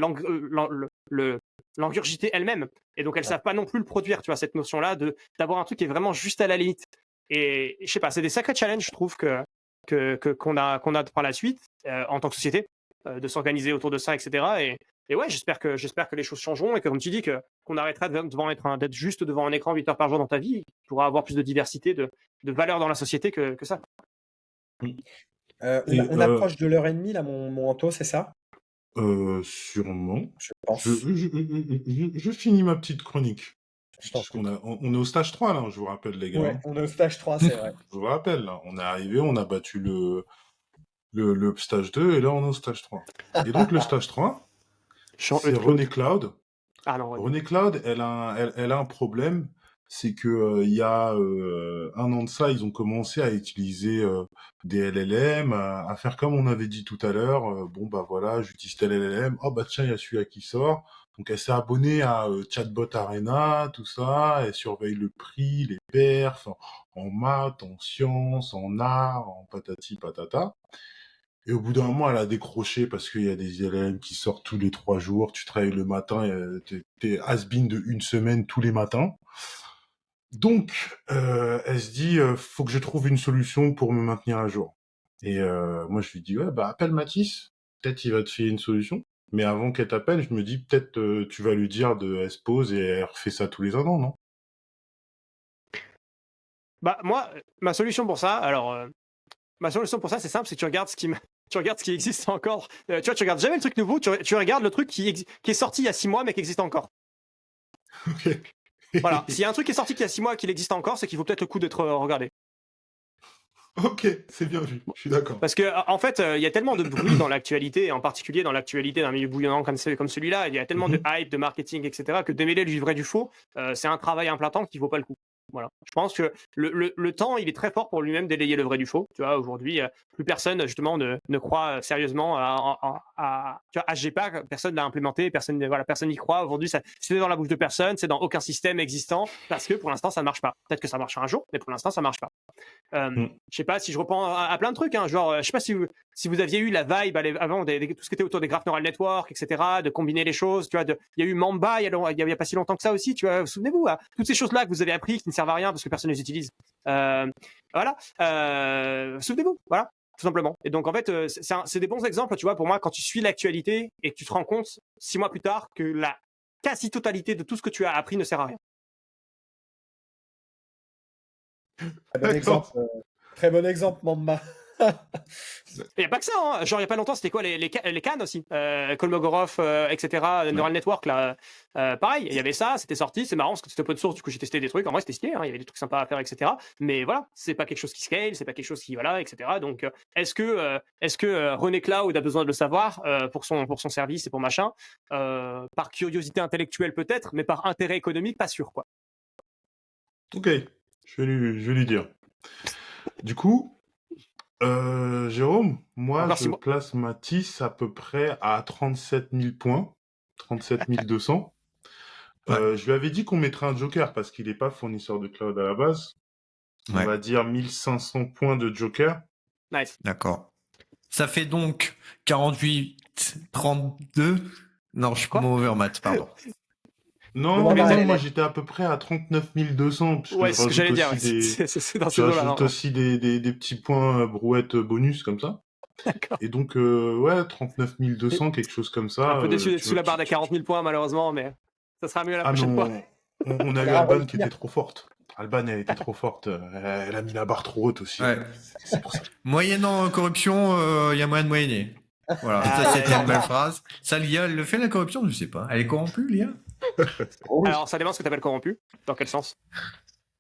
l'engurgiter elles-mêmes, et donc elles savent pas non plus le produire, tu vois, cette notion-là d'avoir un truc qui est vraiment juste à la limite. Et je sais pas, c'est des sacrés challenges, je trouve, qu'on a par la suite en tant que société, de s'organiser autour de ça, etc. Et ouais, j'espère que les choses changeront et que, comme tu dis, qu'on arrêtera d'être juste devant un écran 8 heures par jour dans ta vie, tu pourras avoir plus de diversité, de valeur dans la société que ça. On approche de l'heure et demie là, mon Anto, c'est ça? Sûrement. Je pense. Je finis ma petite chronique. On est au stage 3 là, je vous rappelle les gars. Ouais, on est au stage 3, c'est vrai. Je vous rappelle, là, on est arrivé, on a battu le stage 2 et là on est au stage 3. Et donc le stage 3, c'est René Cloud. Ah non, René Cloud, elle a un problème, c'est que il y a 1 an de ça, ils ont commencé à utiliser des LLM, à faire comme on avait dit tout à l'heure. Bon bah voilà, j'utilise tel LLM. Oh bah tiens, il y a celui-là qui sort. Donc elle s'est abonnée à Chatbot Arena, tout ça. Elle surveille le prix, les perfs, en maths, en sciences, en art, en patati patata. Et au bout d'un moment, elle a décroché parce qu'il y a des LLM qui sortent tous les 3 jours. Tu travailles le matin, t'es has-been de 1 semaine tous les matins. Donc, elle se dit, faut que je trouve une solution pour me maintenir à jour. Et moi, je lui dis, ouais, bah appelle Mathis, peut-être il va te filer une solution. Mais avant qu'elle t'appelle, je me dis, peut-être tu vas lui dire elle se pose et elle refait ça tous les 1 an, non? Bah moi, ma solution pour ça, c'est simple, c'est que tu regardes ce qui existe encore. Tu vois, tu regardes jamais le truc nouveau, tu regardes le truc qui est sorti il y a 6 mois mais qui existe encore. Ok. Voilà, s'il y a un truc qui est sorti il y a 6 mois et qu'il existe encore, c'est qu'il vaut peut-être le coup d'être regardé. Ok, c'est bien vu, je suis d'accord. Parce que en fait, il y a tellement de bruit dans l'actualité, en particulier dans l'actualité d'un milieu bouillonnant comme celui-là, il y a tellement de hype, de marketing, etc., que démêler le vrai du faux, c'est un travail à plein temps qui vaut pas le coup. Voilà. Je pense que le temps, il est très fort pour lui-même d'élayer le vrai du faux. Tu vois, aujourd'hui, plus personne justement ne croit sérieusement tu vois, à HGPAC, personne l'a implémenté, personne n'y croit. Aujourd'hui, c'est dans la bouche de personne, c'est dans aucun système existant, parce que pour l'instant, ça ne marche pas. Peut-être que ça marchera un jour, mais pour l'instant, ça ne marche pas. Je sais pas si je reprends à plein de trucs, hein, genre, je sais pas si vous aviez eu la vibe avant tout ce qui était autour des graph neural network, etc., de combiner les choses, tu vois, il y a eu Mamba il y a pas si longtemps que ça aussi, tu vois, vous souvenez-vous, hein, toutes ces choses-là que vous avez appris qui ne servent à rien parce que personne ne les utilise. Voilà, souvenez-vous, voilà, tout simplement. Et donc en fait, c'est des bons exemples, tu vois, pour moi, quand tu suis l'actualité et que tu te rends compte 6 mois plus tard que la quasi-totalité de tout ce que tu as appris ne sert à rien. Très bon exemple, Mamba. Il n'y a pas que ça, hein. Genre il n'y a pas longtemps, c'était quoi les Cannes aussi, Kolmogorov, etc., Neural Network, là, pareil, il y avait ça, c'était sorti, c'est marrant parce que c'était open source, du coup j'ai testé des trucs, en vrai c'était stylé, hein, il y avait des trucs sympas à faire, etc. Mais voilà, c'est pas quelque chose qui scale, c'est pas quelque chose qui, voilà, etc. Donc est-ce que René Cloud a besoin de le savoir pour son service et pour machin, par curiosité intellectuelle peut-être, mais par intérêt économique, pas sûr, quoi. Ok, je vais lui dire. Du coup, Jérôme, moi je place Mathis à peu près à 37 000 points, 37 200. Ouais. Je lui avais dit qu'on mettrait un joker parce qu'il n'est pas fournisseur de cloud à la base. On va dire 1500 points de joker. Nice. D'accord. Ça fait donc 48, 32. Non, je suis mauvais en maths, pardon. Non, moi j'étais à peu près à 39 200. Ouais, c'est ce que j'allais dire. C'est dans ces eaux-là. J'ajoute aussi des petits points brouettes bonus comme ça. D'accord. Et donc, ouais, 39 200, quelque chose comme ça. Un peu déçu d'être tu sous vois, la barre des 40 000 points, malheureusement, mais ça sera mieux la Ah, mais prochaine fois. on a On eu ira Alban qui revenir. était trop forte. Alban, elle était trop forte. Elle a mis la barre trop haute aussi. Ouais. C'est pour ça. Moyennant corruption, il y a moyen de moyenner. Voilà, ça Aïe, c'était aïe, une belle aïe. phrase. Ça, l'IA, elle le fait la corruption? Je sais pas. Elle est corrompue, l'IA? Oh oui. Alors, ça dépend ce que tu appelles corrompu. Dans quel sens?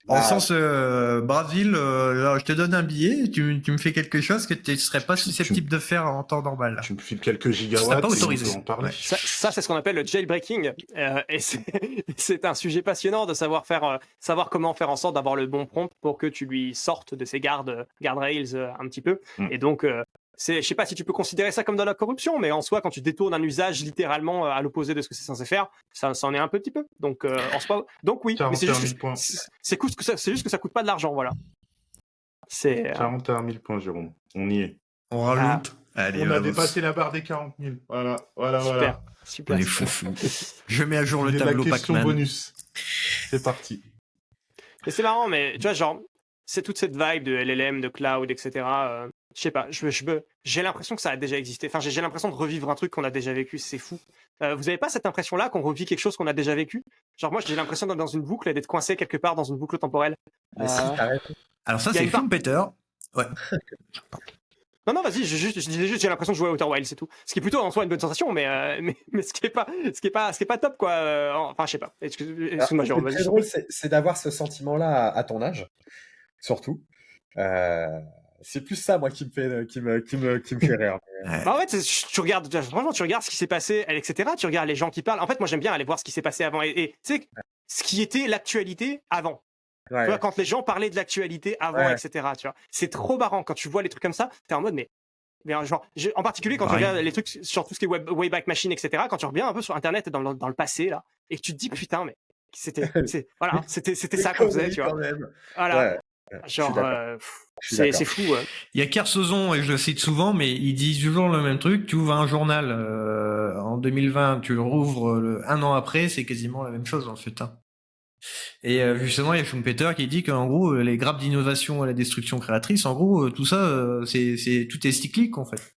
En Bah, sens, Brésil, là, je te donne un billet, tu me fais quelque chose que tu serais pas susceptible de faire en temps normal. Là. Tu me files quelques serais gigawatts pas et on autorisé. peut en parler. Ouais. Ça, c'est ce qu'on appelle le jailbreaking. Et c'est un sujet passionnant de savoir comment faire en sorte d'avoir le bon prompt pour que tu lui sortes de ses guardrails un petit peu. Mm. Et donc, je sais pas si tu peux considérer ça comme de la corruption, mais en soi, quand tu détournes un usage littéralement à l'opposé de ce que c'est censé faire, ça en est un petit peu. Donc, donc oui, mais c'est 41 000 juste, points. c'est juste que ça coûte pas de l'argent, voilà. C'est 41 000 points, Jérôme. On y est. On rajoute. Allez, On a vamos. dépassé la barre des 40 000. Voilà, voilà, super, voilà. super. On est super. fou. Je mets à jour le C'est la tableau question Pac-Man. bonus. C'est parti. Et c'est marrant, mais tu vois, genre, c'est toute cette vibe de LLM, de cloud, etc. Je sais pas, j'ai l'impression que ça a déjà existé. Enfin, j'ai l'impression de revivre un truc qu'on a déjà vécu, c'est fou. Vous avez pas cette impression-là qu'on revit quelque chose qu'on a déjà vécu? Genre, moi, j'ai l'impression d'être dans une boucle et d'être coincé quelque part dans une boucle temporelle. mais si, t'as raison. Alors ça, Il y a c'est une part- Schumpeter. Ouais. Non, vas-y, je disais juste, j'ai l'impression de jouer à Outer Wilds, c'est tout. Ce qui est plutôt en soi une bonne sensation, mais ce qui est pas top, quoi. Enfin, je sais pas. Excuse-moi, Ce qui Jérôme, est vas-y. très drôle, c'est d'avoir ce sentiment-là à ton âge, surtout. C'est plus ça, moi, qui me fait rire. Ouais. Bah, en fait, franchement, tu regardes ce qui s'est passé, etc. Tu regardes les gens qui parlent. En fait, moi, j'aime bien aller voir ce qui s'est passé avant et tu sais, ce qui était l'actualité avant. Tu Ouais. vois, quand les gens parlaient de l'actualité avant, Ouais. etc. Tu vois, c'est trop marrant quand tu vois les trucs comme ça. T'es en mode, mais genre, en particulier quand tu Pareil. regardes les trucs sur tout ce qui est Wayback Machine, etc. Quand tu reviens un peu sur Internet dans le passé là, et que tu te dis putain, mais c'était ça qu'on faisait, tu vois. Quand même. Voilà, Ouais. Je suis genre, d'accord. Je suis d'accord. c'est fou. Il y a Kersozon, et je le cite souvent, mais il dit toujours le même truc. Tu ouvres un journal en 2020, tu le rouvres un an après, c'est quasiment la même chose en fait. Hein. Et justement, il y a Schumpeter qui dit qu'en gros, les grappes d'innovation et la destruction créatrice, en gros, tout ça, tout est cyclique en fait.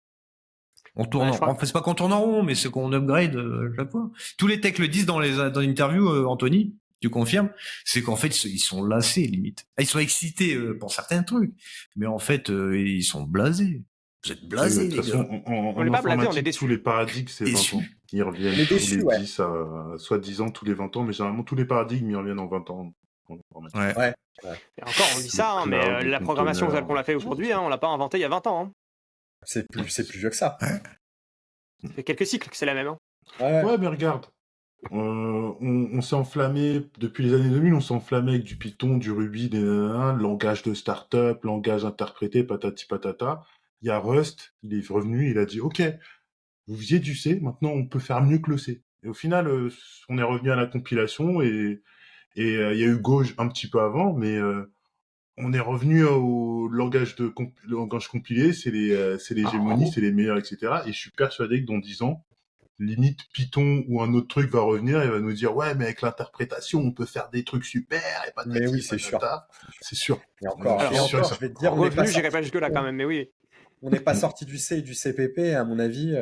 On tourne, Ouais, je crois. enfin, c'est pas qu'on tourne en rond, mais c'est qu'on upgrade chaque fois. Tous les techs le disent dans l'interview, Anthony, tu confirmes, c'est qu'en fait ils sont lassés limite. Ils sont excités pour certains trucs, mais en fait ils sont blasés. Vous êtes blasés De les toute gars. façon, On en est pas blasés, on est informatique, déçus. tous les paradigmes, c'est 20 Déçus. ans. Ils reviennent On est tous déçus, les ouais. 10 soit 10 ans, tous les 20 ans, mais généralement, tous les paradigmes, ils reviennent en 20 ans. En informatique. Ouais. Et encore, on dit ça, hein, Le mais cloud, les la programmation conteneurs. qu'on l'a fait aujourd'hui, hein, on l'a pas inventé il y a 20 ans. Hein. C'est plus vieux que ça. Ça fait quelques cycles que c'est la même. Hein. Ouais. Ouais, mais regarde, on s'est enflammé, depuis les années 2000, on s'est enflammé avec du Python, du Ruby, des nanana, langage de start-up, langage interprété, patati patata. Il y a Rust, il est revenu, il a dit, OK, vous faisiez du C, maintenant on peut faire mieux que le C. Et au final, on est revenu à la compilation et il y a eu Go un petit peu avant, mais on est revenu au langage langage compilé, c'est l'hégémonie, c'est les meilleurs, etc. Et je suis persuadé que dans 10 ans, limite Python ou un autre truc va revenir et va nous dire ouais, mais avec l'interprétation, on peut faire des trucs super et patati, Mais oui, c'est sûr. patata. C'est sûr. Et encore, Alors, sûr, je vais te dire, on n'est pas Revenu, j'irai sorti- pas jusque-là quand même, mais oui. on n'est pas sorti du C et du CPP, à mon avis.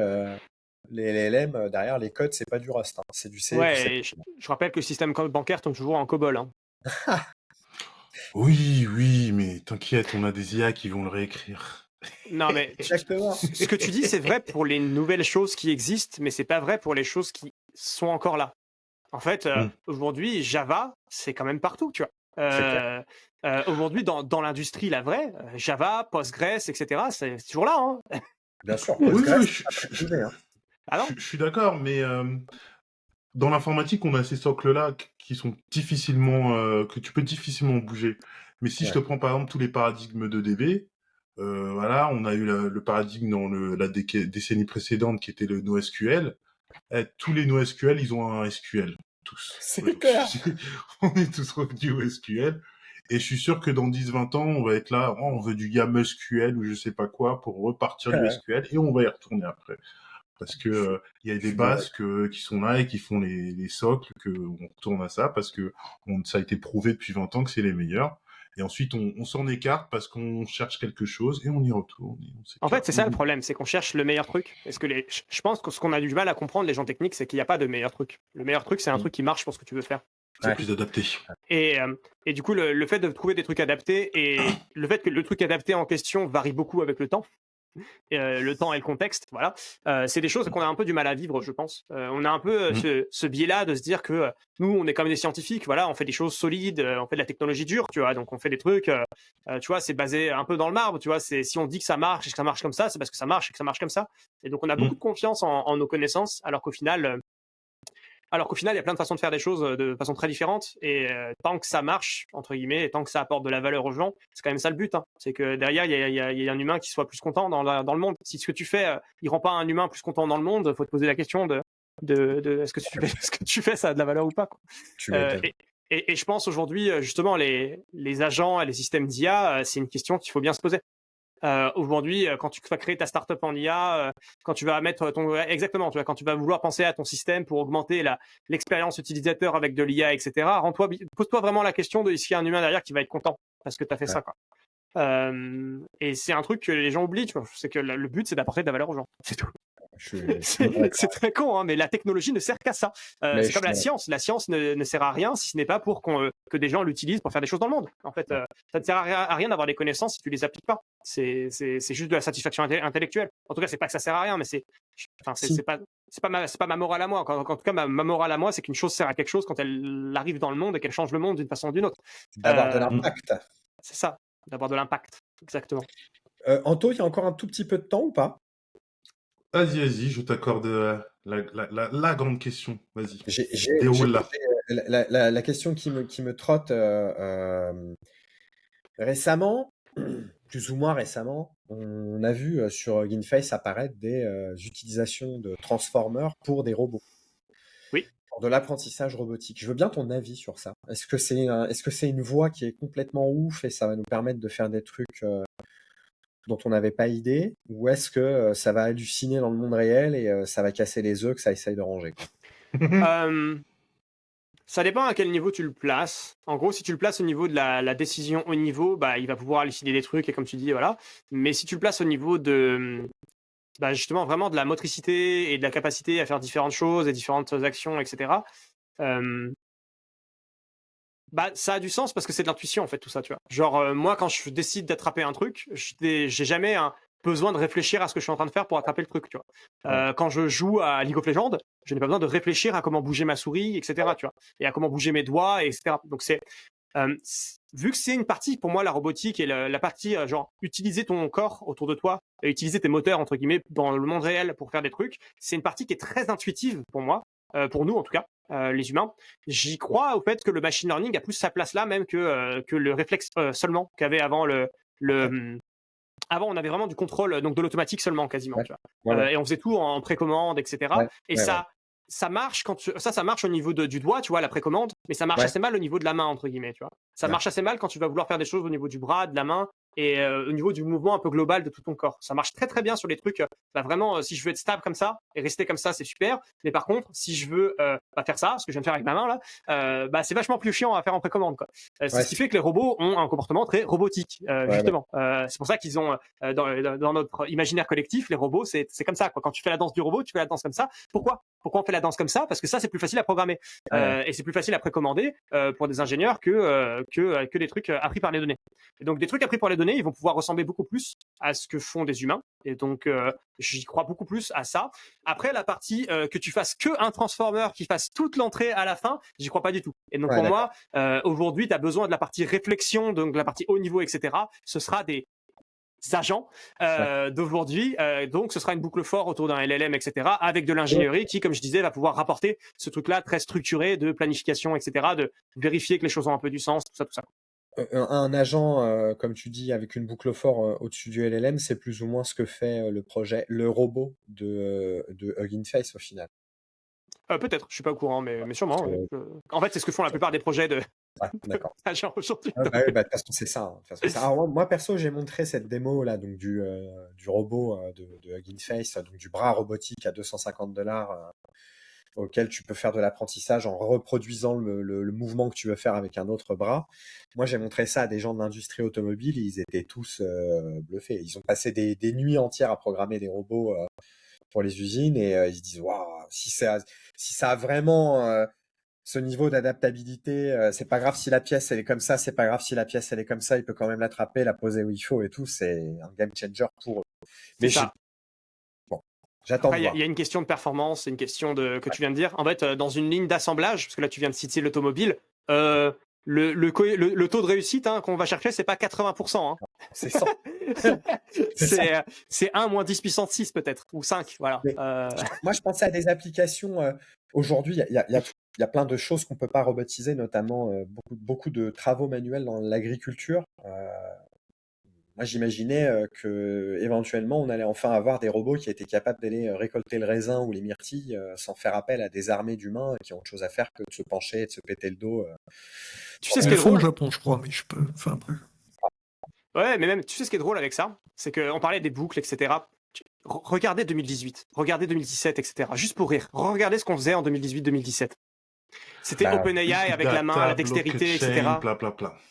Les LLM, derrière les codes, c'est pas du Rust, hein. C'est du C. et du Ouais, C. et je rappelle que le système bancaire tourne toujours en COBOL. Hein. Oui, mais t'inquiète, on a des IA qui vont le réécrire. Non, mais Exactement. ce que tu dis, c'est vrai pour les nouvelles choses qui existent, mais c'est pas vrai pour les choses qui sont encore là. En fait, aujourd'hui, Java, c'est quand même partout, tu vois. Aujourd'hui, dans l'industrie, la vraie, Java, Postgres, etc., c'est toujours là. Hein. Bien sûr. Oui, Postgres, oui, ça a pas bougé, hein. Ah non je suis d'accord, mais dans l'informatique, on a ces socles-là qui sont difficilement, que tu peux difficilement bouger. Mais si je te prends par exemple tous les paradigmes de DB, voilà, on a eu le paradigme dans la décennie précédente qui était le NoSQL. Tous les NoSQL, ils ont un SQL. Tous. C'est clair. On est tous revenus au SQL. Et je suis sûr que dans 10-20 ans, on va être là, on veut du YAML ou je sais pas quoi pour repartir du SQL et on va y retourner après. Parce que il y a des bases qui sont là et qui font les socles, que on retourne à ça parce que ça a été prouvé depuis 20 ans que c'est les meilleurs. et ensuite on s'en écarte parce qu'on cherche quelque chose et on y retourne. Et on En fait, s'écarte. c'est ça le problème, c'est qu'on cherche le meilleur truc. Est-ce que je pense que ce qu'on a du mal à comprendre, les gens techniques, c'est qu'il n'y a pas de meilleur truc. Le meilleur truc, c'est un truc qui marche pour ce que tu veux faire. C'est Ouais. plus adapté. Et du coup, le fait de trouver des trucs adaptés et le fait que le truc adapté en question varie beaucoup avec le temps, le temps et le contexte, voilà, c'est des choses qu'on a un peu du mal à vivre, je pense. On a un peu ce biais-là de se dire que nous, on est comme des scientifiques, voilà, on fait des choses solides, on fait de la technologie dure, tu vois, donc on fait des trucs, tu vois, c'est basé un peu dans le marbre, tu vois, c'est si on dit que ça marche et que ça marche comme ça, c'est parce que ça marche et que ça marche comme ça. Et donc on a beaucoup de confiance en nos connaissances, alors qu'au final, il y a plein de façons de faire des choses de façon très différente. Et tant que ça marche, entre guillemets, et tant que ça apporte de la valeur aux gens, c'est quand même ça le but. Hein. C'est que derrière, il y a un humain qui soit plus content dans le monde. Si ce que tu fais, il rend pas un humain plus content dans le monde, il faut te poser la question de est-ce que tu fais ça a de la valeur ou pas, quoi. Tu m'étonnes. Et je pense aujourd'hui, justement, les agents et les systèmes d'IA, c'est une question qu'il faut bien se poser. Aujourd'hui, quand tu vas créer ta startup en IA, quand tu vas mettre exactement, tu vois, quand tu vas vouloir penser à ton système pour augmenter l'expérience utilisateur avec de l'IA, etc. Pose-toi vraiment la question de est-ce qu'il y a un humain derrière qui va être content parce que tu as fait ça, quoi. Et c'est un truc que les gens oublient, tu vois, c'est que le but c'est d'apporter de la valeur aux gens, c'est tout. C'est très con, hein, mais la technologie ne sert qu'à ça. C'est comme la science. La science ne sert à rien si ce n'est pas pour que des gens l'utilisent pour faire des choses dans le monde. En fait, ça ne sert à rien d'avoir des connaissances si tu les appliques pas. C'est juste de la satisfaction intellectuelle. En tout cas, c'est pas que ça sert à rien, mais c'est pas ma morale à moi. En tout cas, ma morale à moi, c'est qu'une chose sert à quelque chose quand elle arrive dans le monde et qu'elle change le monde d'une façon ou d'une autre. D'avoir de l'impact. C'est ça, d'avoir de l'impact. Exactement. Anto, il y a encore un tout petit peu de temps ou pas? Vas-y, je t'accorde la grande question. Vas-y, J'ai déroule-la. la question qui me trotte récemment, plus ou moins récemment, on a vu sur GameFace apparaître des utilisations de transformers pour des robots. Oui. Pour de l'apprentissage robotique. Je veux bien ton avis sur ça. Est-ce que c'est une voie qui est complètement ouf et ça va nous permettre de faire des trucs dont on n'avait pas idée, ou est-ce que ça va halluciner dans le monde réel et ça va casser les œufs que ça essaye de ranger, quoi. Ça dépend à quel niveau tu le places. En gros, si tu le places au niveau de la décision haut niveau, bah, il va pouvoir halluciner des trucs, et comme tu dis, voilà. Mais si tu le places au niveau de, bah, justement, vraiment de la motricité et de la capacité à faire différentes choses et différentes actions, etc., bah, ça a du sens parce que c'est de l'intuition, en fait, tout ça, tu vois. Genre, moi, quand je décide d'attraper un truc, j'ai jamais besoin de réfléchir à ce que je suis en train de faire pour attraper le truc, tu vois. Quand je joue à League of Legends, je n'ai pas besoin de réfléchir à comment bouger ma souris, etc., tu vois, et à comment bouger mes doigts, etc. Donc, vu que c'est une partie, pour moi, la robotique et la partie, genre, utiliser ton corps autour de toi, et utiliser tes moteurs, entre guillemets, dans le monde réel pour faire des trucs, c'est une partie qui est très intuitive pour moi, pour nous, en tout cas. Les humains, j'y crois au fait que le machine learning a plus sa place là même que le réflexe seulement qu'avait avant avant on avait vraiment du contrôle, donc de l'automatique seulement quasiment, tu vois. Ouais. Et on faisait tout en précommande, etc. Et ça marche ça marche au niveau du doigt, tu vois, la précommande, mais ça marche assez mal au niveau de la main, entre guillemets, tu vois. Ça marche assez mal quand tu vas vouloir faire des choses au niveau du bras, de la main et au niveau du mouvement un peu global de tout ton corps. Ça marche très très bien sur les trucs, bah vraiment, si je veux être stable comme ça et rester comme ça, c'est super. Mais par contre, si je veux faire ça, ce que je viens de faire avec ma main là, bah c'est vachement plus chiant à faire en précommande, quoi. C'est ce qui fait que les robots ont un comportement très robotique, justement. C'est pour ça qu'ils ont dans notre imaginaire collectif, les robots, c'est comme ça, quoi. Quand tu fais la danse du robot, tu fais la danse comme ça. Pourquoi on fait la danse comme ça? Parce que ça, c'est plus facile à programmer et c'est plus facile à précommander pour des ingénieurs que des trucs appris par les données. Et donc des trucs appris par les données, ils vont pouvoir ressembler beaucoup plus à ce que font des humains. Et donc j'y crois beaucoup plus à ça. Après, la partie que tu fasses que un transformer qui fasse toute l'entrée à la fin, j'y crois pas du tout. Et donc pour moi, aujourd'hui, tu as besoin de la partie réflexion, donc de la partie haut niveau, etc. Ce sera des agents d'aujourd'hui, donc ce sera une boucle fort autour d'un LLM, etc., avec de l'ingénierie qui, comme je disais, va pouvoir rapporter ce truc-là très structuré de planification, etc., de vérifier que les choses ont un peu du sens, tout ça. Un agent, comme tu dis, avec une boucle fort au-dessus du LLM, c'est plus ou moins ce que fait le robot de Hugging Face au final. Peut-être, je suis pas au courant, mais sûrement. En fait, c'est ce que font la plupart des projets de d'accord. agents aujourd'hui. De toute façon, c'est ça. Alors, moi, perso, j'ai montré cette démo là, donc du robot de Hugging Face, donc du bras robotique à $250 auquel tu peux faire de l'apprentissage en reproduisant le mouvement que tu veux faire avec un autre bras. Moi, j'ai montré ça à des gens de l'industrie automobile, ils étaient tous bluffés. Ils ont passé des nuits entières à programmer des robots pour les usines et ils se disent waouh, si ça a vraiment ce niveau d'adaptabilité, c'est pas grave si la pièce elle est comme ça, c'est pas grave si la pièce elle est comme ça, il peut quand même l'attraper, la poser où il faut et tout, c'est un game changer pour eux. Mais C'est ça. bon, j'attends de Après, voir. il y a une question de performance, c'est une question que tu viens de dire. En fait, dans une ligne d'assemblage, parce que là tu viens de citer l'automobile, le taux de réussite qu'on va chercher, c'est pas 80%. Hein. C'est ça. C'est 1 moins 10 puissance 6 peut-être, ou 5, voilà. Mais moi, je pensais à des applications. Aujourd'hui, il y a plein de choses qu'on peut pas robotiser, notamment beaucoup de travaux manuels dans l'agriculture. Moi, j'imaginais que éventuellement, on allait enfin avoir des robots qui étaient capables d'aller récolter le raisin ou les myrtilles sans faire appel à des armées d'humains qui ont autre chose à faire que de se pencher et de se péter le dos. Tu sais ce Ils qui le est font au drôle? Japon, je crois, mais je peux. Enfin, après. Ouais, mais même, tu sais ce qui est drôle avec ça? C'est qu'on parlait des boucles, etc. Regardez 2018, regardez 2017, etc. Juste pour rire. Regardez ce qu'on faisait en 2018-2017. C'était Bah, OpenAI avec la main, la dextérité, etc.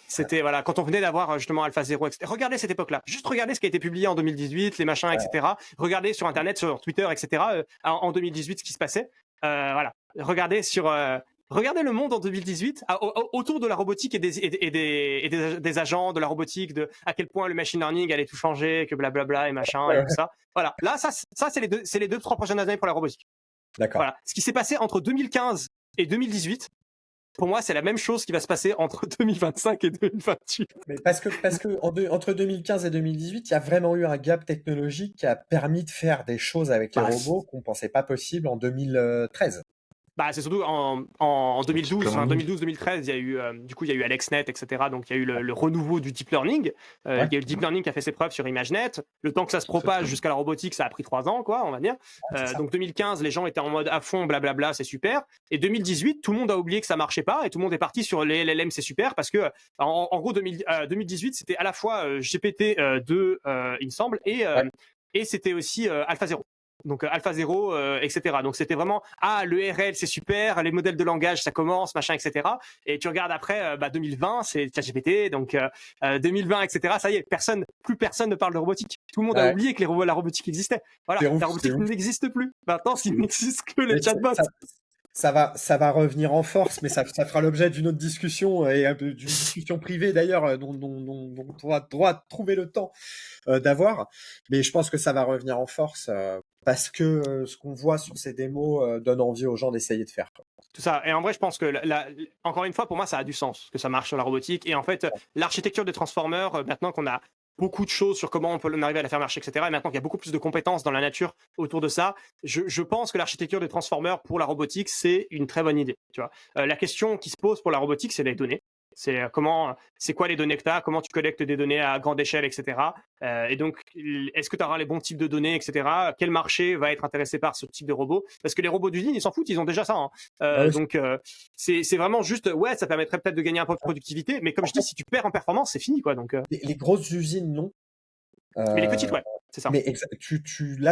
C'était, voilà, quand on venait d'avoir justement AlphaZero, etc. Regardez cette époque-là. Juste regardez ce qui a été publié en 2018, les machins, etc. Regardez sur Internet, sur Twitter, etc. En 2018, ce qui se passait. Voilà. Regardez le monde en 2018 autour de la robotique et des agents de la robotique, de à quel point le machine learning allait tout changer, que blablabla et machin et tout ça. Voilà. Là, ça c'est les 2-3 prochaines années pour la robotique. D'accord. Voilà. Ce qui s'est passé entre 2015 et 2018, pour moi, c'est la même chose qui va se passer entre 2025 et 2028. Mais parce que entre 2015 et 2018, il y a vraiment eu un gap technologique qui a permis de faire des choses avec les robots qu'on pensait pas possible en 2013. Bah, c'est surtout en 2012, 2012-2013, il y a eu il y a eu AlexNet, etc. Donc il y a eu le renouveau du deep learning. Il y a eu le deep learning qui a fait ses preuves sur ImageNet. Le temps que ça se propage jusqu'à la robotique, ça a pris 3 ans, quoi, on va dire. Donc 2015, les gens étaient en mode à fond, blablabla, c'est super. Et 2018, tout le monde a oublié que ça marchait pas et tout le monde est parti sur les LLM, c'est super parce que en gros 2018, c'était à la fois GPT-2, il me semble, et c'était aussi AlphaZero. Donc AlphaZero, etc. Donc c'était vraiment le RL c'est super, les modèles de langage ça commence, machin, etc. Et tu regardes après 2020 c'est ChatGPT, donc 2020 etc. Ça y est, plus personne ne parle de robotique. Tout le monde a oublié que la robotique existait. Voilà, la robotique n'existe plus. Maintenant, il n'existe que les chatbots. Ça va revenir en force, mais ça fera l'objet d'une autre discussion et d'une discussion privée d'ailleurs dont on pourra trouver le temps d'avoir. Mais je pense que ça va revenir en force parce que ce qu'on voit sur ces démos donne envie aux gens d'essayer de faire. Tout ça. Et en vrai, je pense que encore une fois, pour moi, ça a du sens que ça marche sur la robotique. Et en fait, l'architecture des transformers, maintenant qu'on a beaucoup de choses sur comment on peut arriver à la faire marcher, etc. Et maintenant qu'il y a beaucoup plus de compétences dans la nature autour de ça, je pense que l'architecture des transformers pour la robotique, c'est une très bonne idée. Tu vois, la question qui se pose pour la robotique, c'est les données. C'est quoi les données que tu as, comment tu collectes des données à grande échelle, etc. Et donc, est-ce que tu auras les bons types de données, etc. Quel marché va être intéressé par ce type de robot? Parce que les robots d'usine, ils s'en foutent, ils ont déjà ça. Donc, c'est vraiment juste, ça permettrait peut-être de gagner un peu de productivité, mais comme je dis, si tu perds en performance, c'est fini, quoi. Donc, les grosses usines, non. Mais les petites, ouais, c'est ça. Mais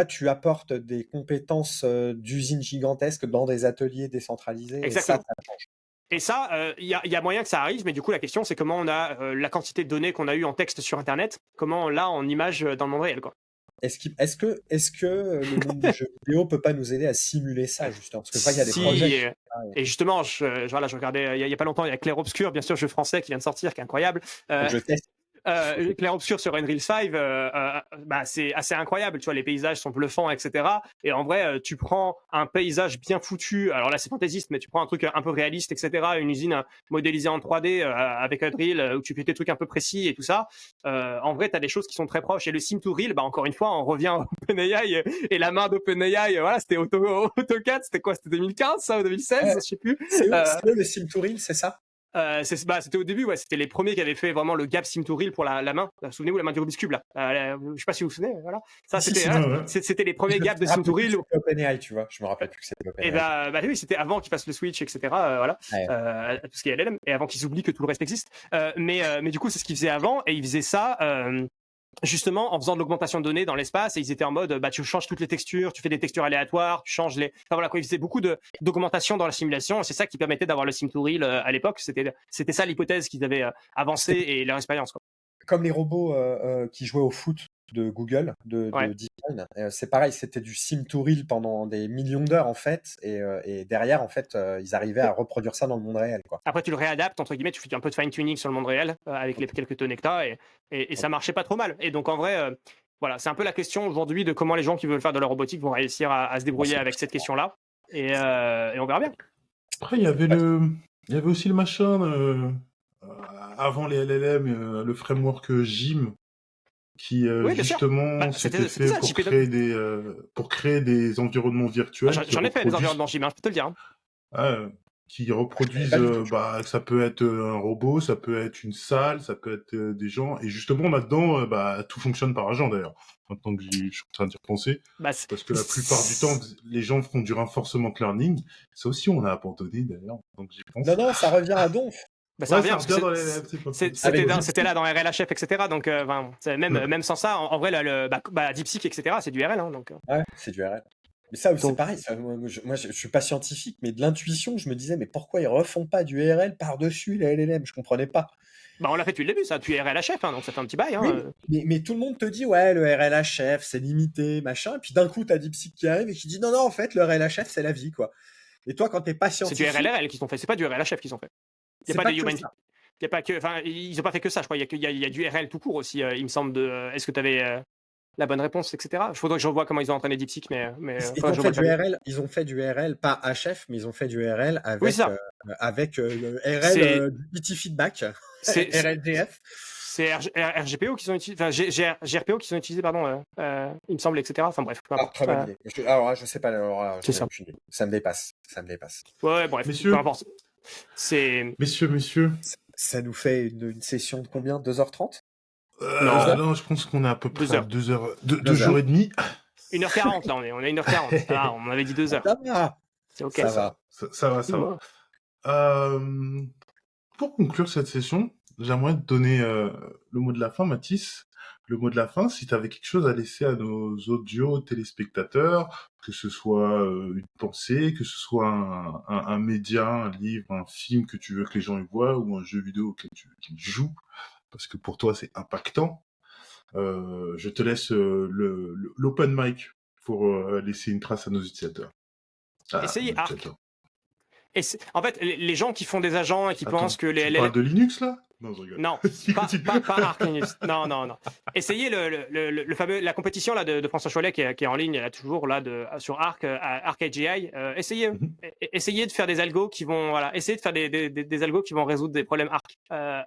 tu apportes des compétences d'usines gigantesques dans des ateliers décentralisés. Exactement. Et ça change. Et ça, il y a moyen que ça arrive, mais du coup, la question, c'est comment on a la quantité de données qu'on a eu en texte sur Internet, comment on l'a en image dans le monde réel, quoi. Est-ce que le monde du jeu vidéo peut pas nous aider à simuler ça, justement? Parce que il y a des projets. Et justement, je regardais, il y a pas longtemps, il y a Clair Obscur, bien sûr, jeu français qui vient de sortir, qui est incroyable. Je teste. Clair Obscur sur Unreal 5, c'est assez incroyable, tu vois, les paysages sont bluffants, etc. Et en vrai, tu prends un paysage bien foutu, alors là c'est fantaisiste, mais tu prends un truc un peu réaliste, etc. Une usine modélisée en 3D avec Unreal, où tu fais des trucs un peu précis et tout ça. En vrai, t'as des choses qui sont très proches. Et le Sim to Real, encore une fois, on revient à OpenAI et la main d'OpenAI, voilà, c'était AutoCAD, c'était quoi? C'était 2015, ça, ou 2016, je sais plus. C'est eux, le Sim to Real, c'est ça? C'était au début, c'était les premiers qui avaient fait vraiment le gap Sim to Real pour la main. Souvenez-vous, la main du Rubik's Cube, là. Je sais pas si vous vous souvenez, voilà. Ça, c'était les premiers gaps de Sim to Real. C'était OpenAI, tu vois. Je me rappelle plus que c'était OpenAI. Et oui, c'était avant qu'ils fassent le switch, etc. Voilà. Tout ce qui est LLM, et avant qu'ils oublient que tout le reste existe. Mais du coup, c'est ce qu'ils faisaient avant, et ils faisaient ça. justement en faisant de l'augmentation de données dans l'espace, et ils étaient en mode tu changes toutes les textures, tu fais des textures aléatoires, tu changes les. Enfin voilà quoi, ils faisaient beaucoup d'augmentation dans la simulation, et c'est ça qui permettait d'avoir le sim-to-real à l'époque. C'était ça l'hypothèse qu'ils avaient avancée et leur expérience, quoi. Comme les robots qui jouaient au foot de Google, de Ouais. DeepMind, c'est pareil, c'était du sim to real pendant des millions d'heures en fait, et derrière en fait, ils arrivaient à reproduire ça dans le monde réel, quoi. Après, tu le réadaptes, entre guillemets, tu fais un peu de fine-tuning sur le monde réel avec les quelques données que tu as, et ça marchait pas trop mal. Et donc, en vrai, voilà, c'est un peu la question aujourd'hui de comment les gens qui veulent faire de la robotique vont réussir à se débrouiller avec cette question-là. Et on verra bien. Après, il y avait aussi le machin, avant les LLM, le framework GIM, qui Oui, bien sûr. justement C'était c'était fait ça, pour créer des environnements virtuels qui J'en ai fait des reproduisent, environnements GIM, je peux te le dire. Hein. qui reproduisent, Pas du tout. ça peut être un robot, ça peut être une salle, ça peut être des gens, et justement là-dedans, tout fonctionne par agent d'ailleurs. Maintenant que je suis en train d'y repenser, parce que la plupart du temps, les gens font du renforcement learning. Ça aussi, on a abandonné d'ailleurs. Donc j'y pense. Non, ça revient à donf. Ça revient, revient dans les LLM, c'est pas cool. c'était là dans RLHF, etc. Donc, même sans ça, en vrai, DeepSeek, etc., c'est du RL. Hein, donc. Ouais, c'est du RL. Mais ça, c'est pareil. Moi, je suis pas scientifique, mais de l'intuition, je me disais, mais pourquoi ils refont pas du RL par-dessus les LLM? Je comprenais pas. On l'a fait depuis le début, ça. Tu es RLHF, hein, donc ça fait un petit bail. Hein. Oui, mais tout le monde te dit, ouais, le RLHF, c'est limité, machin. Et puis d'un coup, t'as DeepSeek qui arrive et qui dit, non, en fait, le RLHF, c'est la vie, quoi. Et toi, quand t'es pas C'est scientifique. du RLRL qu'ils ont fait, c'est pas du RLHF qu'ils ont fait. Il n'y a pas de human. Il y a pas que, enfin, ils ont pas fait que ça, je crois. Il y a du RL tout court aussi, il me semble. Est-ce que tu avais la bonne réponse, etc. Il faudrait que je revoie comment ils ont entraîné DeepSeek, mais ils ont fait du RL, pas HF, mais ils ont fait du RL avec, oui, avec le RL PT Feedback, RLGF. C'est RGPO qu'ils ont utilisé, enfin GRPO qu'ils ont utilisé, pardon, il me semble, etc. Enfin bref. Très bonne idée. Alors là, je sais pas, c'est ça. Ça me dépasse. Ouais, bref, peu importe. Messieurs. Ça nous fait une session de combien? 2h30? Non, je pense qu'on est à peu près 2 jours et demi. 1h40, là, on est 1h40. Ah, on avait dit 2 heures. Ça va. C'est ok. Ça va. Pour conclure cette session, j'aimerais te donner le mot de la fin, Mathis. Le mot de la fin, si tu avais quelque chose à laisser à nos audio téléspectateurs, que ce soit une pensée, que ce soit un média, un livre, un film que tu veux que les gens y voient, ou un jeu vidéo auquel tu veux qu'ils jouent, parce que pour toi c'est impactant. Je te laisse l'open mic pour laisser une trace à nos utilisateurs. Essayez Arc. En fait, les gens qui font des agents et qui pensent que les LLM... Tu parles de Linux, là? Non, je rigole. Non, pas Arc Linux. Non. Essayez le fameux, la compétition là, de François Cholet qui est en ligne là, toujours là, sur Arc, Arc AGI. Essayez de faire des algos qui vont... Voilà, essayez de faire des algos qui vont résoudre des problèmes Arc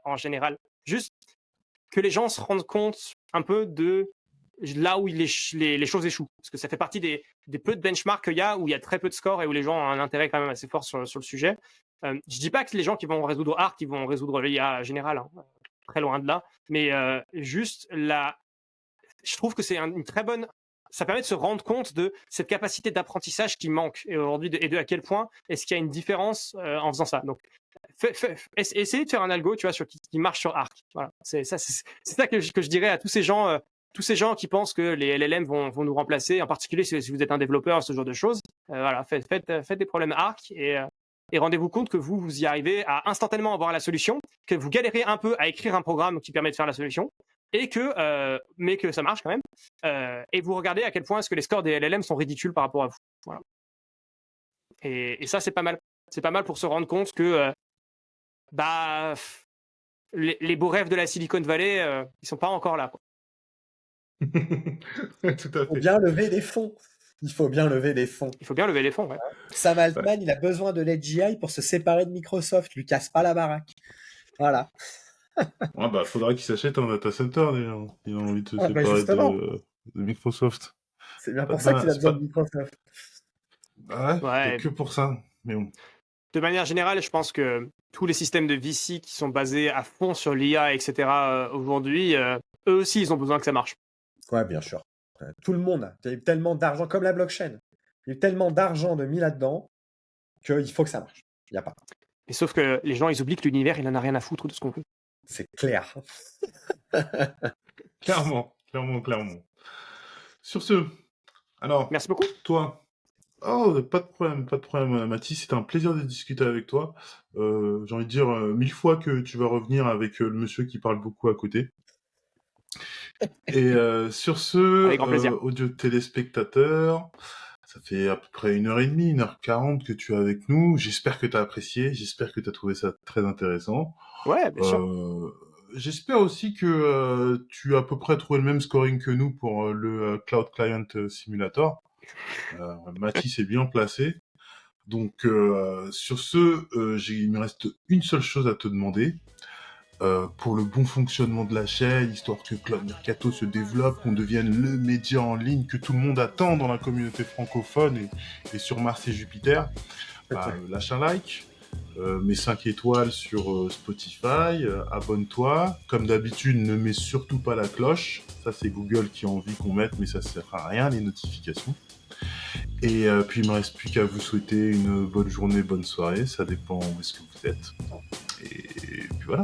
en général. Juste que les gens se rendent compte un peu de là où les choses échouent. Parce que ça fait partie des peu de benchmarks qu'il y a, où il y a très peu de scores et où les gens ont un intérêt quand même assez fort sur le sujet. Je dis pas que les gens qui vont résoudre Arc, qui vont résoudre l'IA générale, hein, très loin de là, mais juste je trouve que c'est une très bonne... Ça permet de se rendre compte de cette capacité d'apprentissage qui manque et aujourd'hui, et de à quel point est-ce qu'il y a une différence en faisant ça. Donc, essayez de faire un algo, tu vois, qui marche sur Arc. Voilà. C'est ça que je dirais à tous ces gens qui pensent que les LLM vont nous remplacer, en particulier si vous êtes un développeur, ce genre de choses. Voilà, faites des problèmes Arc et rendez-vous compte que vous y arrivez à instantanément avoir la solution, que vous galérez un peu à écrire un programme qui permet de faire la solution, mais que ça marche quand même. Et vous regardez à quel point est-ce que les scores des LLM sont ridicules par rapport à vous. Voilà. Et ça, c'est pas mal. C'est pas mal pour se rendre compte que les beaux rêves de la Silicon Valley, ils sont pas encore là, quoi. Tout à fait. Il faut bien lever des fonds. Il faut bien lever des fonds, ouais. Sam Altman, il a besoin de l'AGI pour se séparer de Microsoft. Lui casse pas la baraque. Voilà. Faudra qu'il s'achète un data center déjà. Il a envie de se séparer de Microsoft. C'est bien pour ça qu'il a besoin de Microsoft. Ouais. Que pour ça. Mais bon. De manière générale, je pense que tous les systèmes de VC qui sont basés à fond sur l'IA, etc., aujourd'hui, eux aussi, ils ont besoin que ça marche. Ouais, bien sûr. Tout le monde. Il y a eu tellement d'argent, comme la blockchain. Il y a eu tellement d'argent de mis là-dedans qu'il faut que ça marche. Il n'y a pas. Mais sauf que les gens, ils oublient que l'univers, il en a rien à foutre de ce qu'on fait. C'est clair. Clairement. clairement. Sur ce, alors, Merci beaucoup. toi, oh, pas de problème, Mathis, c'était un plaisir de discuter avec toi. J'ai envie de dire 1000 fois que tu vas revenir avec le monsieur qui parle beaucoup à côté. Et sur ce, Avec grand plaisir. audio téléspectateurs, ça fait à peu près 1h30, 1h40 que tu es avec nous. J'espère que tu as apprécié, j'espère que tu as trouvé ça très intéressant. Ouais, bien sûr. J'espère aussi que tu as à peu près trouvé le même scoring que nous pour le Cloud Client Simulator. Mathis est bien placé. Donc sur ce, il me reste une seule chose à te demander. Pour le bon fonctionnement de la chaîne, histoire que Cloud Mercato se développe, qu'on devienne le média en ligne que tout le monde attend dans la communauté francophone et sur Mars et Jupiter, lâche un like, mets 5 étoiles sur Spotify, abonne-toi. Comme d'habitude, ne mets surtout pas la cloche. Ça, c'est Google qui a envie qu'on mette, mais ça sert à rien, les notifications. Et puis, il me reste plus qu'à vous souhaiter une bonne journée, bonne soirée. Ça dépend où est-ce que vous êtes. Et puis voilà.